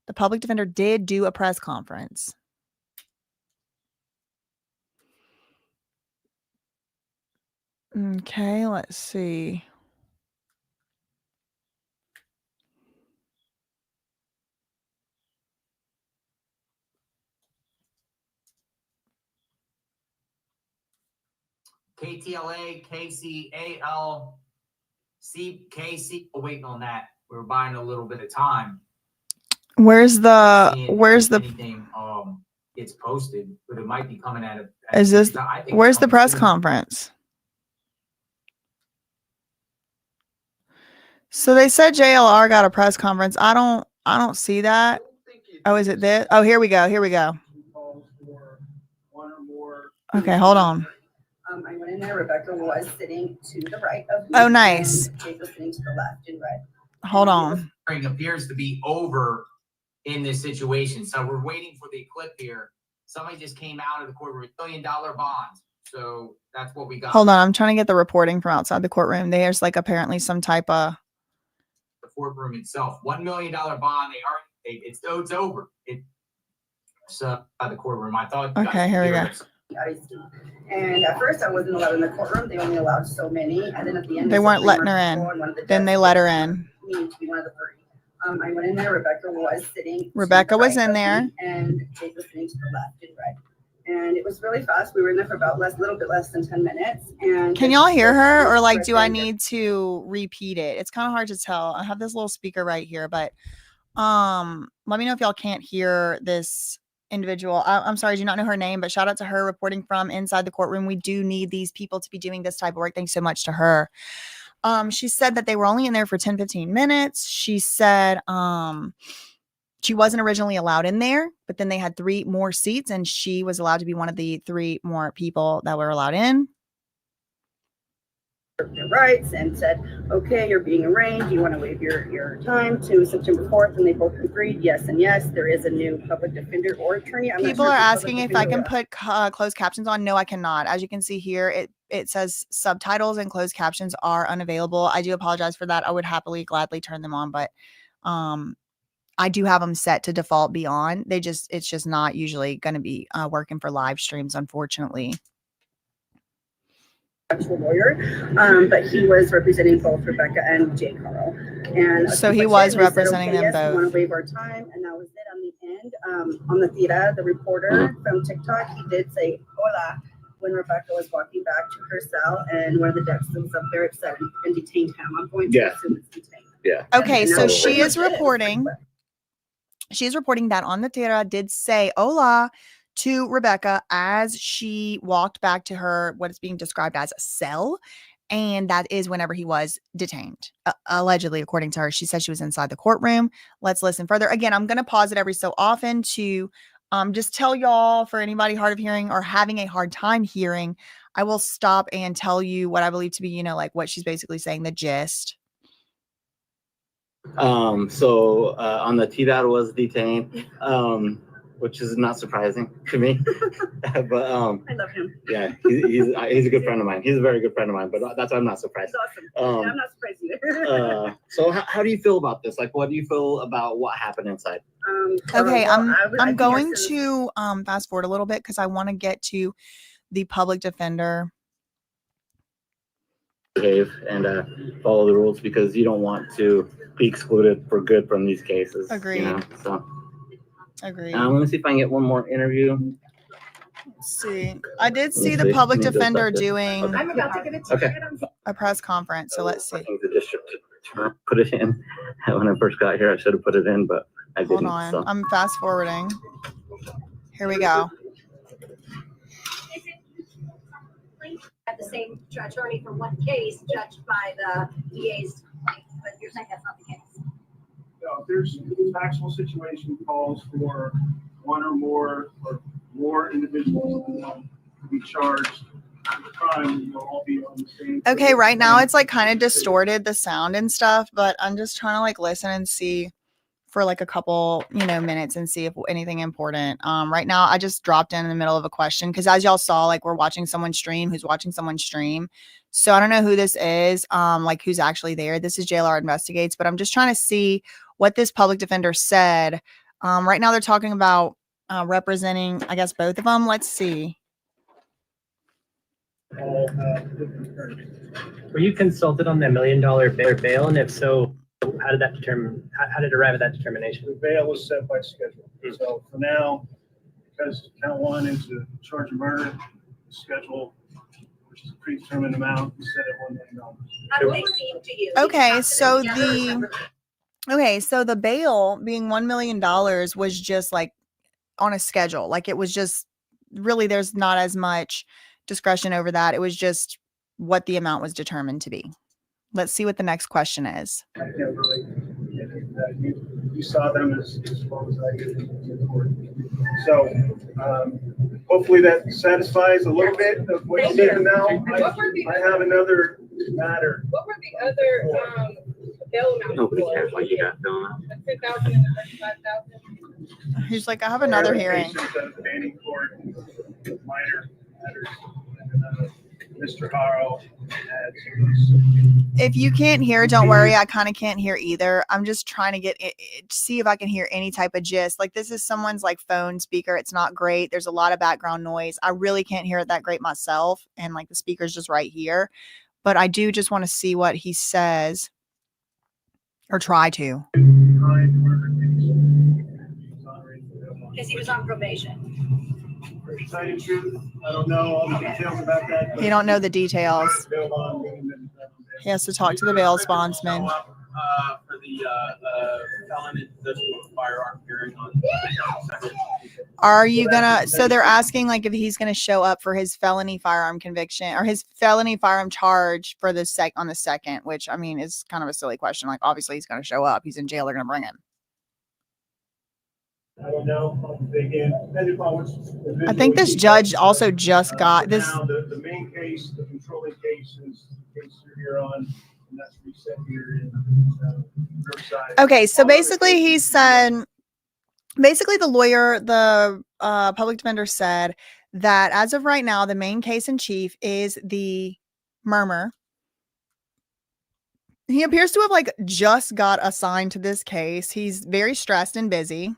The public defender did do a press conference. Okay, let's see. KTLA, KCAL, CKC. Waiting on that. We were buying a little bit of time. Where's the anything gets posted, but it might be coming at it. Where's the press conference? So they said JLR got a press conference. I don't see that. Oh, is it this? Oh, here we go. Okay, hold on. I went in there. Rebecca was sitting to the right of me. Oh, nice. Jake was sitting to the left and right. Hold on. Appears to be over in this situation. So we're waiting for the clip here. Somebody just came out of the courtroom, $1 million bonds. So that's what we got. Hold on. I'm trying to get the reporting from outside the courtroom. There's like apparently some type of. The courtroom itself, $1 million bond. It's over. It's the courtroom. I thought. Okay, here we go. And at first, I wasn't allowed in the courtroom. They only allowed so many. And then at the end, they weren't letting her in. Then they let her in. Me to be one of the 30. I went in there. Rebecca was sitting. Rebecca was in there. And Jake was sitting to the left and right. And it was really fast. We were in there for about a little bit less than 10 minutes. And can y'all hear her, or like, do I need to repeat it? It's kind of hard to tell. I have this little speaker right here, but let me know if y'all can't hear this individual. I'm sorry, I do not know her name, but shout out to her reporting from inside the courtroom. We do need these people to be doing this type of work. Thanks so much to her. She said that they were only in there for 10-15 minutes. She said she wasn't originally allowed in there, but then they had 3 more seats and she was allowed to be one of the 3 more people that were allowed in. Their rights and said, okay, you're being arraigned. You want to waive your time to September 4th? And they both agreed, yes and yes. There is a new public defender or attorney. People are asking if I can put closed captions on. No, I cannot. As you can see here, it says subtitles and closed captions are unavailable. I do apologize for that. I would gladly turn them on, but I do have them set to default be on. It's just not usually going to be working for live streams, unfortunately. Actual lawyer, but he was representing both Rebecca and Jake Haro. And so he was representing them both. We want to waive our time, and that was it on the end. On the theater, the reporter from TikTok, he did say "Hola" when Rebecca was walking back to her cell, and one of the deputies was up there upset and detained him. I'm going to assume it's detained. Yeah. Okay, so she is reporting. She's reporting that on the theater did say "Hola" to Rebecca as she walked back to her, what is being described as a cell. And that is whenever he was detained, allegedly, according to her. She said she was inside the courtroom. Let's listen further. Again, I'm going to pause it every so often to Just tell y'all, for anybody hard of hearing or having a hard time hearing, I will stop and tell you what I believe to be, like what she's basically saying, the gist. So on the T that was detained, which is not surprising to me. But I love him. yeah, he's a good friend of mine. He's a very good friend of mine, but that's why I'm not surprised. He's awesome. Yeah, I'm not surprised either. So how do you feel about this? Like, what do you feel about what happened inside? Okay, well, I'm going to fast forward a little bit because I want to get to the public defender. Behave and follow the rules, because you don't want to be excluded for good from these cases. Agreed. So Agreed. let me see if I can get one more interview. Let's see. I did see the public defender doing I'm about to get a ticket. a press conference, so let's I see. think the district attorney put it in. When I first got here, I should have put it in, but I didn't. Hold on. So. I'm fast forwarding. Here we go. Had the same attorney for one case judged by the DA's, but you're saying that's not the case. No, if there's factual situation calls for one or more individuals to be charged with a crime, you'll all be on the same. Okay, right now it's like kind of distorted, the sound and stuff, but I'm just trying to like listen and see for like a couple, minutes and see if anything important. Right now I just dropped in the middle of a question because as y'all saw, like we're watching someone stream who's watching someone stream. So I don't know who this is, like who's actually there. This is JLR Investigates, but I'm just trying to see what this public defender said. Right now they're talking about representing, I guess, both of them. Let's see. Were you consulted on the $1 million bail? And if so, how did that determine? How did it arrive at that determination? The bail was set by schedule. So for now, because count one is a charge of murder, the schedule, which is a predetermined amount, is set at $1 million. How do they seem to you? Okay, so the bail being $1 million was just like on a schedule. Like it was just really, there's not as much discretion over that. It was just what the amount was determined to be. Let's see what the next question is. I can't really get into that. You saw them as well as I did in the court. So hopefully that satisfies a little bit of what you said. Now I have another matter. What were the other bail amounts? Nobody cares what you got going on. The 10,000 and the 35,000. He's like, I have another hearing. Minor matters. And, Mr. Haro had If you can't hear, don't worry. I kind of can't hear either. I'm just trying to get see if I can hear any type of gist. Like this is someone's like phone speaker. It's not great. There's a lot of background noise. I really can't hear it that great myself. And like the speaker's just right here. But I do just want to see what he says or try to. Because he was on probation. To tell you the truth, I don't know all the details about that. You don't know the details. He has to talk to the bail bondsman. For the felon in possession of a firearm hearing on. Are you gonna? So they're asking like if he's gonna show up for his felony firearm conviction or his felony firearm charge for the on the second, which I mean is kind of a silly question. Like obviously he's gonna show up. He's in jail. They're gonna bring him. I don't know. I think this judge also just got this. Now the main case, the controlling case, is the case you're here on, and that's reset here in Riverside. Okay, so basically he said, the lawyer, the public defender said that as of right now, the main case in chief is the murmur. He appears to have like just got assigned to this case. He's very stressed and busy.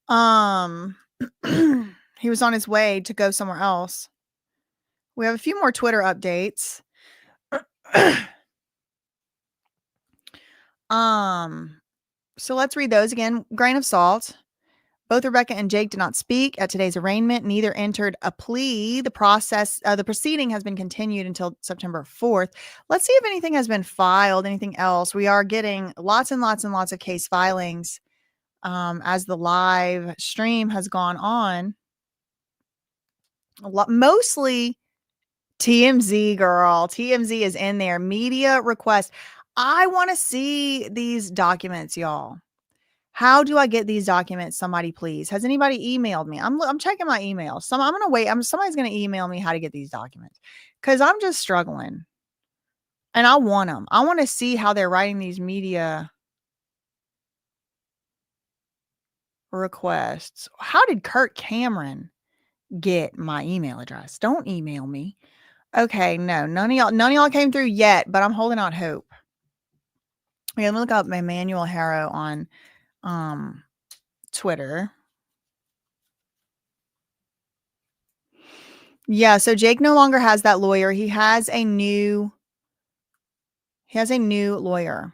He was on his way to go somewhere else. We have a few more Twitter updates. So let's read those again. Grain of salt. Both Rebecca and Jake did not speak at today's arraignment. Neither entered a plea. The proceeding has been continued until September 4th. Let's see if anything has been filed, anything else. We are getting lots and lots and lots of case filings. As the live stream has gone on, mostly TMZ, girl. TMZ is in there. Media request. I want to see these documents, y'all. How do I get these documents? Somebody please. Has anybody emailed me? I'm checking my email. I'm gonna wait. Somebody's gonna email me how to get these documents because I'm just struggling. And I want them. I want to see how they're writing these media requests. How did Kurt Cameron get my email address? Don't email me. Okay, no, none of y'all came through yet, but I'm holding out hope. Okay, let me look up Emmanuel Haro on Twitter. Yeah, so Jake no longer has that lawyer. He has a new lawyer.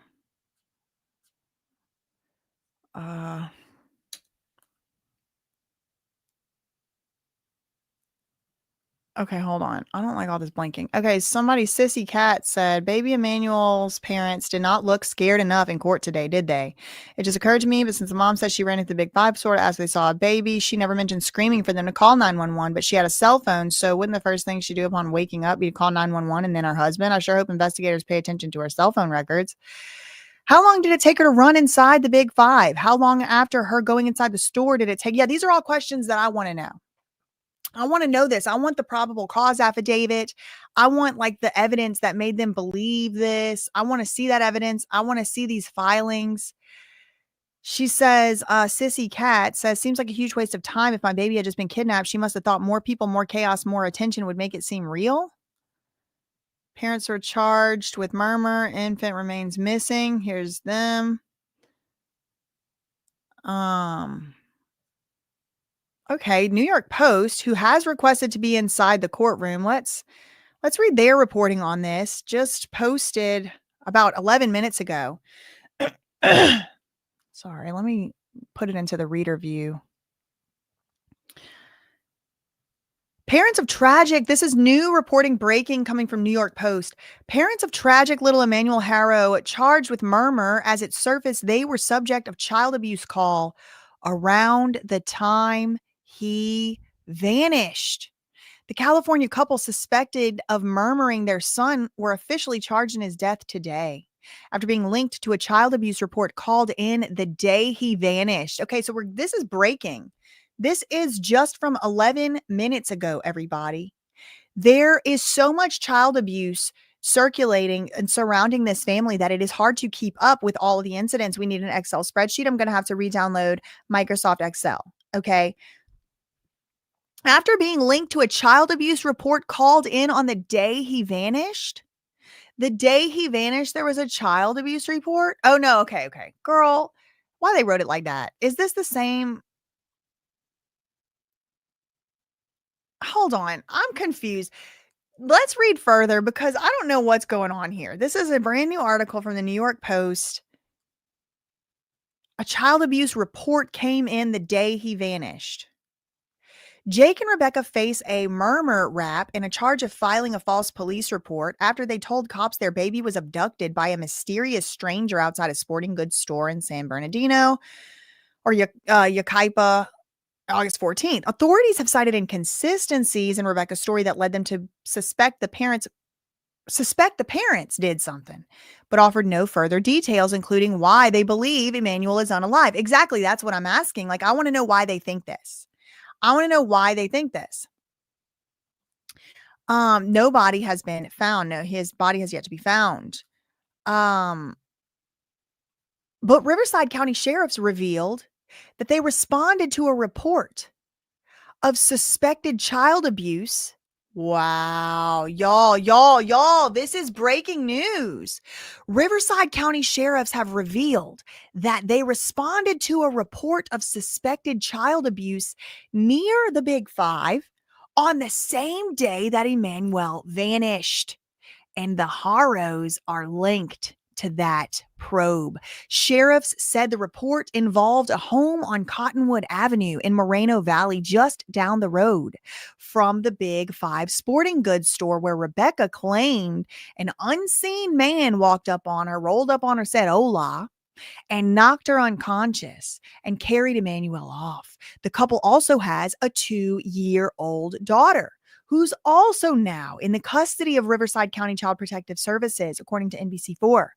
Okay, hold on. I don't like all this blinking. Okay, somebody, Sissy Cat said, baby Emmanuel's parents did not look scared enough in court today, did they? It just occurred to me, but since the mom said she ran into the Big Five store as they saw a baby, she never mentioned screaming for them to call 911, but she had a cell phone, so wouldn't the first thing she'd do upon waking up be to call 911 and then her husband? I sure hope investigators pay attention to her cell phone records. How long did it take her to run inside the Big Five? How long after her going inside the store did it take? Yeah, these are all questions that I want to know. I want to know this. I want the probable cause affidavit. I want like the evidence that made them believe this. I want to see that evidence. I want to see these filings. She says, Sissy Cat says, seems like a huge waste of time. If my baby had just been kidnapped, she must have thought more people, more chaos, more attention would make it seem real. Parents are charged with murder. Infant remains missing. Here's them. Okay, New York Post, who has requested to be inside the courtroom. Let's read their reporting on this. Just posted about 11 minutes ago. Sorry, let me put it into the reader view. Parents of tragic, this is new reporting breaking coming from New York Post. Parents of tragic little Emmanuel Haro charged with murder as it surfaced they were subject of child abuse call around the time he vanished. The California couple suspected of murdering their son were officially charged in his death today after being linked to a child abuse report called in the day he vanished. Okay, so this is breaking. This is just from 11 minutes ago, everybody. There is so much child abuse circulating and surrounding this family that it is hard to keep up with all of the incidents. We need an Excel spreadsheet. I'm going to have to re-download Microsoft Excel. Okay. After being linked to a child abuse report called in on the day he vanished, there was a child abuse report. Oh, no. Okay. Girl, why they wrote it like that? Is this the same? Hold on. I'm confused. Let's read further because I don't know what's going on here. This is a brand new article from the New York Post. A child abuse report came in the day he vanished. Jake and Rebecca face a murmur rap and a charge of filing a false police report after they told cops their baby was abducted by a mysterious stranger outside a sporting goods store in San Bernardino or Yucaipa, August 14th. Authorities have cited inconsistencies in Rebecca's story that led them to suspect the parents did something, but offered no further details, including why they believe Emmanuel is unalive. Exactly. That's what I'm asking. Like, I want to know why they think this. No body has been found. No, his body has yet to be found. But Riverside County sheriffs revealed that they responded to a report of suspected child abuse. Wow, y'all, this is breaking news. Riverside County sheriffs have revealed that they responded to a report of suspected child abuse near the Big Five on the same day that Emmanuel vanished. And the Haros are linked to that probe. Sheriffs said the report involved a home on Cottonwood Avenue in Moreno Valley, just down the road from the Big Five sporting goods store, where Rebecca claimed an unseen man walked up on her, rolled up on her, said hola, and knocked her unconscious and carried Emmanuel off. The couple also has a 2-year-old daughter who's also now in the custody of Riverside County Child Protective Services, according to NBC4.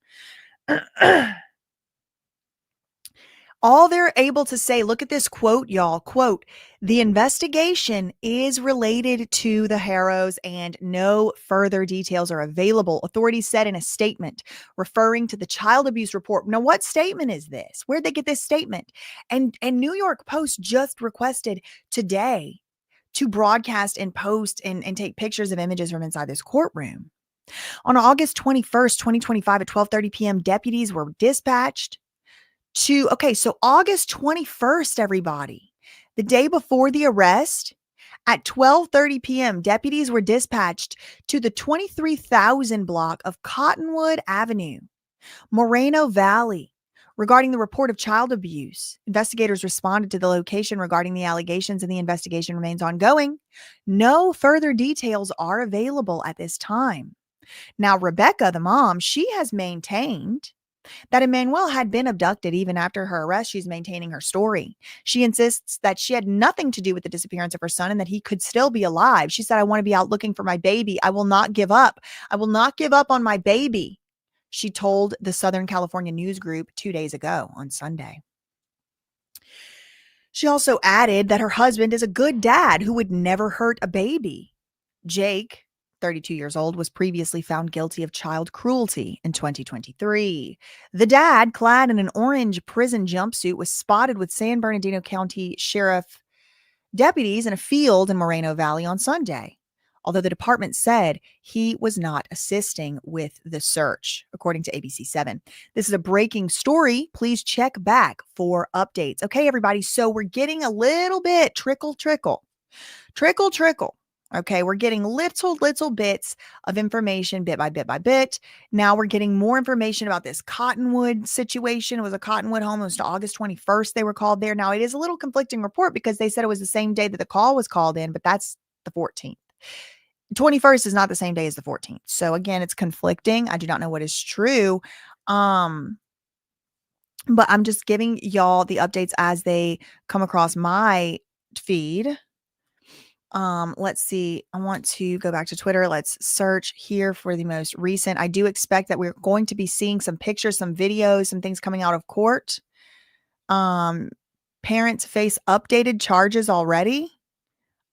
All they're able to say, look at this quote, y'all, quote, the investigation is related to the Haros and no further details are available, authorities said in a statement referring to the child abuse report. Now, what statement is this? Where'd they get this statement? And New York Post just requested today to broadcast and post and take pictures of images from inside this courtroom. On August 21st, 2025 at 12:30 p.m., deputies were dispatched to, so August 21st, everybody, the day before the arrest, at 12:30 p.m., deputies were dispatched to the 23,000 block of Cottonwood Avenue, Moreno Valley, regarding the report of child abuse. Investigators responded to the location regarding the allegations, and the investigation remains ongoing. No further details are available at this time. Now, Rebecca, the mom, she has maintained that Emmanuel had been abducted even after her arrest. She's maintaining her story. She insists that she had nothing to do with the disappearance of her son and that he could still be alive. She said, I want to be out looking for my baby. I will not give up. I will not give up on my baby, she told the Southern California News Group 2 days ago on Sunday. She also added that her husband is a good dad who would never hurt a baby. Jake, 32 years old, was previously found guilty of child cruelty in 2023. The dad, clad in an orange prison jumpsuit, was spotted with San Bernardino County Sheriff deputies in a field in Moreno Valley on Sunday, although the department said he was not assisting with the search, according to ABC7. This is a breaking story. Please check back for updates. Okay, everybody, so we're getting a little bit trickle. Okay, we're getting little bits of information bit by bit. Now we're getting more information about this Cottonwood situation. It was a Cottonwood home. It was August 21st. They were called there. Now it is a little conflicting report because they said it was the same day that the call was called in, but that's the 14th. 21st is not the same day as the 14th. So again, it's conflicting. I do not know what is true. But I'm just giving y'all the updates as they come across my feed. Let's see. I want to go back to Twitter. Let's search here for the most recent. I do expect that we're going to be seeing some pictures, some videos, some things coming out of court. Parents face updated charges already.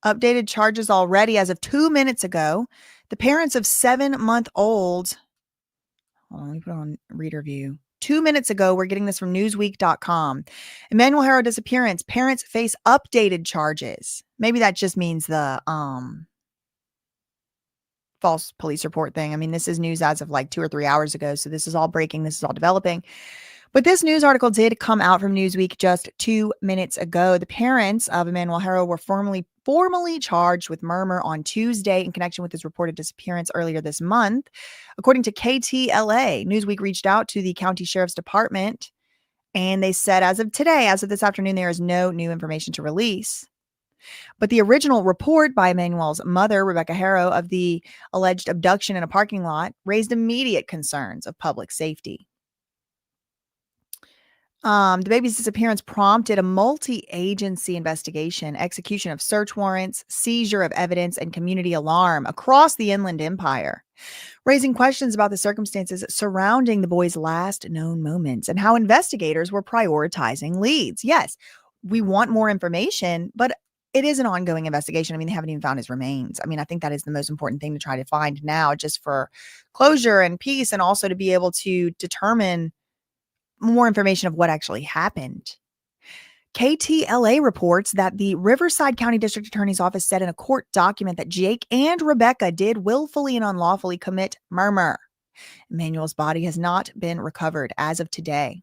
As of 2 minutes ago. The parents of 7-month-old, hold on, let me put on reader view. 2 minutes ago, we're getting this from newsweek.com. Emmanuel Haro disappearance. Parents face updated charges. Maybe that just means the false police report thing. I mean, this is news as of like 2 or 3 hours ago. So this is all breaking. This is all developing. But this news article did come out from Newsweek just 2 minutes ago. The parents of Emmanuel Haro were formally charged with murder on Tuesday in connection with his reported disappearance earlier this month. According to KTLA, Newsweek reached out to the county sheriff's department, and they said as of this afternoon, there is no new information to release. But the original report by Emmanuel's mother, Rebecca Haro, of the alleged abduction in a parking lot raised immediate concerns of public safety. The baby's disappearance prompted a multi-agency investigation, execution of search warrants, seizure of evidence, and community alarm across the Inland Empire, raising questions about the circumstances surrounding the boy's last known moments and how investigators were prioritizing leads. Yes, we want more information, but it is an ongoing investigation. I mean, they haven't even found his remains. I mean, I think that is the most important thing to try to find now, just for closure and peace, and also to be able to determine more information of what actually happened. KTLA reports that the Riverside County District Attorney's Office said in a court document that Jake and Rebecca did willfully and unlawfully commit murder. Emmanuel's body has not been recovered as of today.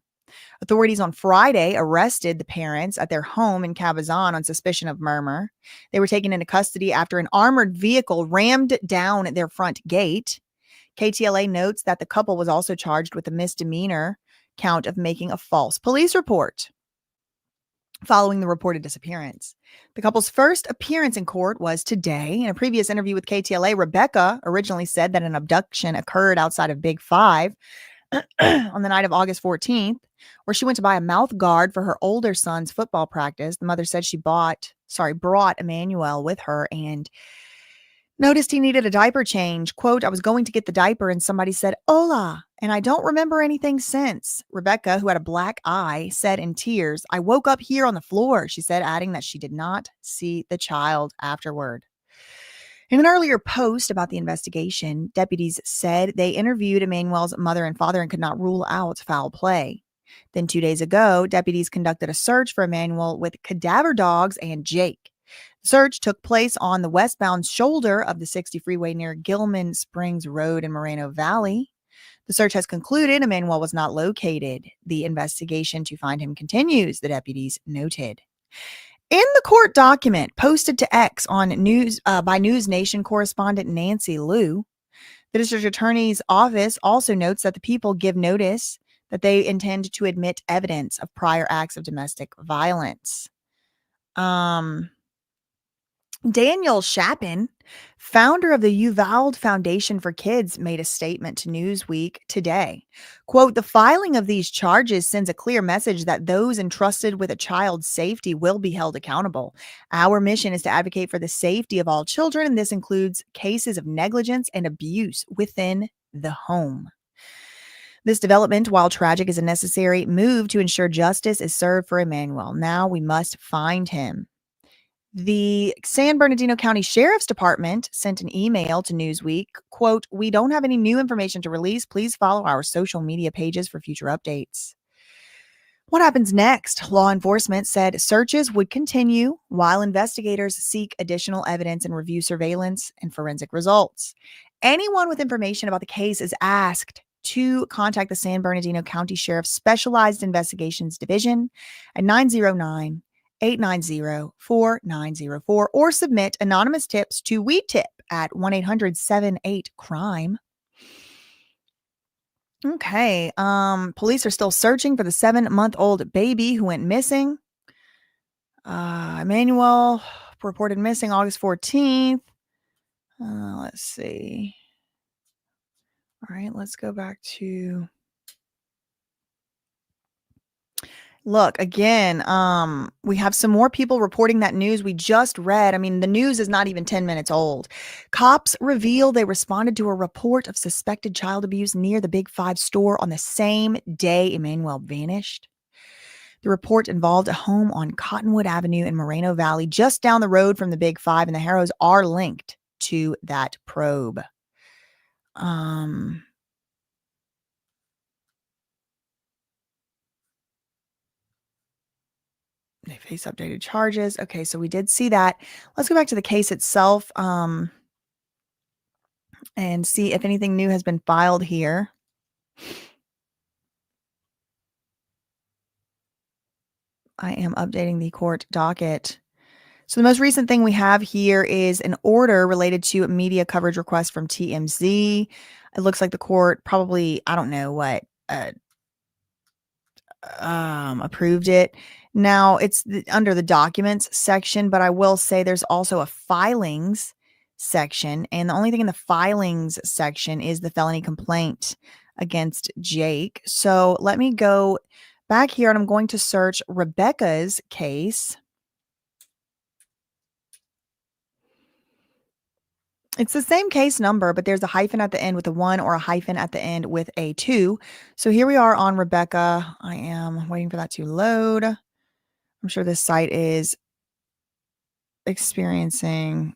Authorities on Friday arrested the parents at their home in Cabazon on suspicion of murder. They were taken into custody after an armored vehicle rammed down their front gate. KTLA notes that the couple was also charged with a misdemeanor count of making a false police report following the reported disappearance. The couple's first appearance in court was today. In a previous interview with KTLA, Rebecca originally said that an abduction occurred outside of Big Five on the night of August 14th, where she went to buy a mouth guard for her older son's football practice. The mother said she brought Emmanuel with her and noticed he needed a diaper change. Quote, I was going to get the diaper and somebody said, hola, And I don't remember anything since. Rebecca, who had a black eye, said in tears, "I woke up here on the floor," she said, adding that she did not see the child afterward. In an earlier post about the investigation, deputies said they interviewed Emmanuel's mother and father and could not rule out foul play. Then 2 days ago, deputies conducted a search for Emmanuel with cadaver dogs and Jake. The search took place on the westbound shoulder of the 60 freeway near Gilman Springs Road in Moreno Valley. The search has concluded Emmanuel was not located. The investigation to find him continues, the deputies noted. In the court document posted to X on news by News Nation correspondent Nancy Liu, the district attorney's office also notes that the people give notice that they intend to admit evidence of prior acts of domestic violence. Daniel Chapin, founder of the Uvalde Foundation for Kids, made a statement to Newsweek today. Quote, "The filing of these charges sends a clear message that those entrusted with a child's safety will be held accountable. Our mission is to advocate for the safety of all children, and this includes cases of negligence and abuse within the home. This development, while tragic, is a necessary move to ensure justice is served for Emmanuel. Now we must find him." The San Bernardino County Sheriff's Department sent an email to Newsweek, quote, "We don't have any new information to release. Please follow our social media pages for future updates." What happens next? Law enforcement said searches would continue while investigators seek additional evidence and review surveillance and forensic results. Anyone with information about the case is asked to contact the San Bernardino County Sheriff's Specialized Investigations Division at 909-890-4904 or submit anonymous tips to We Tip at 1-800-78-CRIME. Okay. Police are still searching for the 7-month-old baby who went missing. Emmanuel reported missing August 14th. Let's see. All right, let's go back to. Look, again, we have some more people reporting that news we just read. I mean, the news is not even 10 minutes old. Cops reveal they responded to a report of suspected child abuse near the Big Five store on the same day Emmanuel vanished. The report involved a home on Cottonwood Avenue in Moreno Valley, just down the road from the Big Five, and the Haros are linked to that probe. They face updated charges. Okay, so we did see that. Let's go back to the case itself and see if anything new has been filed here. I am updating the court docket. So the most recent thing we have here is an order related to a media coverage request from TMZ. It looks like the court probably, I don't know what, approved it. Now it's under the documents section, but I will say there's also a filings section, and the only thing in the filings section is the felony complaint against Jake. So let me go back here, and I'm going to search Rebecca's case. It's the same case number, but there's a hyphen at the end with a 1 or a hyphen at the end with a 2. So here we are on Rebecca. I am waiting for that to load. I'm sure this site is experiencing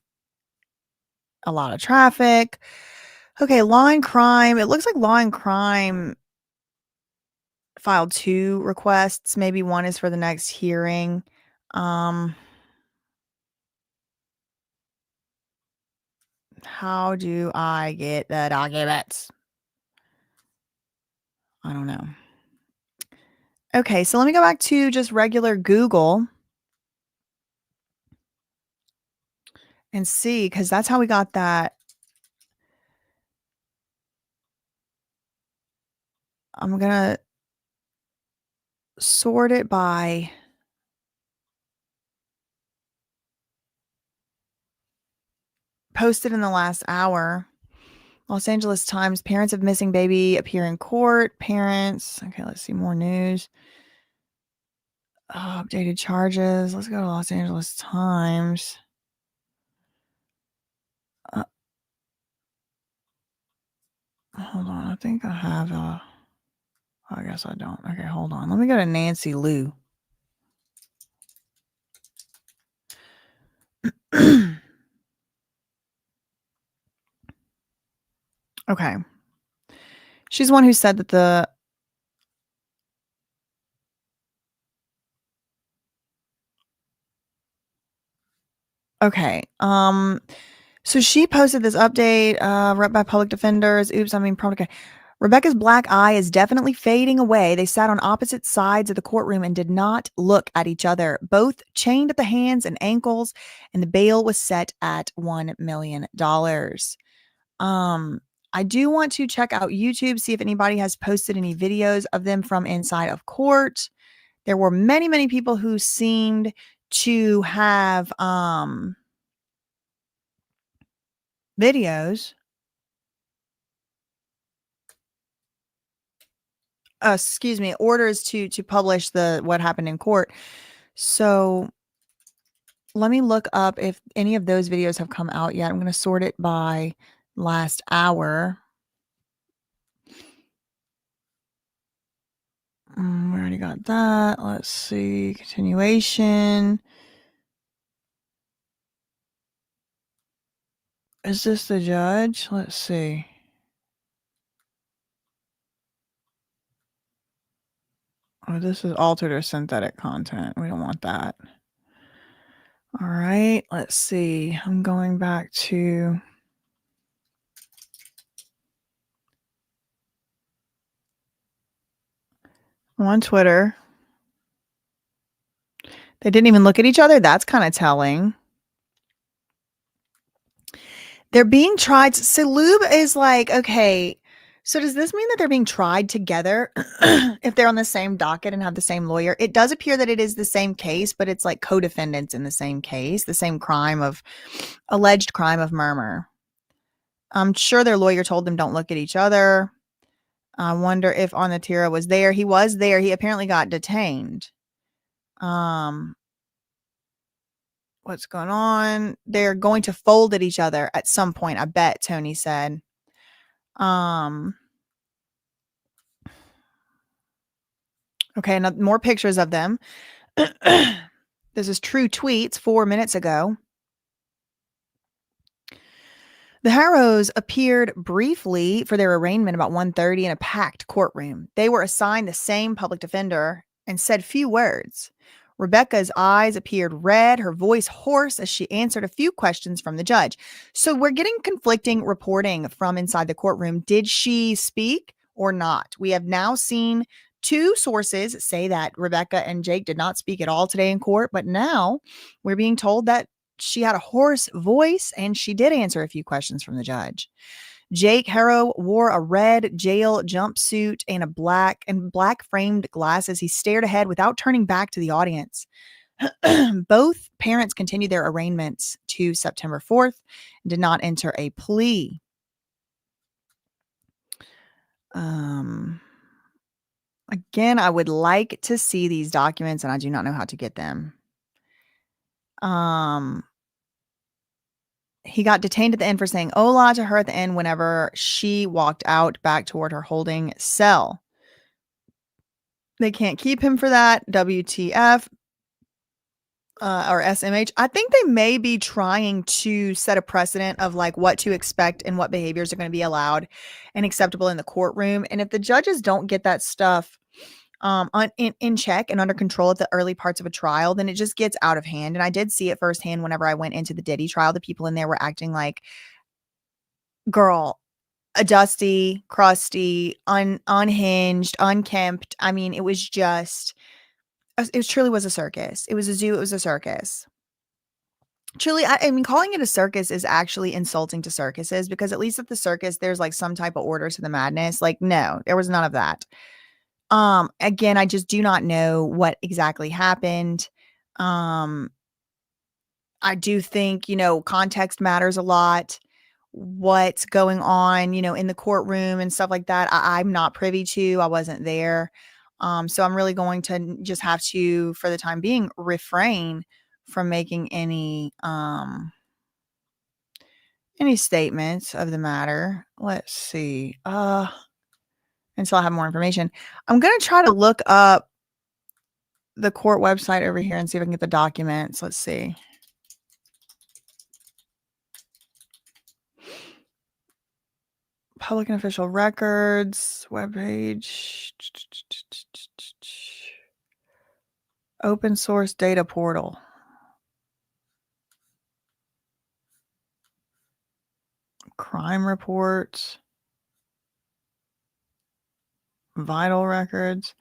a lot of traffic. Okay, Law and Crime. It looks like Law and Crime filed 2 requests. Maybe one is for the next hearing. How do I get the documents? I don't know. Okay, so let me go back to just regular Google and see, because that's how we got that. I'm going to sort it by posted in the last hour. Los Angeles Times, parents of missing baby appear in court. Parents. Okay, let's see more news. Updated charges. Let's go to Los Angeles Times. Hold on. I think I have I guess I don't. Okay, hold on. Let me go to Nancy Lou. Okay. She's the one who said that the okay. So she posted this update, rep by public defenders. Oops, I mean public. Rebecca's black eye is definitely fading away. They sat on opposite sides of the courtroom and did not look at each other, both chained at the hands and ankles, and the bail was set at $1 million. I do want to check out YouTube, see if anybody has posted any videos of them from inside of court. There were many, many people who seemed to have videos. Excuse me, orders to publish what happened in court. So let me look up if any of those videos have come out yet. I'm going to sort it by last hour. We already got that. Let's see. Continuation. Is this the judge? Let's see. Oh, this is altered or synthetic content. We don't want that. All right. Let's see. I'm going back to on Twitter. They didn't even look at each other. That's kind of telling. They're being tried. Salub is like, okay, so does this mean that they're being tried together if they're on the same docket and have the same lawyer? It does appear that it is the same case, but it's like co-defendants in the same case, the same alleged crime of murder. I'm sure their lawyer told them don't look at each other. I wonder if Onatira was there. He was there. He apparently got detained. What's going on? They're going to fold at each other at some point, I bet, Tony said. Okay, now more pictures of them. This is True Tweets 4 minutes ago. The Harrows appeared briefly for their arraignment about 1:30 in a packed courtroom. They were assigned the same public defender and said few words. Rebecca's eyes appeared red, her voice hoarse as she answered a few questions from the judge. So we're getting conflicting reporting from inside the courtroom. Did she speak or not? We have now seen two sources say that Rebecca and Jake did not speak at all today in court, but now we're being told that she had a hoarse voice and she did answer a few questions from the judge. Jake Haro wore a red jail jumpsuit and black framed glasses. He stared ahead without turning back to the audience. Both parents continued their arraignments to September 4th and did not enter a plea. Again, I would like to see these documents and I do not know how to get them. He got detained at the end for saying hola to her at the end whenever she walked out back toward her holding cell. They can't keep him for that. WTF or SMH. I think they may be trying to set a precedent of like what to expect and what behaviors are going to be allowed and acceptable in the courtroom. And if the judges don't get that stuff in check and under control at the early parts of a trial, then it just gets out of hand. And I did see it firsthand whenever I went into the Diddy trial. The people in there were acting like, girl, a dusty, crusty, unhinged, unkempt. I mean, it was just, it truly was a circus. It was a zoo. It was a circus. Truly, I mean, calling it a circus is actually insulting to circuses because at least at the circus, there's like some type of order to the madness. Like, no, there was none of that. Again, I just do not know what exactly happened. I do think, context matters a lot. What's going on, in the courtroom and stuff like that. I'm not privy to, I wasn't there. So I'm really going to just have to, for the time being, refrain from making any any statements of the matter. Let's see. Until I have more information. I'm going to try to look up the court website over here and see if I can get the documents. Let's see. Public and official records, webpage. Open source data portal. Crime reports. Vital records.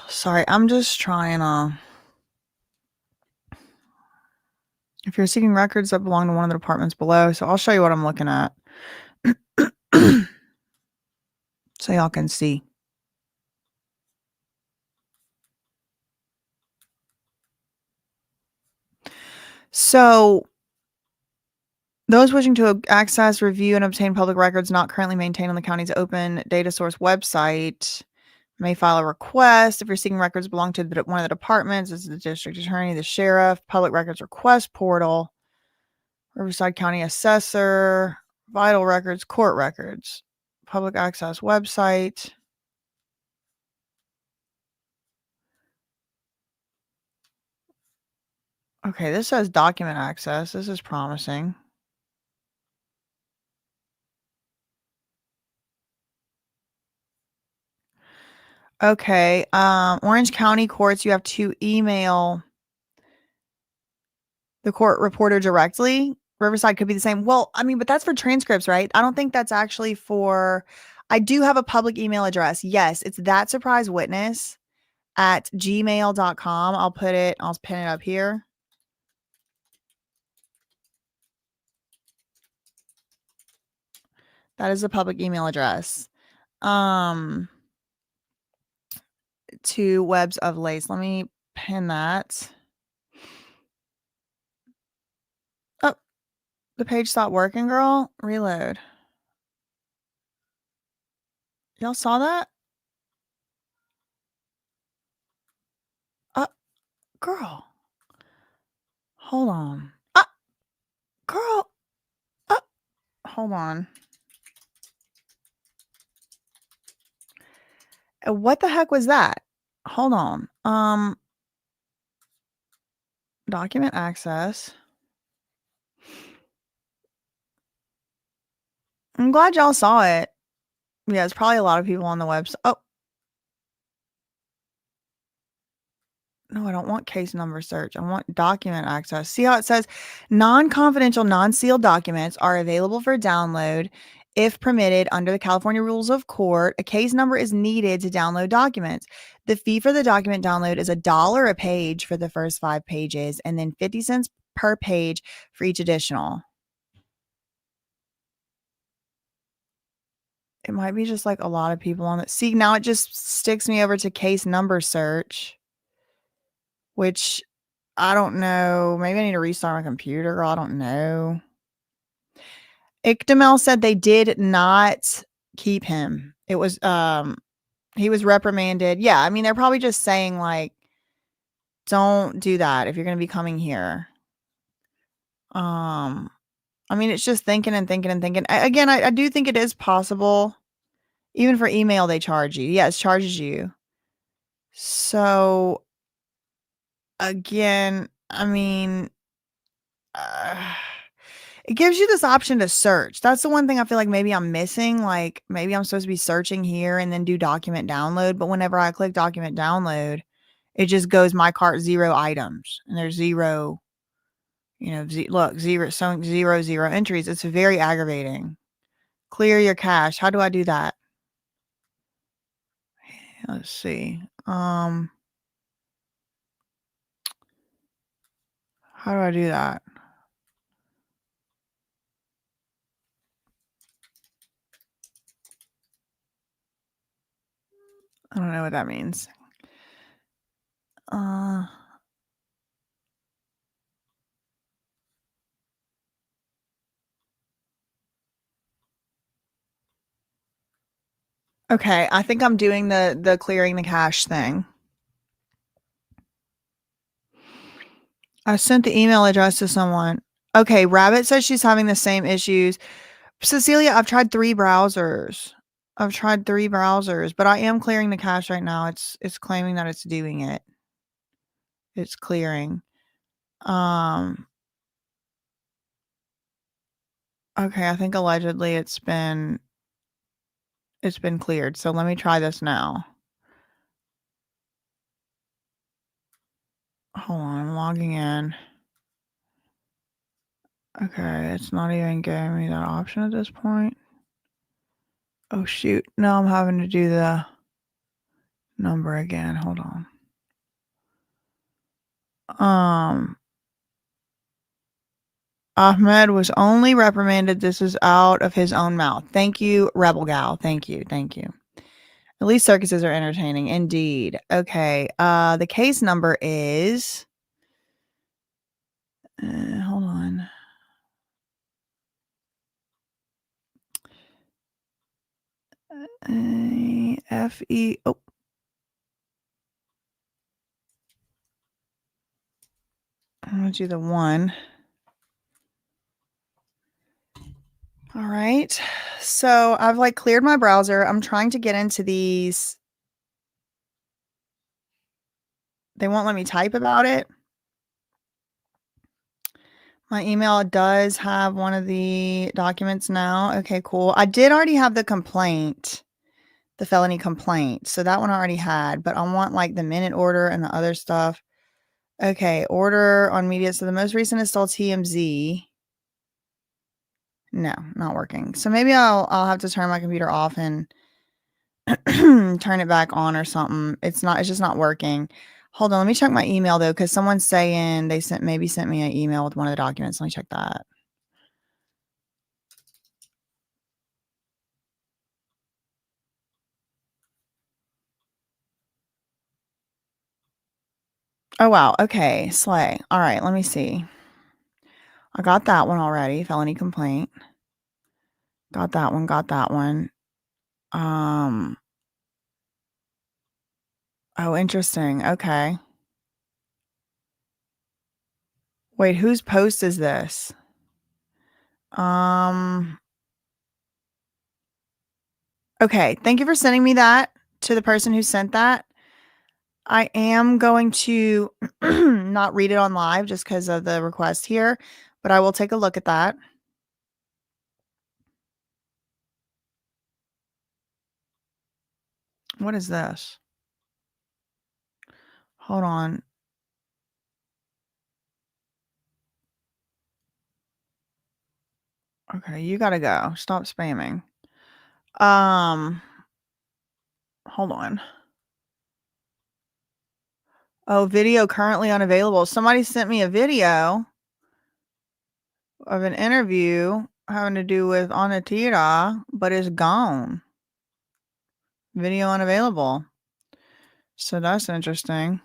Sorry, I'm just trying to. If you're seeking records that belong to one of the departments below, so I'll show you what I'm looking at. So y'all can see. So those wishing to access, review, and obtain public records not currently maintained on the county's open data source website may file a request. If you're seeking records belong to one of the departments, this is the district attorney, the sheriff, public records request portal, Riverside County assessor, vital records, court records, public access website. Okay, this says document access. This is promising. Okay, Orange County courts, you have to email the court reporter directly. Riverside could be the same. Well, I mean, but that's for transcripts, right? I don't think that's actually for. I do have a public email address. Yes, it's that surprise witness at gmail.com. I'll pin it up here. That is a public email address. To Webs of Lace. Let me pin that. Oh, the page stopped working, girl. Reload. Y'all saw that? Girl. Hold on. Girl. Hold on. What the heck was that? Hold on. Document access. I'm glad y'all saw it. Yeah, it's probably a lot of people on the website. Oh. No, I don't want case number search. I want document access. See how it says non-confidential, non-sealed documents are available for download if permitted under the California Rules of Court. A case number is needed to download documents. The fee for the document download is $1 a page for the first 5 pages and then 50 cents per page for each additional. It might be just like a lot of people on it. See, now it just sticks me over to case number search, which I don't know. Maybe I need to restart my computer. I don't know. ICDML said they did not keep him. It was, he was reprimanded. Yeah, I mean, they're probably just saying, like, don't do that if you're going to be coming here. I mean, it's just thinking and thinking and thinking. Again, I do think it is possible. Even for email, they charge you. Yes, charges you. So, again, I mean, it gives you this option to search. That's the one thing I feel like maybe I'm missing. Like, maybe I'm supposed to be searching here and then do document download. But whenever I click document download, it just goes my cart 0 items. And there's 0, look, 0 entries. It's very aggravating. Clear your cache. How do I do that? Let's see. How do I do that? I don't know what that means. Okay, I think I'm doing the clearing the cache thing. I sent the email address to someone. Okay, Rabbit says she's having the same issues. Cecilia, I've tried 3 browsers. But I am clearing the cache right now. It's claiming that it's doing it. It's clearing. Okay, I think allegedly it's been cleared. So let me try this now. Hold on, I'm logging in. Okay, it's not even giving me that option at this point. Oh shoot. Now I'm having to do the number again. Hold on. Ahmed was only reprimanded. This is out of his own mouth. Thank you, Rebel Gal. Thank you. At least circuses are entertaining. Indeed. Okay. The case number is hold on. FE. Oh. I'm going to do the 1. All right. So I've like cleared my browser. I'm trying to get into these. They won't let me type about it. My email does have one of the documents now. Okay, cool. I did already have the complaint, the felony complaint. So that one I already had, but I want like the minute order and the other stuff. Okay, order on media. So the most recent is still TMZ. No, not working. So maybe I'll have to turn my computer off and turn it back on or something. It's just not working. Hold on, let me check my email though, because someone's saying they sent me an email with one of the documents. Let me check that. Oh wow. Okay, slay. All right, let me see. I got that one already. Felony complaint. Got that one. Oh, interesting. Okay. Wait, whose post is this? Okay, thank you for sending me that to the person who sent that. I am going to not read it on live just because of the request here, but I will take a look at that. What is this? Hold on. Okay, you gotta go. Stop spamming. Hold on. Oh, video currently unavailable. Somebody sent me a video of an interview having to do with Anatira, but it's gone. Video unavailable. So that's interesting.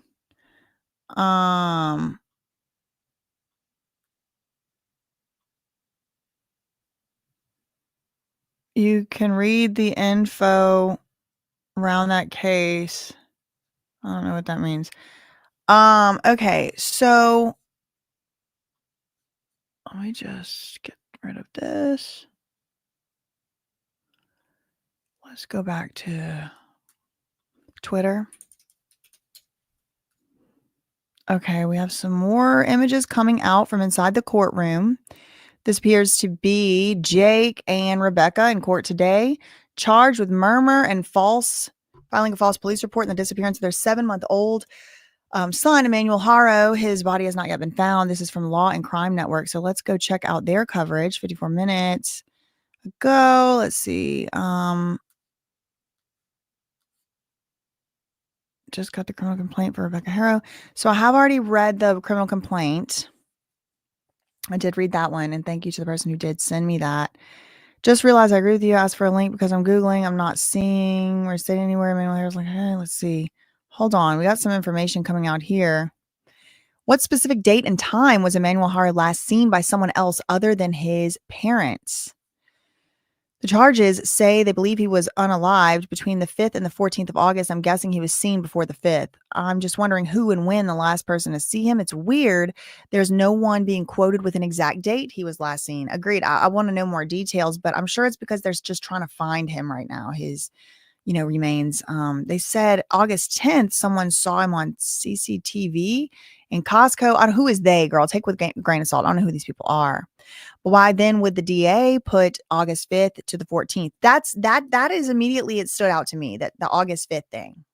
You can read the info around that case. I don't know what that means. Okay, so let me just get rid of this. Let's go back to Twitter. Okay, we have some more images coming out from inside the courtroom. This appears to be Jake and Rebecca in court today, charged with murder and filing a false police report in the disappearance of their 7-month-old son, Emmanuel Haro. His body has not yet been found. This is from Law and Crime Network. So let's go check out their coverage. 54 minutes ago. Let's see. Just got the criminal complaint for Rebecca Haro. So I have already read the criminal complaint. I did read that one, and thank you to the person who did send me that. Just realized I agree with you. Asked for a link because I'm Googling. I'm not seeing or stating anywhere. Emmanuel Haro's like, hey, let's see. Hold on. We got some information coming out here. What specific date and time was Emmanuel Haro last seen by someone else other than his parents? The charges say they believe he was unalived between the 5th and the 14th of August. I'm guessing he was seen before the 5th. I'm just wondering who and when the last person to see him. It's weird. There's no one being quoted with an exact date he was last seen. Agreed. I want to know more details, but I'm sure it's because they're just trying to find him right now. His, remains. They said August 10th, someone saw him on CCTV in Costco. I don't, who is they, girl? Take with a grain of salt. I don't know who these people are. Why then would the DA put August 5th to the 14th? That is immediately, it stood out to me, that the August 5th thing.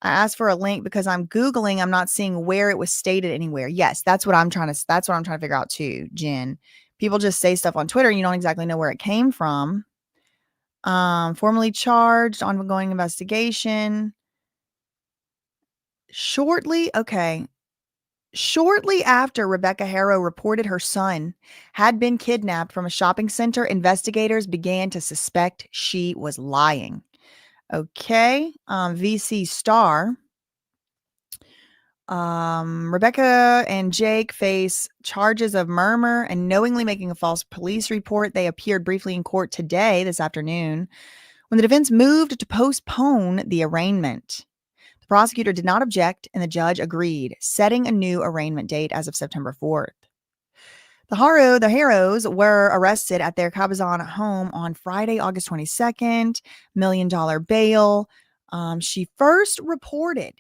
I asked for a link because I'm Googling. I'm not seeing where it was stated anywhere. Yes, that's what I'm trying to figure out too, Jen. People just say stuff on Twitter and you don't exactly know where it came from. Formally charged, ongoing investigation. Shortly after Rebecca Haro reported her son had been kidnapped from a shopping center, investigators began to suspect she was lying. Okay. VC Star. Rebecca and Jake face charges of murder and knowingly making a false police report. They appeared briefly in court today, this afternoon, when the defense moved to postpone the arraignment. The prosecutor did not object, and the judge agreed, setting a new arraignment date as of September 4th. The Haros were arrested at their Cabazon home on Friday, August 22nd. $1 million bail. She first reported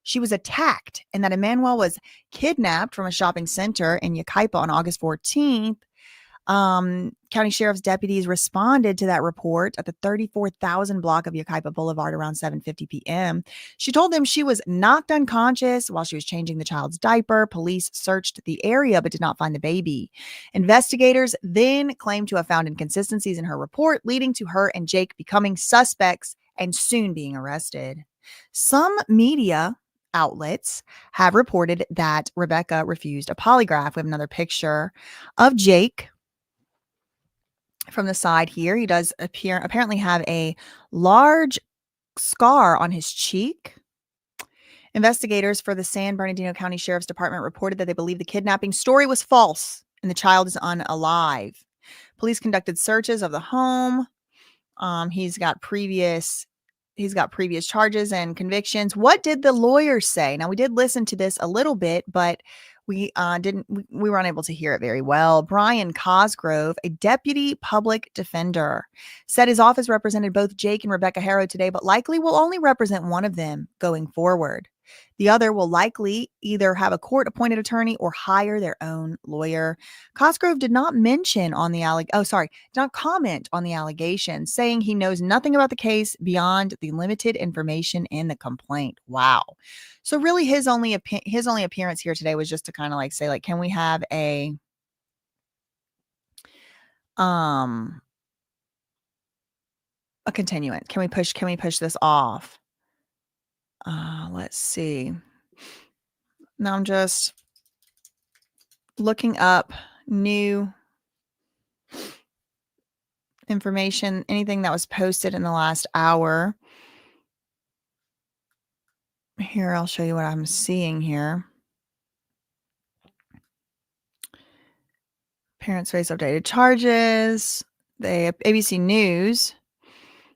she was attacked and that Emmanuel was kidnapped from a shopping center in Yucaipa on August 14th. County Sheriff's deputies responded to that report at the 34,000 block of Yucaipa Boulevard around 7:50 p.m. She told them she was knocked unconscious while she was changing the child's diaper. Police searched the area but did not find the baby. Investigators then claimed to have found inconsistencies in her report, leading to her and Jake becoming suspects and soon being arrested. Some media outlets have reported that Rebecca refused a polygraph. We have another picture of Jake from the side here. He does apparently have a large scar on his cheek. Investigators for the San Bernardino County Sheriff's Department reported that they believe the kidnapping story was false and the child is unalive. Police conducted searches of the home. He's got previous charges and convictions. What did the lawyer say? Now, we did listen to this a little bit, but we were unable to hear it very well. Brian Cosgrove, a deputy public defender, said his office represented both Jake and Rebecca Haro today, but likely will only represent one of them going forward. The other will likely either have a court-appointed attorney or hire their own lawyer. Cosgrove did not comment on the allegation, saying he knows nothing about the case beyond the limited information in the complaint. Wow. So really his only appearance here today was just to kind of like say, like, can we have a continuance? Can we push this off? Let's see. Now I'm just looking up new information, anything that was posted in the last hour. Here, I'll show you what I'm seeing here. Parents face updated charges. ABC News.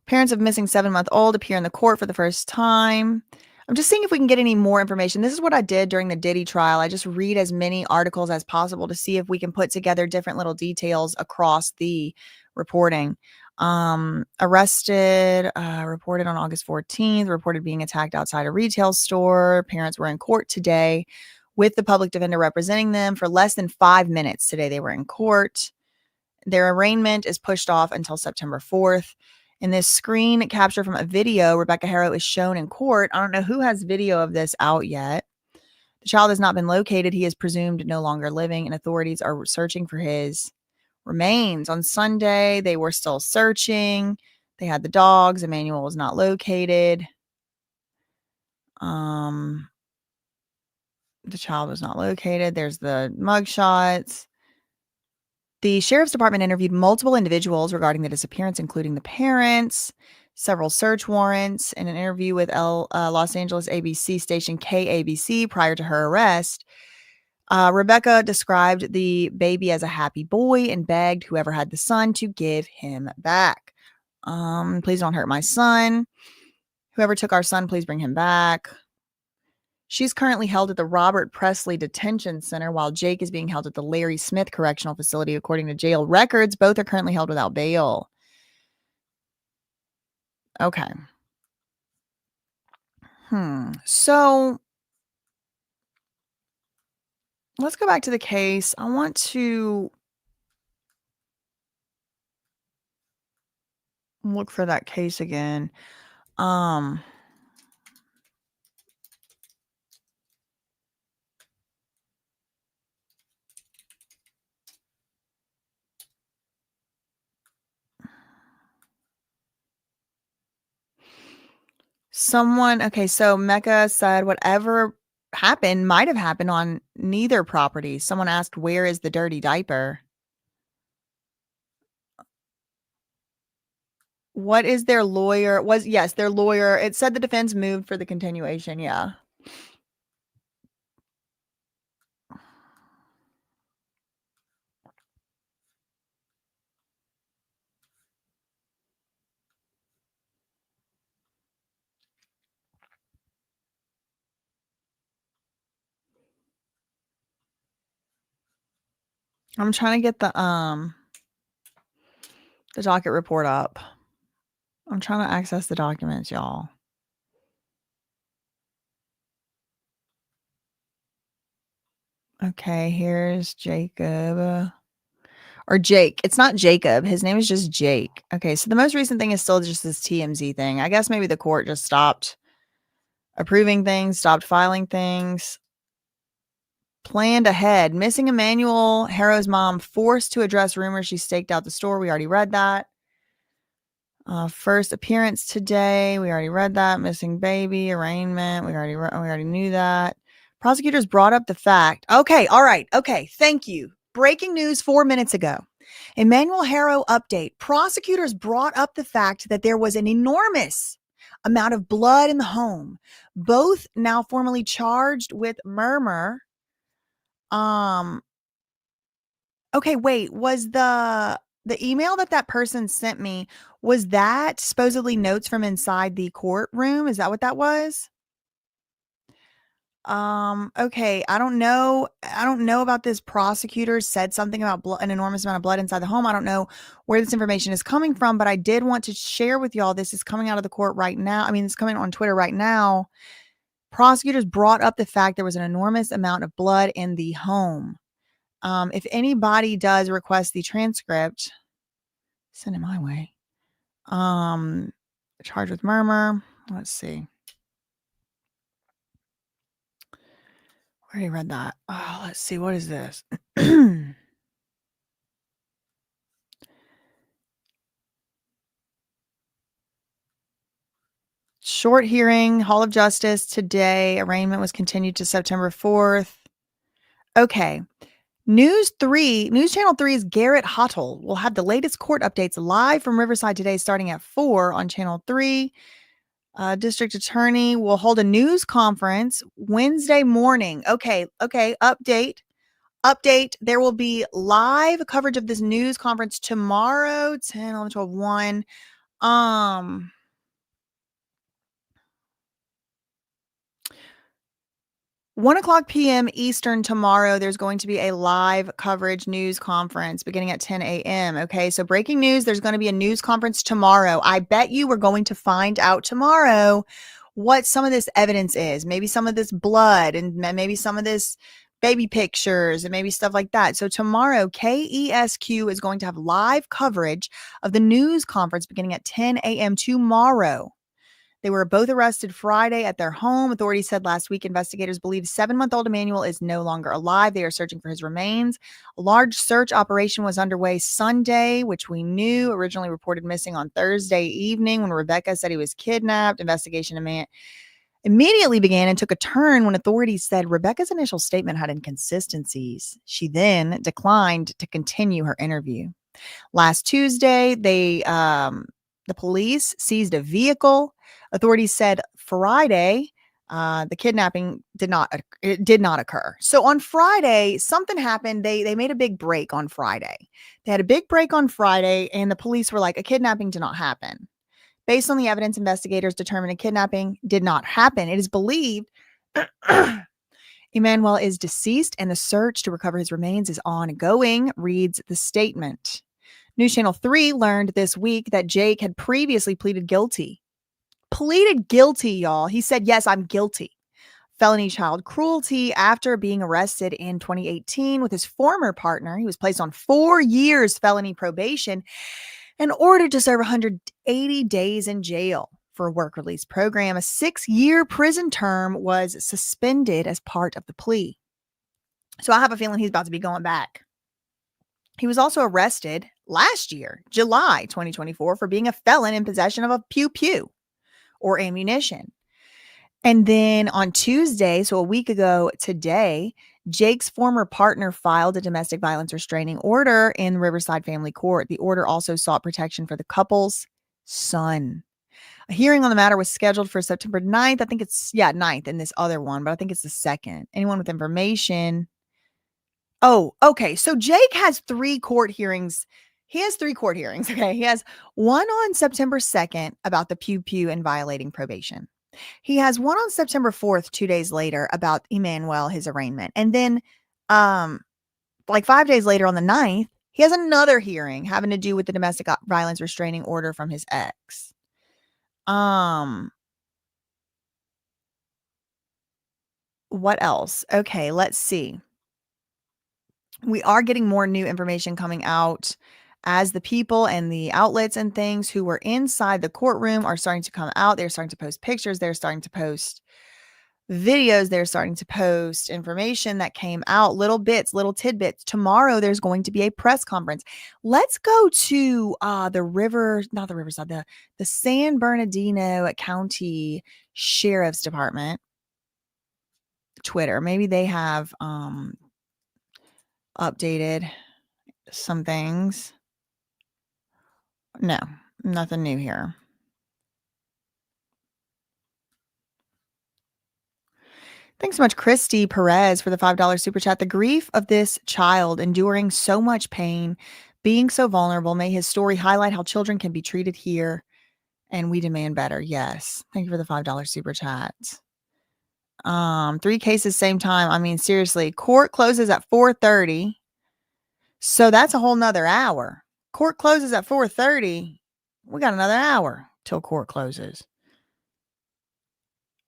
Parents of missing 7-month-old appear in the court for the first time. I'm just seeing if we can get any more information. This is what I did during the Diddy trial. I just read as many articles as possible to see if we can put together different little details across the reporting. Arrested, reported on August 14th, reported being attacked outside a retail store. Parents were in court today with the public defender representing them for less than 5 minutes. Today they were in court. Their arraignment is pushed off until September 4th. In this screen capture from a video, Rebecca Haro is shown in court. I don't know who has video of this out yet. The child has not been located. He is presumed no longer living, and authorities are searching for his remains. On Sunday, they were still searching. They had the dogs. Emmanuel was not located. The child was not located. There's the mugshots. The Sheriff's Department interviewed multiple individuals regarding the disappearance, including the parents, several search warrants. In an interview with Los Angeles ABC station KABC prior to her arrest, Rebecca described the baby as a happy boy and begged whoever had the son to give him back. Please don't hurt my son. Whoever took our son, please bring him back. She's currently held at the Robert Presley Detention Center while Jake is being held at the Larry Smith Correctional Facility. According to jail records, both are currently held without bail. Okay. So let's go back to the case. I want to look for that case again. Okay, so Mecca said whatever happened might have happened on neither property. Someone asked, where is the dirty diaper? What is their lawyer? Yes, their lawyer. It said the defense moved for the continuation. Yeah. I'm trying to get the docket report up. I'm trying to access the documents, y'all. Okay, here's Jacob. Or Jake. It's not Jacob. His name is just Jake. Okay, so the most recent thing is still just this TMZ thing. I guess maybe the court just stopped approving things, stopped filing things. Planned ahead. Missing Emmanuel Haro's mom forced to address rumors she staked out the store. We already read that. First appearance today. We already read that. Missing baby, arraignment. We already knew that. Prosecutors brought up the fact. Okay, all right. Okay, thank you. Breaking news 4 minutes ago. Emmanuel Haro update. Prosecutors brought up the fact that there was an enormous amount of blood in the home. Both now formally charged with murder. Okay, wait, was the email that person sent me, was that supposedly notes from inside the courtroom? Is that what that was? Okay, I don't know about this. Prosecutor said something about an enormous amount of blood inside the home. I don't know where this information is coming from, but I did want to share with y'all. This is coming out of the court right now. I mean, it's coming on Twitter right now. Prosecutors brought up the fact there was an enormous amount of blood in the home. If anybody does request the transcript, send it my way. Charged with murder. Let's see. I already read that. Oh, let's see. What is this? Short hearing, Hall of Justice today. Arraignment was continued to September 4th. Okay. News Channel 3's Garrett Hottle will have the latest court updates live from Riverside today starting at 4 on Channel 3. District Attorney will hold a news conference Wednesday morning. Okay. Update. There will be live coverage of this news conference tomorrow, 10, 11, 12, 1. 1:00 p.m. Eastern tomorrow, there's going to be a live coverage news conference beginning at 10 a.m. Okay, so breaking news, there's going to be a news conference tomorrow. I bet you we're going to find out tomorrow what some of this evidence is. Maybe some of this blood and maybe some of this baby pictures and maybe stuff like that. So tomorrow, KESQ is going to have live coverage of the news conference beginning at 10 a.m. tomorrow. They were both arrested Friday at their home. Authorities said last week investigators believe 7-month-old Emmanuel is no longer alive. They are searching for his remains. A large search operation was underway Sunday, which we knew originally reported missing on Thursday evening when Rebecca said he was kidnapped. Investigation immediately began and took a turn when authorities said Rebecca's initial statement had inconsistencies. She then declined to continue her interview. Last Tuesday, the police seized a vehicle. Authorities said Friday The kidnapping did not occur. So on Friday, something happened. They made a big break on Friday. They had a big break on Friday, and the police were like, a kidnapping did not happen. Based on the evidence, investigators determined a kidnapping did not happen. It is believed Emmanuel is deceased, and the search to recover his remains is ongoing, reads the statement. News Channel 3 learned this week that Jake had previously pleaded guilty. Pleaded guilty, y'all. He said, yes, I'm guilty. Felony child cruelty after being arrested in 2018 with his former partner. He was placed on 4 years felony probation and ordered to serve 180 days in jail for a work release program. A 6-year prison term was suspended as part of the plea. So I have a feeling he's about to be going back. He was also arrested last year, July 2024, for being a felon in possession of a pew-pew or ammunition. And then on Tuesday, so a week ago today, Jake's former partner filed a domestic violence restraining order in Riverside Family Court. The order also sought protection for the couple's son. A hearing on the matter was scheduled for September 9th. I think it's, 9th in this other one, but I think it's the 2nd. Anyone with information? Oh, okay. So Jake has 3 court hearings. He has 3 court hearings, okay? He has one on September 2nd about the pew-pew and violating probation. He has one on September 4th, 2 days later, about Emmanuel, his arraignment. And then, like 5 days later on the 9th, he has another hearing having to do with the domestic violence restraining order from his ex. What else? Okay, let's see. We are getting more new information coming out as the people and the outlets and things who were inside the courtroom are starting to come out. They're starting to post pictures. They're starting to post videos. They're starting to post information that came out, little bits, little tidbits. Tomorrow, there's going to be a press conference. Let's go to the San Bernardino County Sheriff's Department Twitter. Maybe they have updated some things. No, nothing new here. Thanks so much, Christy Perez, for the $5 super chat. The grief of this child enduring so much pain, being so vulnerable. May his story highlight how children can be treated here, and we demand better. Yes. Thank you for the $5 super chat. 3 cases same time. I mean, seriously, court closes at 4:30. So that's a whole nother hour. Court closes at 4:30. We got another hour till court closes.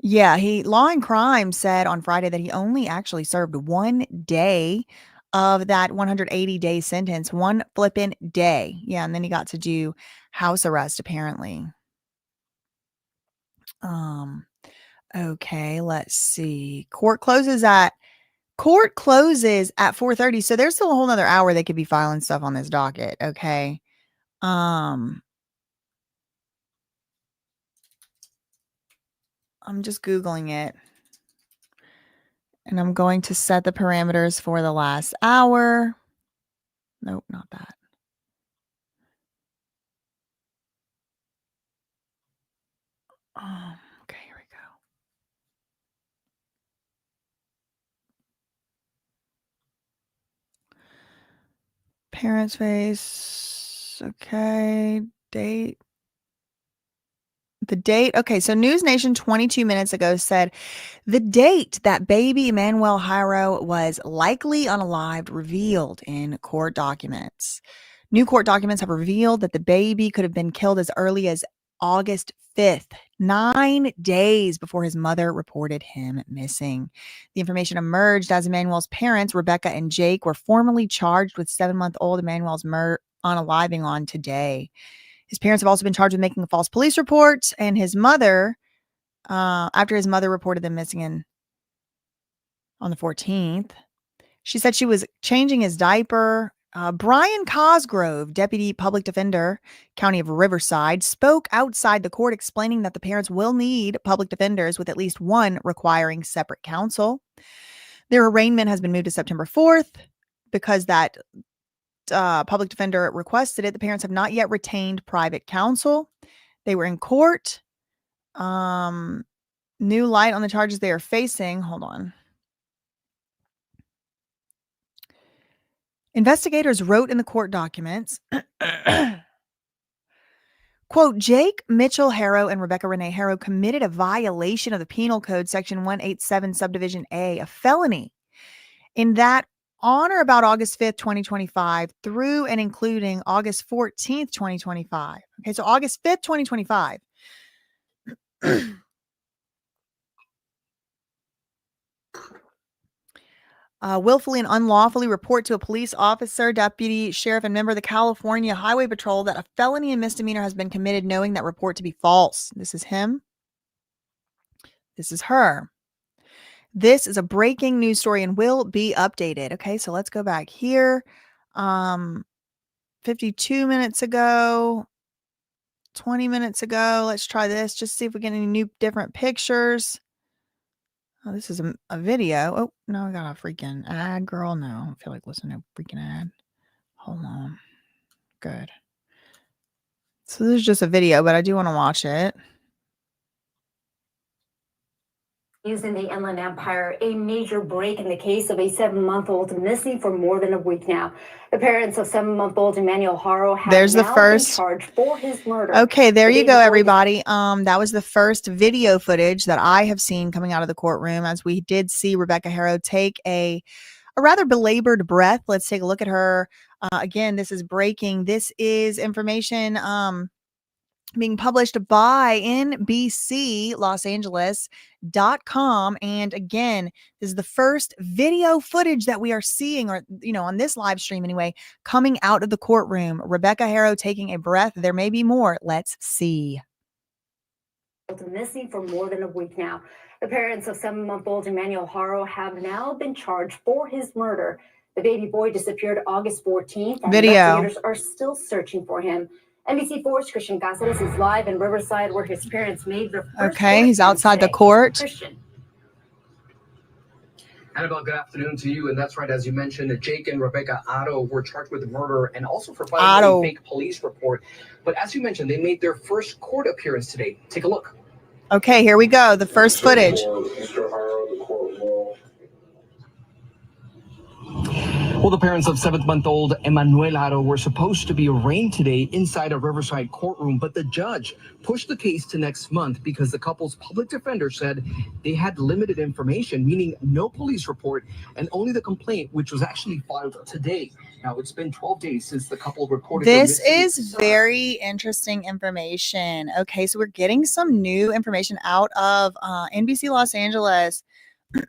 Yeah, Law and Crime said on Friday that he only actually served 1 day of that 180-day sentence, 1 flippin' day. Yeah, and then he got to do house arrest apparently. Okay, let's see. Court closes at 4:30. So there's still a whole nother hour they could be filing stuff on this docket. Okay. I'm just Googling it. And I'm going to set the parameters for the last hour. Nope, not that. Okay, here we go. Parents' face. Okay. Date. The date. Okay, so News Nation 22 minutes ago said the date that baby Emmanuel Haro was likely unalived revealed in court documents. New court documents have revealed that the baby could have been killed as early as August 5th, 9 days before his mother reported him missing. The information emerged as Emmanuel's parents, Rebecca and Jake, were formally charged with 7-month-old Emmanuel's unaliving on today. His parents have also been charged with making a false police report, and his mother, after his mother reported them missing on the 14th, she said she was changing his diaper. Brian Cosgrove, Deputy Public Defender, County of Riverside, spoke outside the court explaining that the parents will need public defenders with at least one requiring separate counsel. Their arraignment has been moved to September 4th because that public defender requested it. The parents have not yet retained private counsel. They were in court. New light on the charges they are facing. Hold on. Investigators wrote in the court documents, quote, Jake Mitchell Haro and Rebecca Renee Haro committed a violation of the Penal Code Section 187 Subdivision A, a felony, in that on or about August 5th, 2025 through and including August 14th, 2025. Okay, so August 5th, 2025. Willfully and unlawfully report to a police officer, deputy, sheriff, and member of the California Highway Patrol that a felony and misdemeanor has been committed, knowing that report to be false. This is him. This is her. This is a breaking news story and will be updated. Okay, so let's go back here. 52 minutes ago, 20 minutes ago. Let's try this. Just see if we get any new different pictures. Oh, this is a video. Oh, no, I got a freaking ad, girl. No, I don't feel like listening to a freaking ad. Hold on. Good. So this is just a video, but I do want to watch it. News in the Inland Empire, a major break in the case of a 7-month-old missing for more than a week now. The parents of 7-month-old Emmanuel Haro have There's the now first been charged for his murder. Okay, there you go, everybody. That was the first video footage that I have seen coming out of the courtroom, as we did see Rebecca Haro take a rather belabored breath. Let's take a look at her. Again, this is breaking. This is information being published by NBCLosAngeles.com. And again, this is the first video footage that we are seeing, or, on this live stream anyway, coming out of the courtroom. Rebecca Haro taking a breath. There may be more. Let's see. Missing for more than a week now. The parents of 7-month-old Emmanuel Haro have now been charged for his murder. The baby boy disappeared August 14th. And video. Investigators are still searching for him. NBC4's Christian Cáceres is live in Riverside, where his parents made their first Okay, he's outside the court. Christian. Annabelle, good afternoon to you. And that's right, as you mentioned, Jake and Rebecca Haro were charged with murder and also for filing a fake police report. But as you mentioned, they made their first court appearance today. Take a look. Okay, here we go. The first footage. Well, the parents of 7-month-old Emmanuel Haro were supposed to be arraigned today inside a Riverside courtroom, but the judge pushed the case to next month because the couple's public defender said they had limited information, meaning no police report and only the complaint, which was actually filed today. Now, it's been 12 days since the couple reported. This is very interesting information. Okay, so we're getting some new information out of NBC Los Angeles.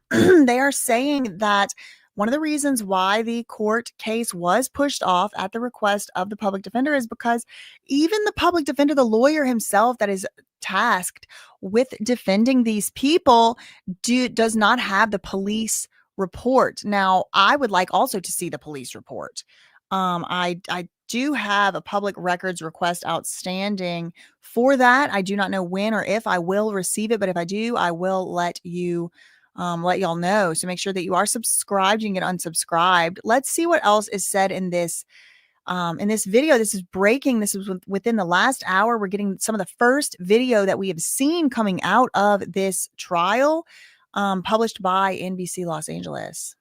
They are saying that one of the reasons why the court case was pushed off at the request of the public defender is because even the public defender, the lawyer himself that is tasked with defending these people, does not have the police report. Now, I would like also to see the police report. I do have a public records request outstanding for that. I do not know when or if I will receive it, but if I do, I will let y'all know. So make sure that you are subscribed. You can get unsubscribed. Let's see what else is said in this video. This is breaking. This is within the last hour. We're getting some of the first video that we have seen coming out of this trial, published by NBC Los Angeles.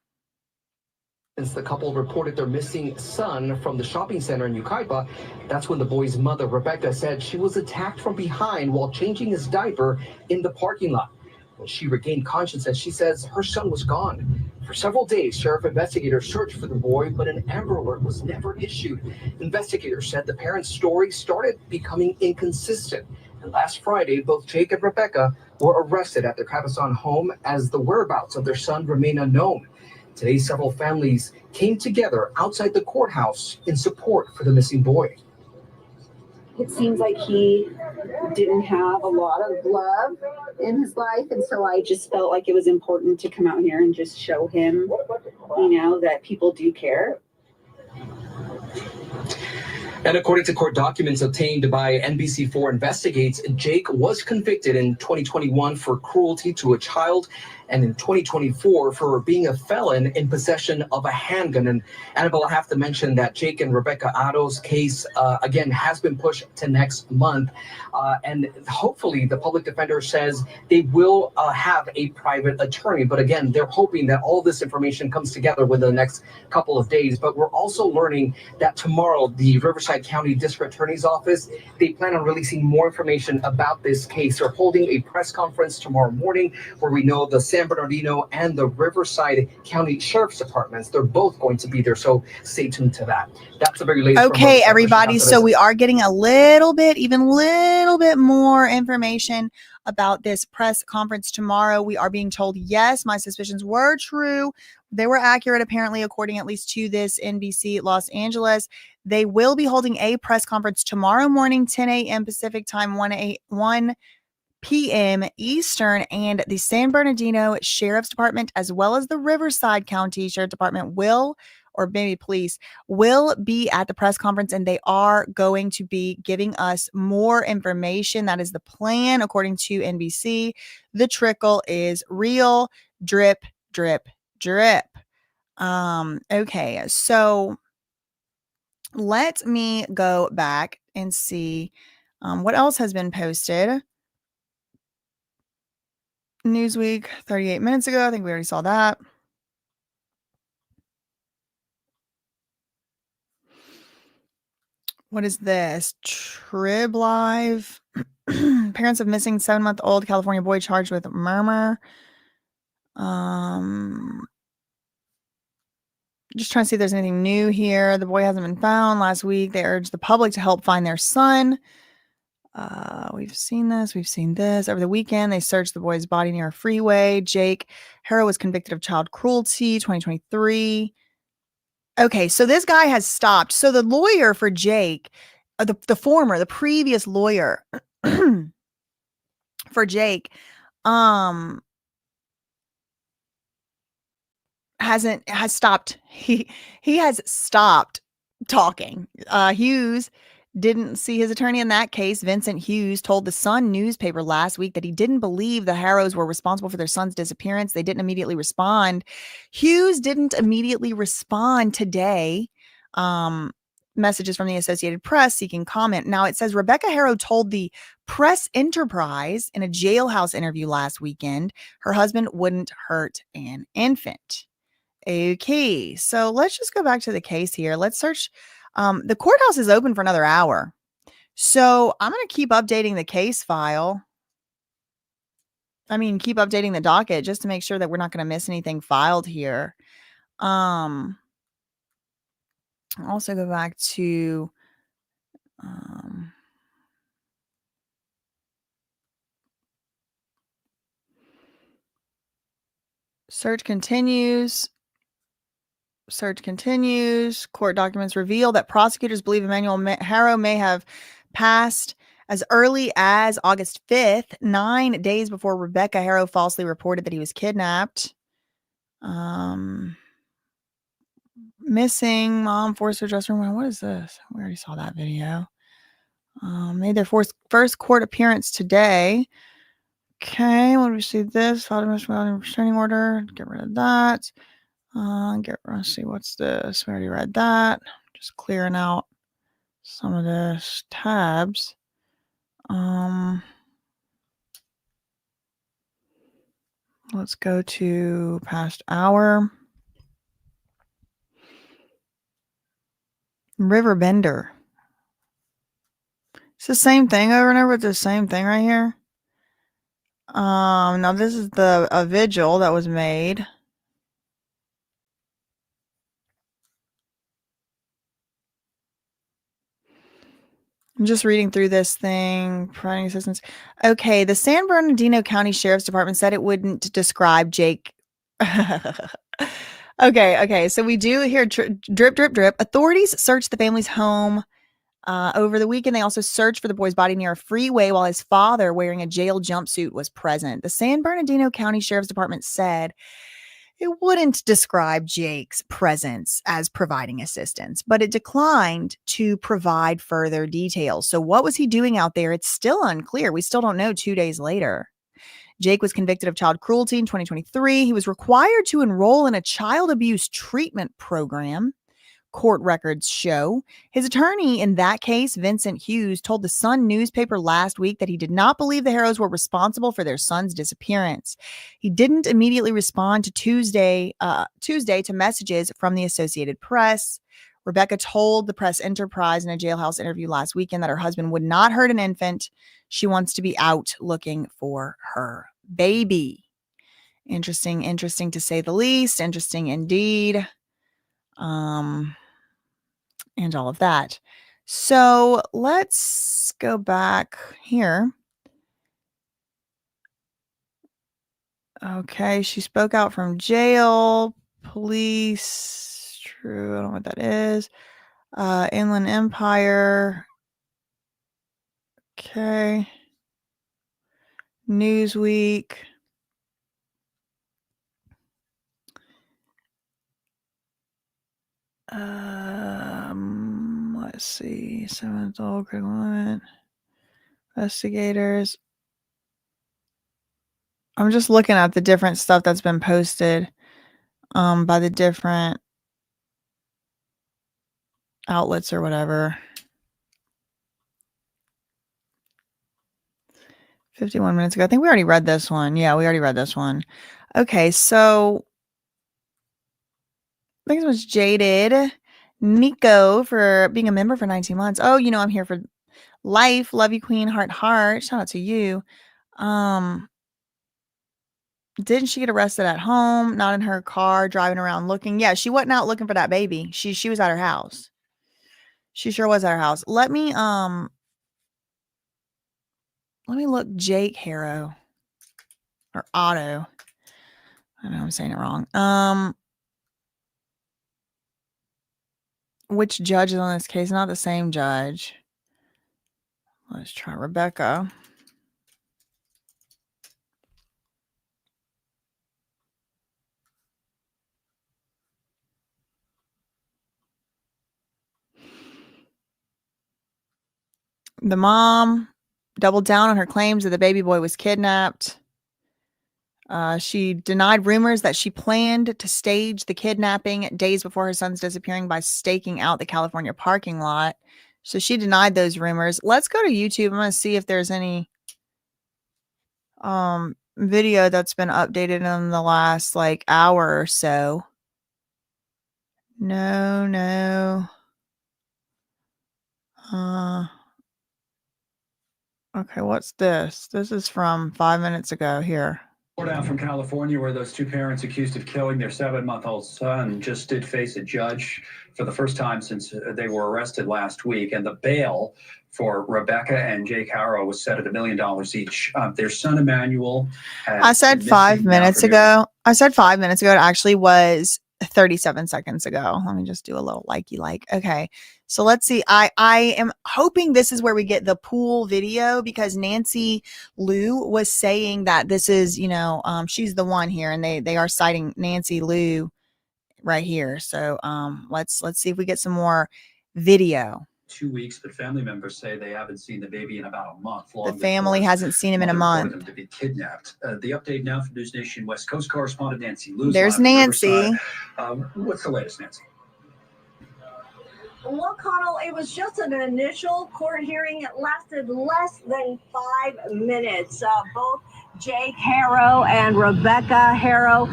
Since the couple reported their missing son from the shopping center in Yucaipa, that's when the boy's mother, Rebecca, said she was attacked from behind while changing his diaper in the parking lot. When she regained consciousness, she says her son was gone. For several days, sheriff investigators searched for the boy, but an Amber Alert was never issued. Investigators said the parents' story started becoming inconsistent. And last Friday, both Jake and Rebecca were arrested at their Cabazon home as the whereabouts of their son remain unknown. Today, several families came together outside the courthouse in support for the missing boy. It seems like he didn't have a lot of love in his life, and so I just felt like it was important to come out here and just show him, that people do care. And according to court documents obtained by NBC4 Investigates, Jake was convicted in 2021 for cruelty to a child and in 2024 for being a felon in possession of a handgun. And Annabelle, I have to mention that Jake and Rebecca Haro's case, again, has been pushed to next month. And hopefully the public defender says they will have a private attorney. But again, they're hoping that all this information comes together within the next couple of days. But we're also learning that tomorrow, the Riverside County District Attorney's Office, they plan on releasing more information about this case. They're holding a press conference tomorrow morning where we know the San Bernardino and the Riverside County Sheriff's Departments, they're both going to be there. So stay tuned to that. That's the very latest. Okay, everybody. So we are getting a little bit more information about this press conference tomorrow. We are being told, yes, my suspicions were true. They were accurate, apparently, according at least to this NBC Los Angeles. They will be holding a press conference tomorrow morning, 10 a.m. Pacific time, 1 p.m. Eastern, and the San Bernardino Sheriff's Department, as well as the Riverside County Sheriff's Department or maybe police, will be at the press conference, and they are going to be giving us more information. That is the plan, according to NBC. The trickle is real. Drip, drip, drip. Okay, so let me go back and see what else has been posted. Newsweek 38 minutes ago. I think we already saw that. What is this? Trib Live. Parents of missing 7-month-old California boy charged with murder. Just trying to see if there's anything new here. The boy hasn't been found. Last week, they urged the public to help find their son. We've seen this. We've seen this. Over the weekend, they searched the boy's body near a freeway. Jake Haro was convicted of child cruelty, 2023. Okay, so this guy has stopped. So the lawyer for Jake, the previous lawyer for Jake, has stopped. He has stopped talking. Hughes didn't see his attorney in that case. Vincent Hughes told the Sun newspaper last week that he didn't believe the Haros were responsible for their son's disappearance. They didn't immediately respond. Hughes didn't immediately respond today. Messages from the Associated Press seeking comment. Now it says Rebecca Haro told the Press Enterprise in a jailhouse interview last weekend her husband wouldn't hurt an infant. Okay, so let's just go back to the case here. Let's search. The courthouse is open for another hour. So I'm going to keep updating the case file. Keep updating the docket just to make sure that we're not going to miss anything filed here. I'll also go back to search continues. Search continues. Court documents reveal that prosecutors believe Emmanuel Haro may have passed as early as August 5th, 9 days before Rebecca Haro falsely reported that he was kidnapped. Missing mom forced to dress room. What is this? We already saw that video. Made their first court appearance today. Okay, when we see this, restraining order. Get rid of that. Let's see, what's this? We already read that. Just clearing out some of this tabs. Let's go to past hour. Riverbender. It's the same thing over and over. It's the same thing right here. Now this is a vigil that was made. I'm just reading through this thing. Providing assistance. Okay, the San Bernardino County Sheriff's Department said it wouldn't describe Jake. Okay. So we do hear drip, drip, drip. Authorities searched the family's home over the weekend. They also searched for the boy's body near a freeway while his father, wearing a jail jumpsuit, was present. The San Bernardino County Sheriff's Department said it wouldn't describe Jake's presence as providing assistance, but it declined to provide further details. So what was he doing out there? It's still unclear. We still don't know 2 days later. Jake was convicted of child cruelty in 2023. He was required to enroll in a child abuse treatment program, court records show. His attorney in that case, Vincent Hughes, told the Sun newspaper last week that he did not believe the Haros were responsible for their son's disappearance. He didn't immediately respond to Tuesday to messages from the Associated Press. Rebecca told the Press Enterprise in a jailhouse interview last weekend that her husband would not hurt an infant. She wants to be out looking for her baby. Interesting to say the least. Interesting indeed. And all of that. So let's go back here. Okay, she spoke out from jail. Police. True, I don't know what that is. Inland Empire. Okay. Newsweek. Let's see. 7-month-old critical moment. Investigators. I'm just looking at the different stuff that's been posted by the different outlets or whatever. 51 minutes ago. I think we already read this one. Yeah, we already read this one. Okay, so thanks so much, Jaded. Nico for being a member for 19 months. Oh, I'm here for life. Love you, Queen. Heart. Shout out to you. Didn't she get arrested at home? Not in her car, driving around looking. Yeah, she wasn't out looking for that baby. She was at her house. She sure was at her house. Let me look Jake Haro. Or Otto. I know I'm saying it wrong. Which judge is on this case? Not the same judge. Let's try Rebecca. The mom doubled down on her claims that the baby boy was kidnapped. She denied rumors that she planned to stage the kidnapping days before her son's disappearing by staking out the California parking lot. So she denied those rumors. Let's go to YouTube. I'm going to see if there's any video that's been updated in the last hour or so. No. Okay, what's this? This is from 5 minutes ago here. Down from California, where those two parents accused of killing their 7-month-old son just did face a judge for the first time since they were arrested last week. And the bail for Rebecca and Jake Haro was set at $1 million each. Their son, Emmanuel. I said 5 minutes ago. It actually was 37 seconds ago. Let me just do a little likey. Okay. So let's see. I am hoping this is where we get the pool video, because Nancy Liu was saying that this is, she's the one here, and they are citing Nancy Liu right here. So let's see if we get some more video. 2 weeks, but family members say they haven't seen the baby in about a month. The family hasn't seen him in a month. Them to be kidnapped. The update now from News Nation West Coast correspondent Nancy Liu. There's Nancy. What's the latest, Nancy? Well, Connell, it was just an initial court hearing. It lasted less than 5 minutes. Both Jake Haro and Rebecca Haro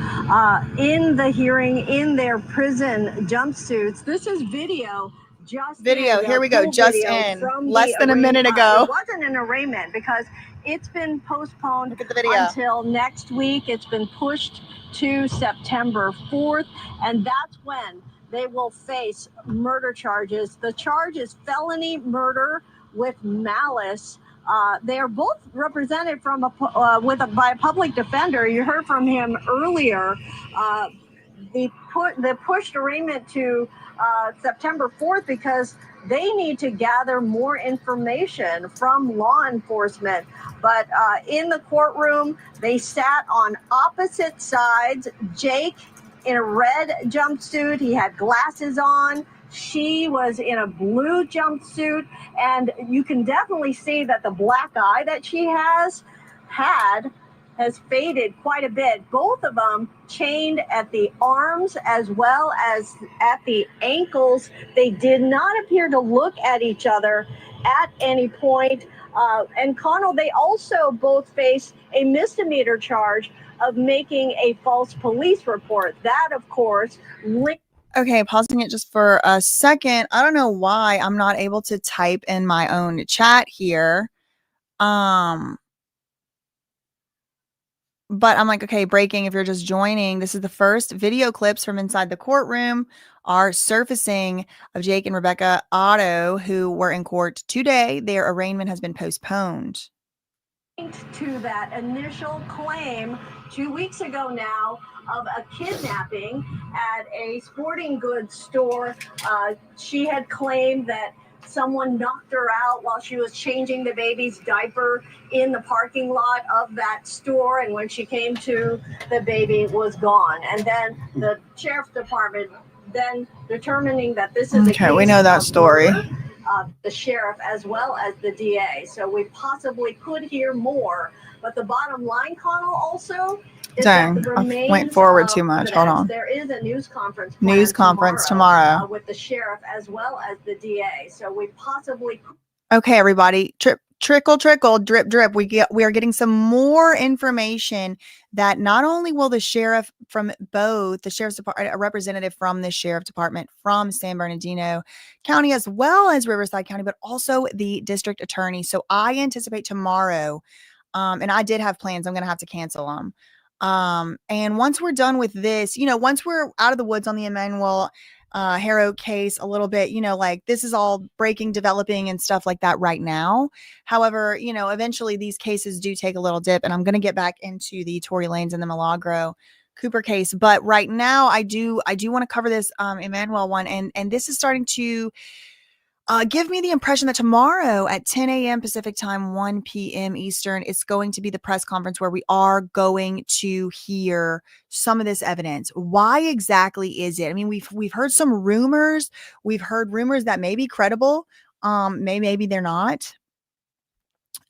in the hearing in their prison jumpsuits. This is video. Here we go. Just in less than a minute ago. It wasn't an arraignment because it's been postponed Look at the video. until next week. It's been pushed to September 4th, and that's when they will face murder charges. The charge is felony murder with malice. They are both represented by a public defender. You heard from him earlier. They pushed arraignment to September 4th because they need to gather more information from law enforcement. But in the courtroom, they sat on opposite sides. Jake in a red jumpsuit. He had glasses on. She was in a blue jumpsuit. And you can definitely see that the black eye that she had has faded quite a bit. Both of them chained at the arms as well as at the ankles. They did not appear to look at each other at any point. And Connell, they also both face a misdemeanor charge of making a false police report. That, of course, Okay, pausing it just for a second. I don't know why I'm not able to type in my own chat here. But I'm like, okay, breaking, if you're just joining, this is the first video clips from inside the courtroom are surfacing of Jake and Rebecca Otto, who were in court today. Their arraignment has been postponed. To that initial claim 2 weeks ago now of a kidnapping at a sporting goods store. She had claimed that someone knocked her out while she was changing the baby's diaper in the parking lot of that store, and when she came to, the baby was gone. And then the sheriff's department then determining that this is okay, we know that story. The sheriff as well as the DA. So we possibly could hear more. But the bottom line, Connell, also is Dang, that the I went forward too much. Hold on. There is a news conference tomorrow. With the sheriff as well as the DA. So we possibly. Okay, everybody, trickle, drip, drip. We are getting some more information that not only will the sheriff from both the sheriff's department, a representative from the sheriff department from San Bernardino County, as well as Riverside County, but also the district attorney. So I anticipate tomorrow, and I did have plans. I'm going to have to cancel them. And once we're done with this, once we're out of the woods on the Emmanuel Haro case a little bit, like this is all breaking, developing and stuff like that right now. However, eventually these cases do take a little dip, and I'm going to get back into the Tory Lanez and the Milagro Cooper case. But right now I do want to cover this Emmanuel one. And this is starting to give me the impression that tomorrow at 10 a.m. Pacific time, 1 p.m. Eastern, it's going to be the press conference where we are going to hear some of this evidence. Why exactly is it? I mean, we've heard some rumors. We've heard rumors that may be credible. Maybe they're not.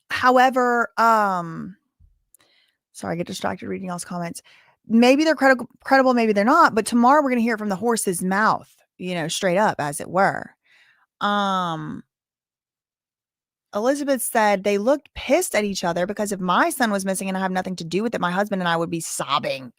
However, sorry, I get distracted reading y'all's comments. Maybe they're credible, maybe they're not. But tomorrow we're going to hear it from the horse's mouth, straight up, as it were. Elizabeth said they looked pissed at each other because if my son was missing and I have nothing to do with it, my husband and I would be sobbing.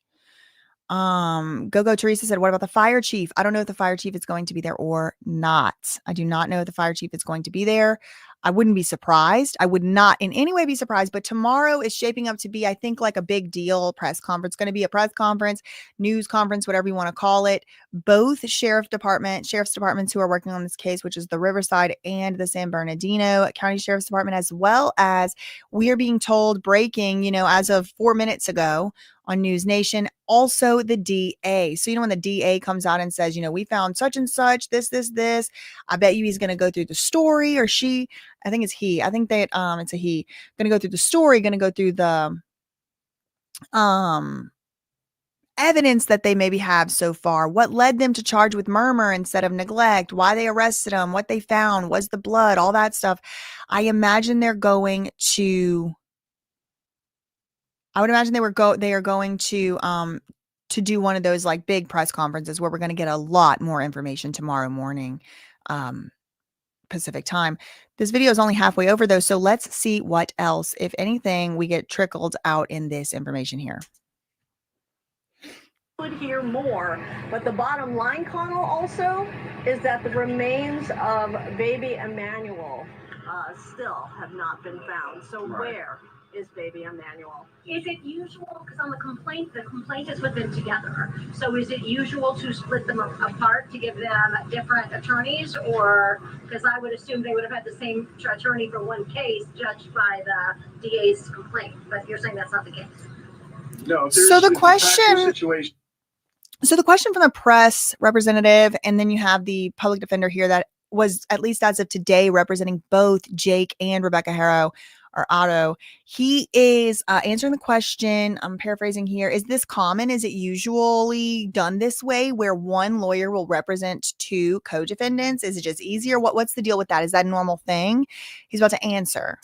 Go Teresa said, what about the fire chief? I don't know if the fire chief is going to be there or not. I do not know if the fire chief is going to be there. I wouldn't be surprised. I would not in any way be surprised, but tomorrow is shaping up to be, I think, like a big deal press conference. It's going to be a press conference, news conference, whatever you want to call it. Both sheriff's departments who are working on this case, which is the Riverside and the San Bernardino County Sheriff's Department, as well as we are being told breaking, as of 4 minutes ago on News Nation, also the DA. So, when the DA comes out and says, we found such and such, this, I bet you he's going to go through the story, or she, I think it's he. I think that it's a he. Going to go through the story, going to go through the evidence that they maybe have so far. What led them to charge with murder instead of neglect? Why they arrested him? What they found? Was the blood? All that stuff. I imagine they're going to. I would imagine they are going to do one of those like big press conferences where we're going to get a lot more information tomorrow morning, Pacific time. This video is only halfway over though, so let's see what else, if anything, we get trickled out in this information here. Would hear more, but the bottom line, Connell, also is that the remains of baby Emmanuel still have not been found. So where is baby Emmanuel? Is it usual, because on the complaint is with them together. So is it usual to split them apart to give them different attorneys, or because I would assume they would have had the same attorney for one case judged by the DA's complaint, but you're saying that's not the case. No. So the question from the press representative, and then you have the public defender here that was, at least as of today, representing both Jake and Rebecca Haro, or Otto. He is answering the question. I'm paraphrasing here. Is this common? Is it usually done this way where one lawyer will represent two co-defendants? Is it just easier? What's the deal with that? Is that a normal thing? He's about to answer.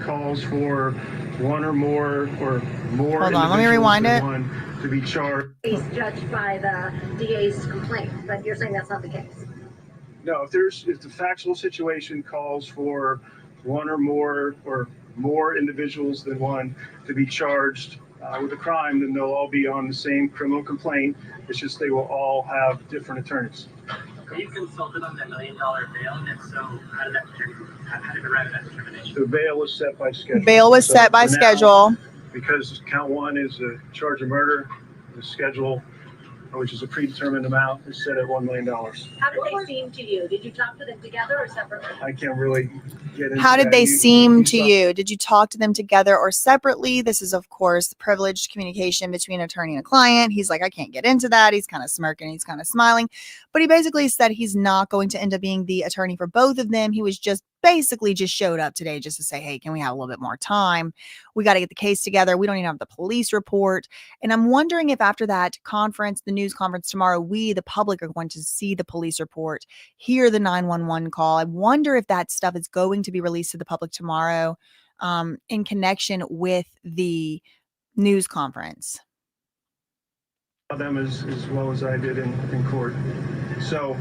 calls for one or more Hold on, let me rewind it. one to be charged. He's judged by the DA's complaint, but you're saying that's not the case. No, if the factual situation calls for one or more individuals than one to be charged with a crime, then they'll all be on the same criminal complaint. It's just they will all have different attorneys. Were you consulted on that $1 million bail? And if so, how did it arrive at that determination? The bail was set by schedule. Bail was set by schedule. Because count one is a charge of murder, the schedule, which is a predetermined amount, is set at $1 million. How did they seem to you? Did you talk to them together or separately? I can't really get into How did that. they seem to you? Did you talk to them together or separately? This is, of course, privileged communication between attorney and a client. He's like, I can't get into that. He's kind of smirking. He's kind of smiling. But he basically said he's not going to end up being the attorney for both of them. He was just showed up today just to say, hey, can we have a little bit more time? We got to get the case together. We don't even have the police report. And I'm wondering if after that conference, the news conference tomorrow, we, the public, are going to see the police report, hear the 911 call. I wonder if that stuff is going to be released to the public tomorrow in connection with the news conference. Them as well as I did in court. So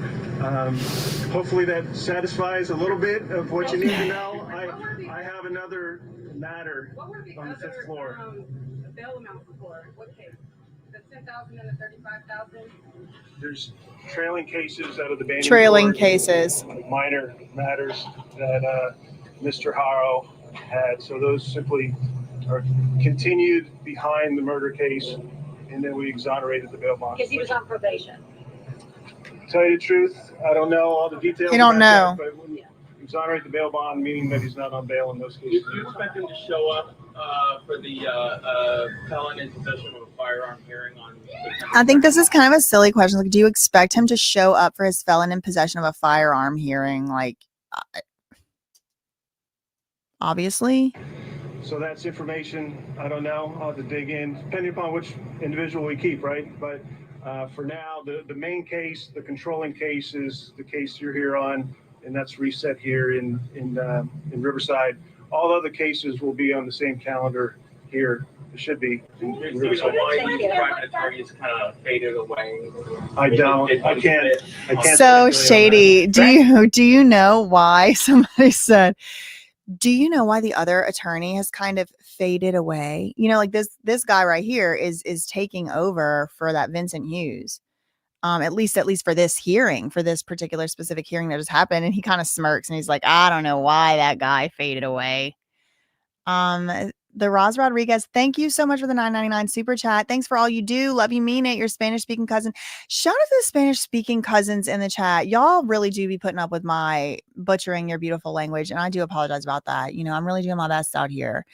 hopefully that satisfies a little bit of what you need to know. I have another matter on the fifth floor. Bail amount for what case? The 10,000 and the 35,000. There's trailing cases out of the Banning Trailing court, cases. minor matters that Mr. Haro had. So those simply are continued behind the murder case, and then we exonerated the bail bond. Because he was on probation. To tell you the truth, I don't know all the details. You don't about know. That, but we exonerate the bail bond, meaning that he's not on bail in those cases. Do you expect him to show up for the felon in possession of a firearm hearing on? I think this is kind of a silly question. Like, do you expect him to show up for his felon in possession of a firearm hearing? Like, obviously. So that's information I don't know. I'll have to dig in, depending upon which individual we keep, right? But for now, the main case, the controlling case, is the case you're here on, and that's reset here in Riverside. All other cases will be on the same calendar here. It should be in Do you know Riverside. why these private attorneys kind of faded away? I don't. I can't. So shady. Do you know why? Somebody said, do you know why the other attorney has kind of faded away? You know, like this guy right here is taking over for that Vincent Hughes. At least for this hearing, for this particular specific hearing that just happened. And he kind of smirks and he's like, I don't know why that guy faded away. The Roz Rodriguez, thank you so much for the $9.99 super chat. Thanks for all you do. Love you, mean it. Your Spanish speaking cousin. Shout out to the Spanish speaking cousins in the chat. Y'all really do be putting up with my butchering your beautiful language, and I do apologize about that. You know, I'm really doing my best out here.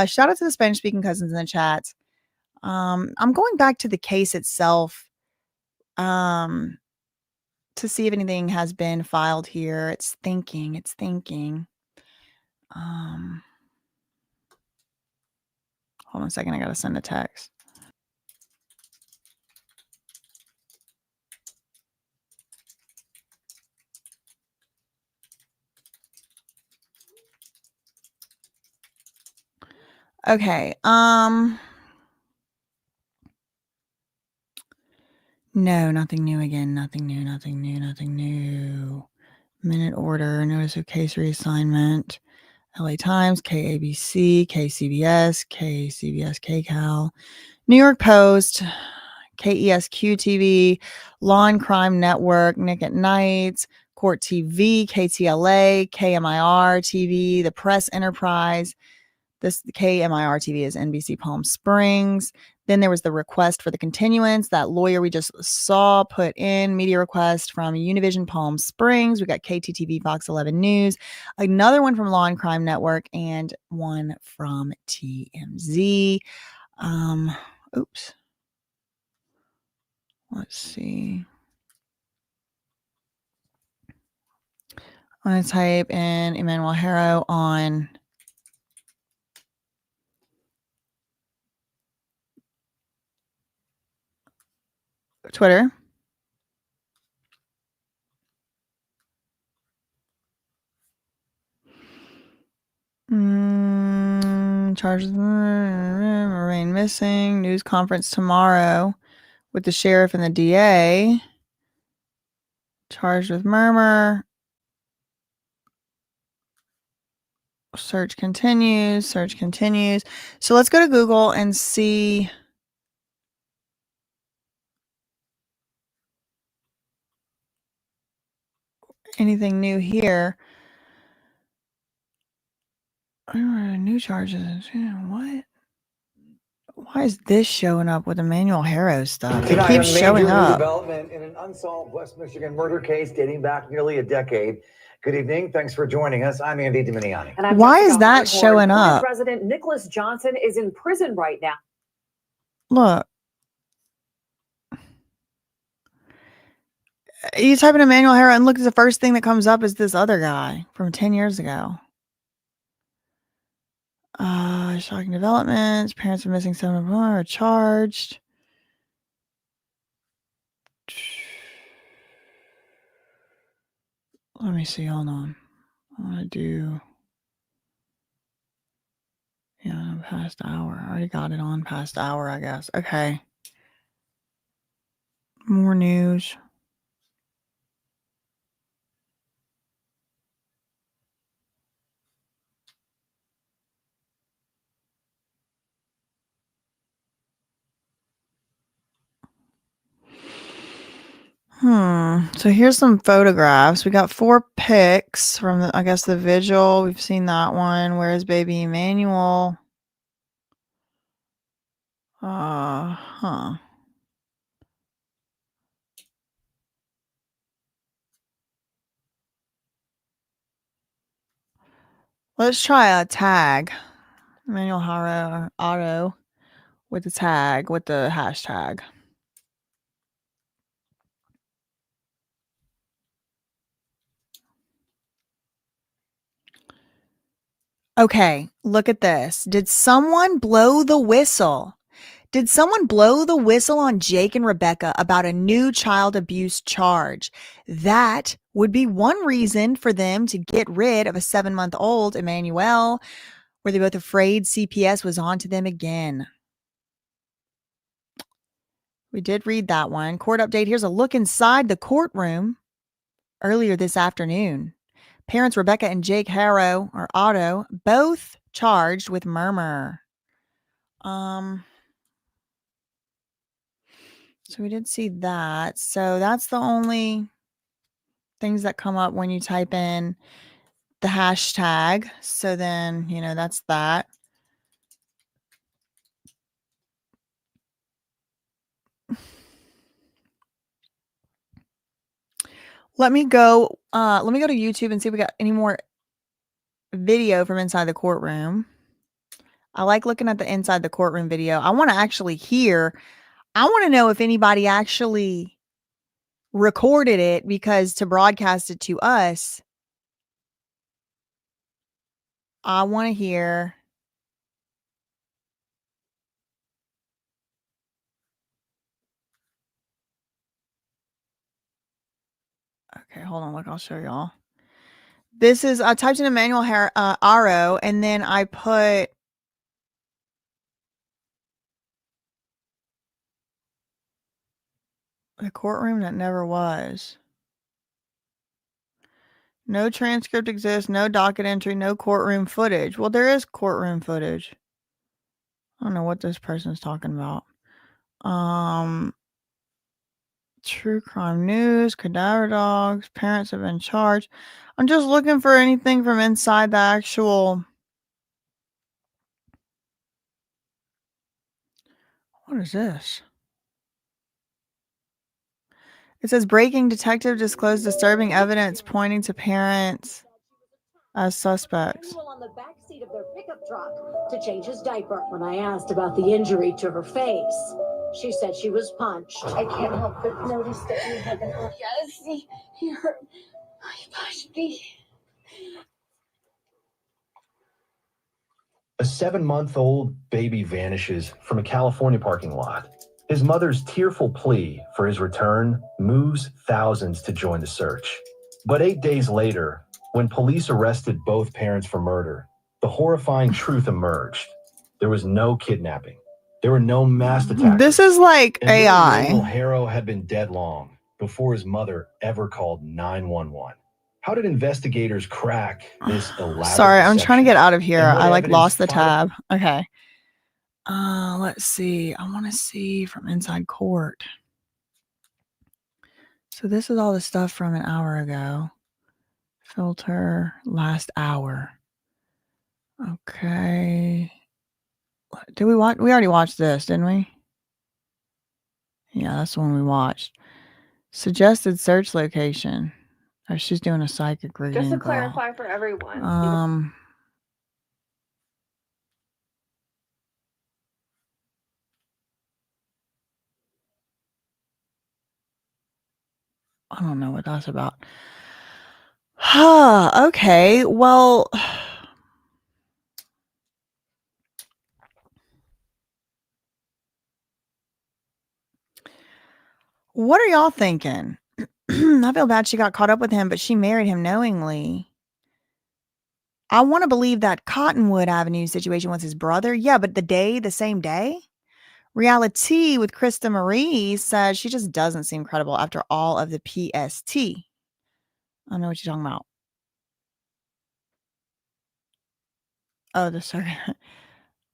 Shout out to the Spanish speaking cousins in the chat. I'm going back to the case itself to see if anything has been filed here. It's thinking. Hold on a second. I got to send a text. Okay. No, nothing new again. Nothing new. Minute order, notice of case reassignment. LA Times, KABC, KCBS, KCBS, New York Post, KESQ TV, Law and Crime Network, Nick at Night, Court TV, KTLA, KMIR TV, The Press Enterprise. This KMIR TV is NBC Palm Springs. Then there was the request for the continuance. That lawyer we just saw put in media request from Univision Palm Springs. We got KTTV Fox 11 News, another one from Law and Crime Network, and one from TMZ. Oops. Let's see. I'm going to type in Emmanuel Haro on Twitter. Charges remain missing. News conference tomorrow with the sheriff and the DA. Charged with murder. Search continues. Search continues. So let's go to Google and see anything new here. New charges. What? Why is this showing up with Emmanuel Haro stuff? It keeps showing up. Development in an unsolved West Michigan murder case dating back nearly a decade. Good evening. Thanks for joining us. I'm Andy Dominiani. And why is that showing up? President Nicholas Johnson is in prison right now. Look. You type in Emmanuel Haro and look, the first thing that comes up is this other guy from 10 years ago. Shocking developments. Parents are missing 7 of them are charged. Let me see. Hold on. I want to do. Yeah, past hour. I already got it on past hour, I guess. Okay. More news. So here's some photographs. We got 4 pics from the, I guess, the vigil. We've seen that one. Where's baby Emmanuel? Let's try a tag. Emmanuel Haro auto with the tag, with the hashtag. Okay, look at this. Did someone blow the whistle? Did someone blow the whistle on Jake and Rebecca about a new child abuse charge? That would be one reason for them to get rid of a 7-month-old Emmanuel. Were they both afraid CPS was on to them again? We did read that one. Court update. Here's a look inside the courtroom earlier this afternoon. Parents Rebecca and Jake Haro, or Otto, both charged with murder. So we did see that. So that's the only things that come up when you type in the hashtag. So then, that's that. Let me go to YouTube and see if we got any more video from inside the courtroom. I like looking at the inside the courtroom video. I want to actually hear. I want to know if anybody actually recorded it, because to broadcast it to us, I want to hear. Okay, hold on. Look, I'll show y'all. This is, I typed in Emmanuel Haro, and then I put the courtroom that never was. No transcript exists, no docket entry, no courtroom footage. Well, there is courtroom footage. I don't know what this person's talking about. True crime news, cadaver dogs, parents have been charged. I'm just looking for anything from inside the actual. What is this? It says breaking detective disclosed disturbing evidence pointing to parents as suspects. On the back seat of their pickup truck to change his diaper. When I asked about the injury to her face, she said she was punched. I can't help but notice that you had an yes, he hurt. He punched me. A 7-month-old baby vanishes from a California parking lot. His mother's tearful plea for his return moves thousands to join the search. But 8 days later, when police arrested both parents for murder, the horrifying truth emerged. There was no kidnapping. There were no masked attackers. This is like and Emmanuel AI. Haro had been dead long before his mother ever called 911. How did investigators crack this elaborate Sorry, I'm trying to get out of here. And what I like evidence lost the finally- tab. Okay. Let's see. I want to see from inside court. So this is all the stuff from an hour ago. Filter last hour. Okay. Did we watch? We already watched this, didn't we? Yeah, that's the one we watched. Suggested search location. Oh, she's doing a psychic reading. Just to girl. clarify for everyone. I don't know what that's about. Okay. Well, what are y'all thinking? I feel bad she got caught up with him, but she married him knowingly. I want to believe that Cottonwood Avenue situation was his brother. Yeah, but the same day? Reality with Krista Marie says she just doesn't seem credible after all of the PST. I don't know what you're talking about. Oh, the circuit.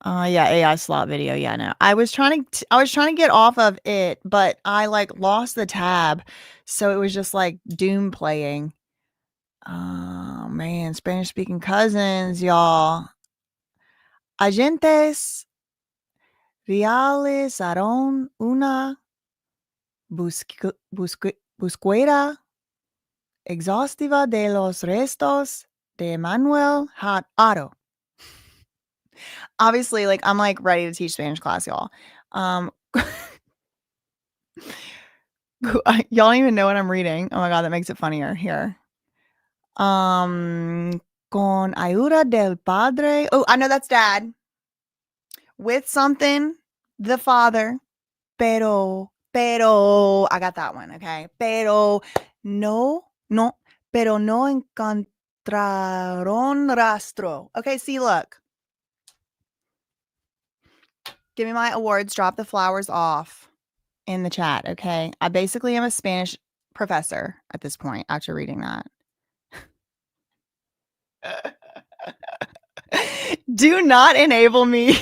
Yeah, AI slot video. Yeah, no. I was trying to get off of it, but I like lost the tab, so it was just like doom playing. Oh man, Spanish speaking cousins, y'all. Agentes realizaron una búsqueda exhaustiva de los restos de Emmanuel Haro. Obviously, like I'm like ready to teach Spanish class, y'all. Y'all don't even know what I'm reading. Oh my god, that makes it funnier. Here. Con ayuda del padre. Oh, I know that's dad. With something, the father. Pero, I got that one, okay? Pero no encontraron rastro. Okay, see, look. Give me my awards. Drop the flowers off in the chat, okay? I basically am a Spanish professor at this point after reading that. Do not enable me.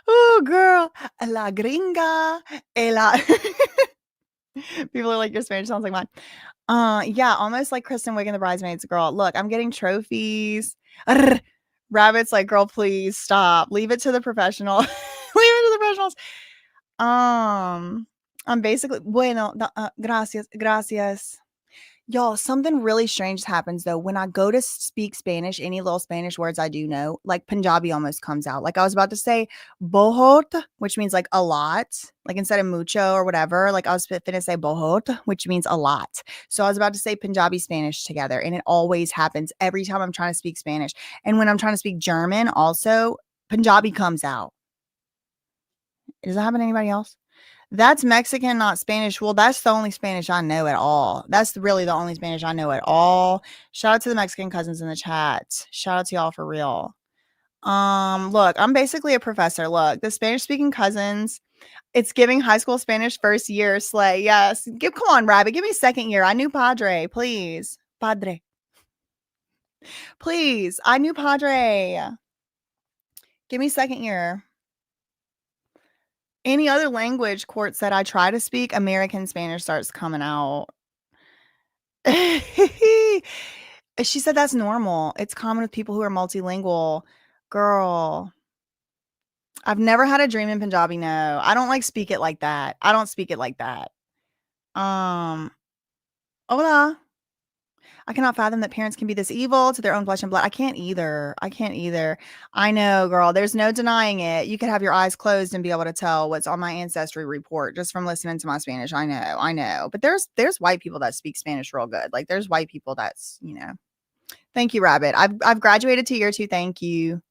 Oh, girl. La gringa. People are like, your Spanish sounds like mine. Yeah, almost like Kristen Wiig in The Bridesmaids. Girl, look, I'm getting trophies. Rabbit's like, girl, please stop. Leave it to the professional. Leave it to the professionals. I'm basically gracias. Y'all, something really strange happens though. When I go to speak Spanish, any little Spanish words I do know, like Punjabi almost comes out. Like I was about to say bohot, which means like a lot. Like instead of mucho or whatever, like I was finna say bohot, which means a lot. So I was about to say Punjabi Spanish together. And it always happens every time I'm trying to speak Spanish. And when I'm trying to speak German, also Punjabi comes out. Does that happen to anybody else? That's Mexican, not Spanish. Well, that's the only Spanish I know at all. That's really the only Spanish I know at all. Shout out to the Mexican cousins in the chat. Shout out to y'all for real. Look, I'm basically a professor. Look, the Spanish speaking cousins, it's giving high school Spanish first year slay. Yes. Come on, Rabbit. Give me second year. I knew Padre, please. Padre. Please. I knew Padre. Give me second year. Any other language, Court said, I try to speak, American Spanish starts coming out. She said that's normal. It's common with people who are multilingual. Girl, I've never had a dream in Punjabi. No, I don't like speak it like that. I don't speak it like that. Hola. I cannot fathom that parents can be this evil to their own flesh and blood. I can't either. I know, girl. There's no denying it. You could have your eyes closed and be able to tell what's on my ancestry report just from listening to my Spanish. I know. But there's white people that speak Spanish real good. Like there's white people that's, Thank you, Rabbit. I've graduated to year 2. Thank you.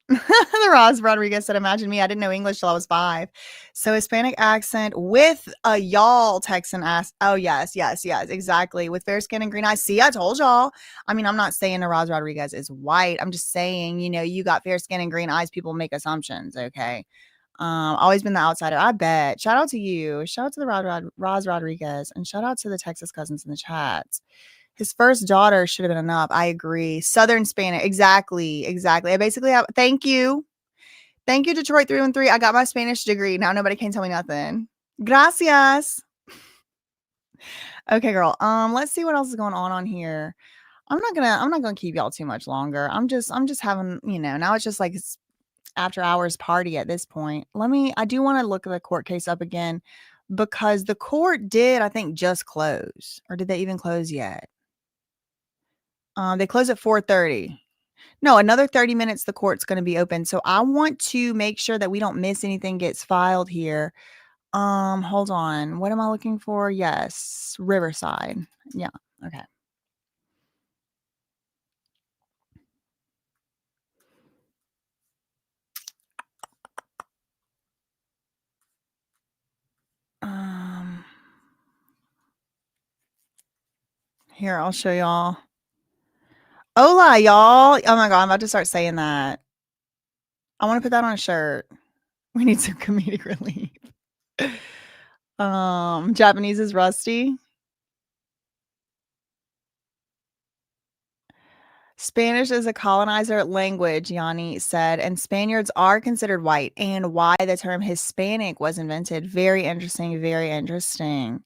The Roz Rodriguez said, imagine me. I didn't know English till I was 5. So Hispanic accent with a y'all Texan ass. Oh, yes, exactly. With fair skin and green eyes. See, I told y'all. I mean, I'm not saying the Roz Rodriguez is white. I'm just saying, you got fair skin and green eyes. People make assumptions, okay? Always been the outsider. I bet. Shout out to you. Shout out to the Roz Rodriguez. And shout out to the Texas cousins in the chat. His first daughter should have been enough. I agree. Southern Spanish. Exactly. I basically have. Thank you, Detroit 313. I got my Spanish degree. Now nobody can tell me nothing. Gracias. Okay, girl. Let's see what else is going on here. I'm not gonna keep y'all too much longer. I'm just having, now it's just like it's after hours party at this point. I do want to look the court case up again because the court did, I think, just close. Or did they even close yet? They close at 4:30. No, another 30 minutes the court's going to be open. So I want to make sure that we don't miss anything gets filed here. Hold on. What am I looking for? Yes, Riverside. Yeah. Okay. Here, I'll show y'all. Hola, y'all. Oh my God, I'm about to start saying that. I want to put that on a shirt. We need some comedic relief. Japanese is rusty. Spanish is a colonizer language, Yanni said, and Spaniards are considered white, and why the term Hispanic was invented. Very interesting, very interesting.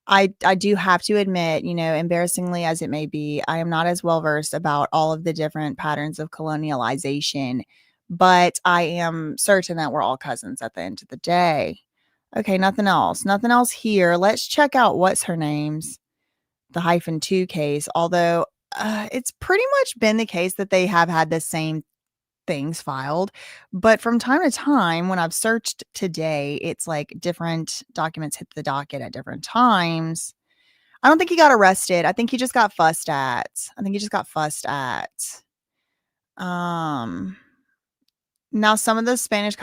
I do have to admit, embarrassingly as it may be, I am not as well versed about all of the different patterns of colonialization, but I am certain that we're all cousins at the end of the day. Okay, nothing else. Nothing else here. Let's check out what's her name's, the -2 case, although it's pretty much been the case that they have had the same things filed, but from time to time when I've searched today, it's like different documents hit the docket at different times. I don't think he got arrested. I think he just got fussed at. Now some of the Spanish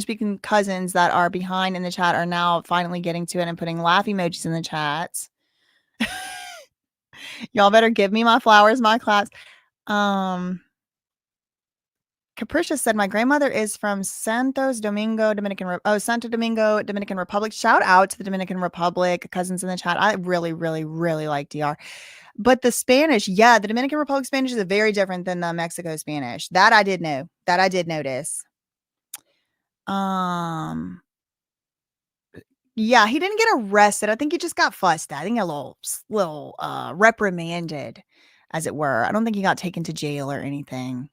speaking cousins that are behind in the chat are now finally getting to it and putting laugh emojis in the chats. Y'all better give me my flowers, my claps. Capricious said, my grandmother is from Santo Domingo, Dominican Republic. Shout out to the Dominican Republic, cousins in the chat. I really, really, really like DR. But the Spanish, the Dominican Republic Spanish is very different than the Mexico Spanish. That I did know. That I did notice. Yeah, he didn't get arrested. I think he just got fussed at. I think a little reprimanded, as it were. I don't think he got taken to jail or anything.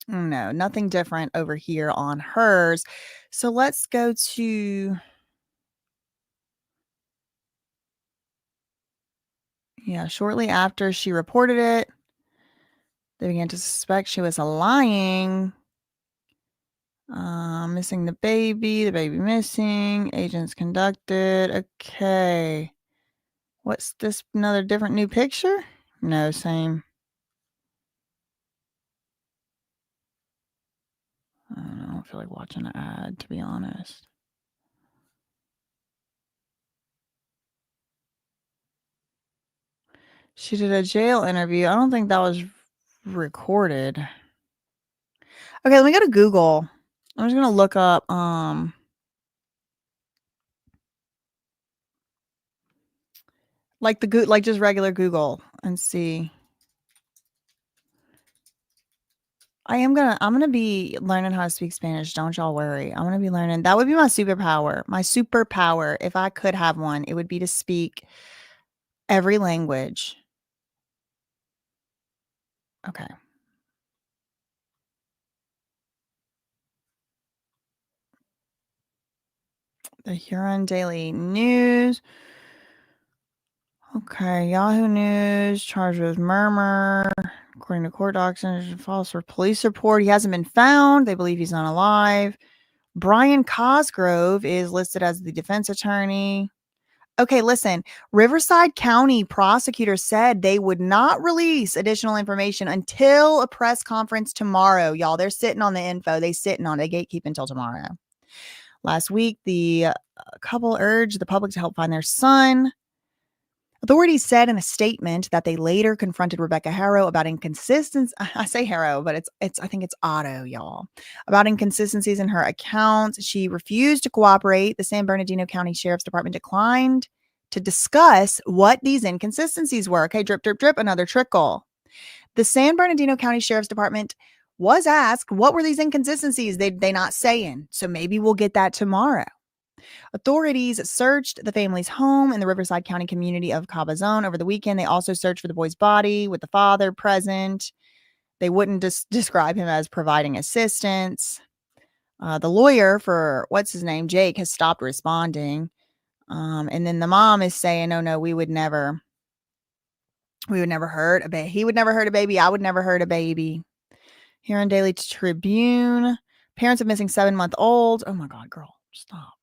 No, nothing different over here on hers. So let's go to. Yeah, shortly after she reported it, they began to suspect she was lying. Missing the baby missing, agents conducted. Okay. What's this? Another different new picture? No, same. I don't feel like watching an ad, to be honest. She did a jail interview. I don't think that was recorded. Okay, let me go to Google. I'm just gonna look up like just regular Google and see. I'm gonna be learning how to speak Spanish. Don't y'all worry. I'm gonna be learning. That would be my superpower. My superpower, if I could have one, it would be to speak every language. Okay. The Huron Daily News. Okay, Yahoo News, charged with murder. According to court documents, false police report. He hasn't been found. They believe he's not alive. Brian Cosgrove is listed as the defense attorney. Okay, listen, Riverside County prosecutors said they would not release additional information until a press conference tomorrow. Y'all, they're sitting on the info. They gatekeep until tomorrow. Last week, the couple urged the public to help find their son. Authorities said in a statement that they later confronted Rebecca Haro about inconsistencies. I say Haro, but I think it's Otto, y'all. About inconsistencies in her accounts. She refused to cooperate. The San Bernardino County Sheriff's Department declined to discuss what these inconsistencies were. Okay, drip, drip, drip, another trickle. The San Bernardino County Sheriff's Department was asked, what were these inconsistencies? They not saying. So maybe we'll get that tomorrow. Authorities searched the family's home in the Riverside County community of Cabazon over the weekend. They also searched for the boy's body with the father present. They wouldn't describe him as providing assistance. The lawyer for what's his name, Jake, has stopped responding. And then the mom is saying, "Oh no, we would never hurt a baby. He would never hurt a baby. I would never hurt a baby." Here in Daily Tribune, parents of missing 7-month-old. Oh my God, girl, stop.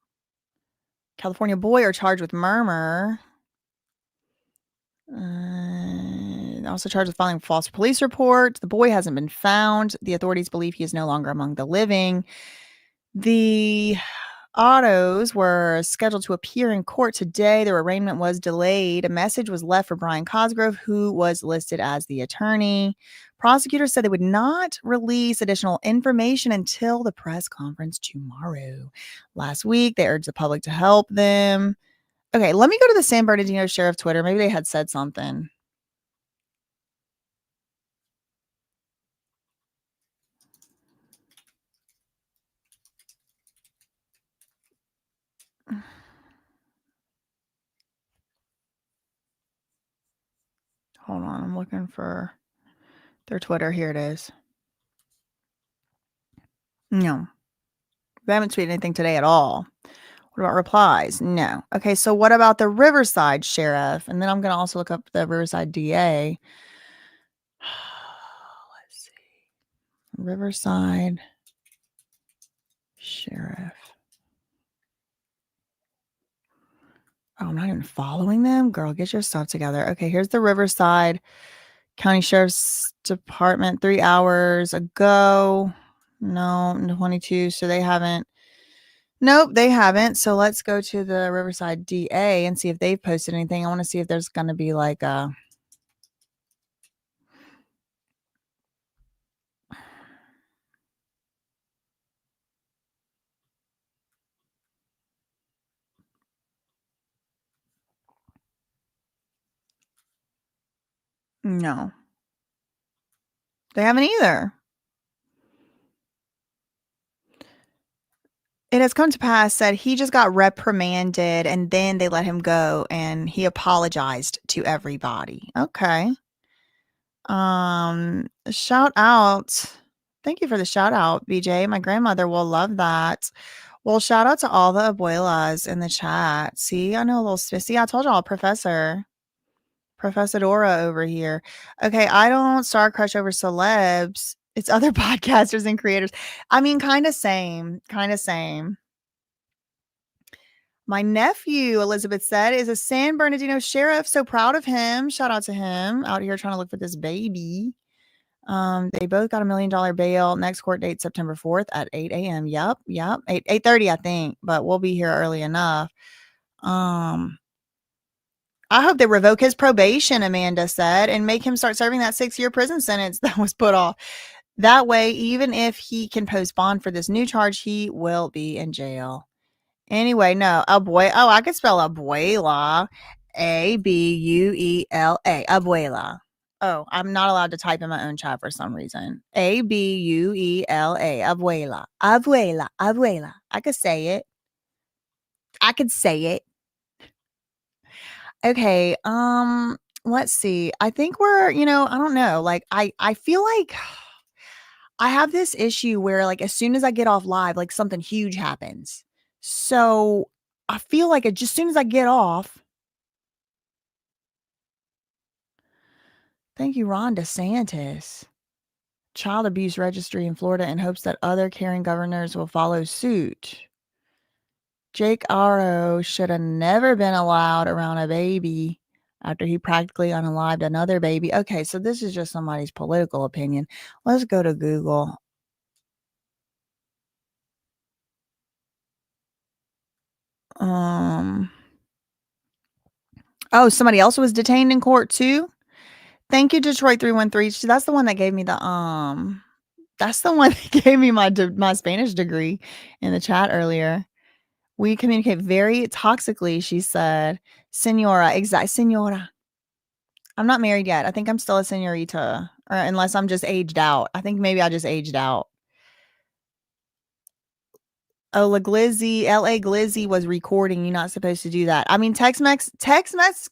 California boy are charged with murder. Also charged with filing a false police report. The boy hasn't been found. The authorities believe he is no longer among the living. The Ottos were scheduled to appear in court today. Their arraignment was delayed. A message was left for Brian Cosgrove, who was listed as the attorney. Prosecutors said they would not release additional information until the press conference tomorrow. Last week, they urged the public to help them. Okay, let me go to the San Bernardino Sheriff Twitter. Maybe they had said something. Hold on, I'm looking for their Twitter. Here it is. No. They haven't tweeted anything today at all. What about replies? No. Okay, so what about the Riverside Sheriff? And then I'm going to also look up the Riverside DA. Let's see. Riverside Sheriff. Oh, I'm not even following them? Girl, get your stuff together. Okay, here's the Riverside County Sheriff's Department 3 hours ago. No, 22. So they haven't. Nope, they haven't. So let's go to the Riverside DA and see if they've posted anything. I want to see if there's going to be like a. No. They haven't either. It has come to pass that he just got reprimanded and then they let him go and he apologized to everybody. Okay. Shout out. Thank you for the shout out, BJ. My grandmother will love that. Well, shout out to all the abuelas in the chat. See, I know a little see, I told y'all, Professor Dora over here. Okay, I don't star crush over celebs. It's other podcasters and creators. I mean, kind of same. My nephew, Elizabeth said, is a San Bernardino sheriff. So proud of him. Shout out to him out here trying to look for this baby. They both got $1 million bail. Next court date, September 4th at 8 a.m. Yep. 8:30, I think, but we'll be here early enough. I hope they revoke his probation, Amanda said, and make him start serving that 6-year prison sentence that was put off. That way, even if he can post bond for this new charge, he will be in jail. Anyway, no, I could spell abuela. Abuela. Abuela. Oh, I'm not allowed to type in my own chat for some reason. Abuela. Abuela. Abuela. I could say it. Okay, let's see. I think we're, I don't know. Like I feel like I have this issue where like as soon as I get off live, like something huge happens. So I feel like just as soon as I get off. Thank you, Ron DeSantis. Child abuse registry in Florida in hopes that other caring governors will follow suit. Jake Haro should have never been allowed around a baby after he practically unalived another baby. Okay, so this is just somebody's political opinion. Let's go to Google. Oh, somebody else was detained in court too? Thank you, Detroit 313. That's the one that gave me the that's the one that gave me my Spanish degree in the chat earlier. We communicate very toxically, she said. Senora, senora. I'm not married yet. I think I'm still a senorita, or unless I'm just aged out. I think maybe I just aged out. Oh, LA Glizzy was recording. You're not supposed to do that. I mean, Tex-Mex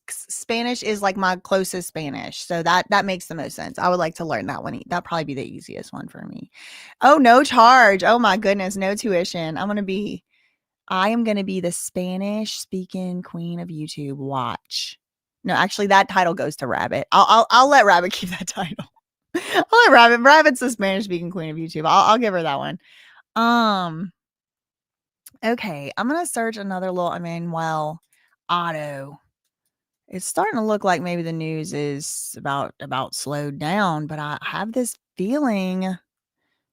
Spanish is like my closest Spanish. So that makes the most sense. I would like to learn that one. That'd probably be the easiest one for me. Oh, no charge. Oh my goodness. No tuition. I am going to be the Spanish speaking queen of YouTube. Watch. No, actually that title goes to Rabbit. I'll let Rabbit keep that title. I'll let Rabbit's the Spanish speaking queen of YouTube. I'll give her that one. Okay, I'm gonna search another little Emmanuel Haro. It's starting to look like maybe the news is about slowed down, but I have this feeling as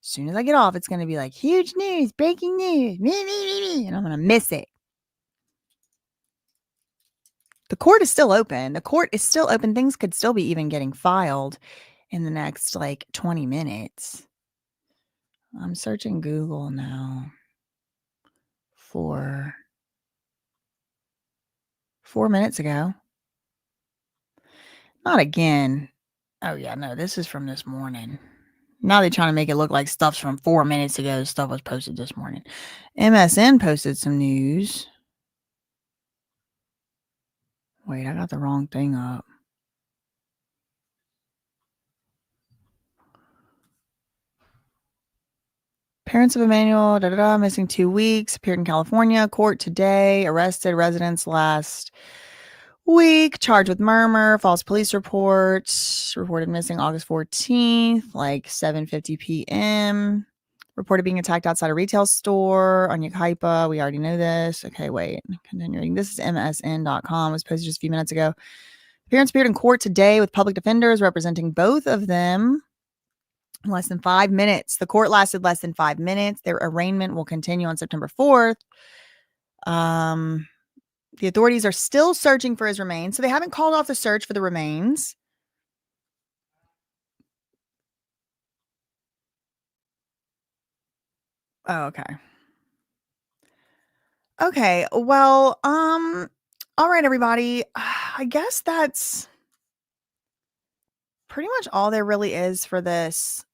soon as I get off, it's gonna be like huge news, breaking news, and I'm gonna miss it. The court is still open. Things could still be even getting filed in the next like 20 minutes. I'm searching Google now for 4 minutes ago. Not again. Oh, yeah, no, this is from this morning. Now they're trying to make it look like stuff's from 4 minutes ago. Stuff was posted this morning. MSN posted some news. Wait, I got the wrong thing up. Parents of Emmanuel, missing 2 weeks, appeared in California, court today, arrested residents last week, charged with murder, false police reports, reported missing August 14th, like 7:50 p.m., reported being attacked outside a retail store on Yucaipa. We already know this. Okay, wait, continuing. This is MSN.com, was posted just a few minutes ago. Parents appeared in court today with public defenders representing both of them. Less than 5 minutes. The court lasted less than 5 minutes. Their arraignment will continue on September 4th. The authorities are still searching for his remains, so they haven't called off the search for the remains. Oh, okay. Okay, well, all right, everybody. I guess that's pretty much all there really is for this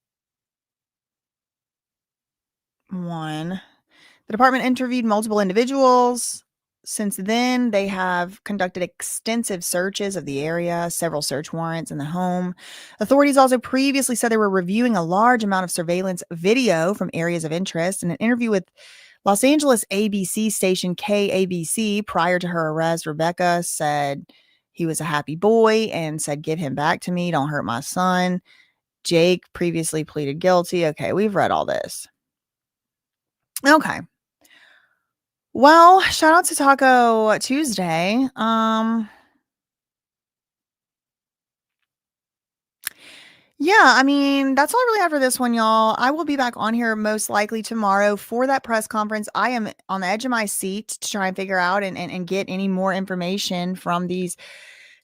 one. The department interviewed multiple individuals. Since then, they have conducted extensive searches of the area, several search warrants in the home. Authorities also previously said they were reviewing a large amount of surveillance video from areas of interest. In an interview with Los Angeles ABC station KABC prior to her arrest, Rebecca said he was a happy boy and said, "Give him back to me. Don't hurt my son." Jake previously pleaded guilty. Okay, we've read all this. Okay. Well, shout out to Taco Tuesday. Yeah, I mean, that's all I really have for this one, y'all. I will be back on here most likely tomorrow for that press conference. I am on the edge of my seat to try and figure out and get any more information from these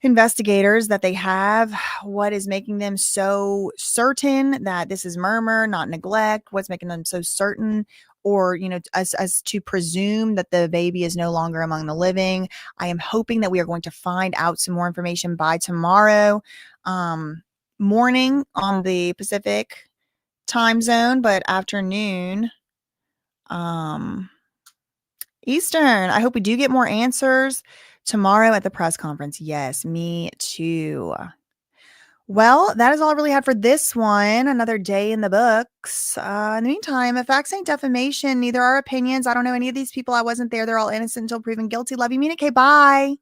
investigators that they have. What is making them so certain that this is murder, not neglect? What's making them so certain, or as to presume that the baby is no longer among the living? I am hoping that we are going to find out some more information by tomorrow morning on the Pacific time zone, but afternoon Eastern. I hope we do get more answers tomorrow at the press conference. Yes, me too. Well, that is all I really had for this one. Another day in the books. In the meantime, if facts ain't defamation, neither are opinions. I don't know any of these people. I wasn't there. They're all innocent until proven guilty. Love you, mean it. Okay, bye.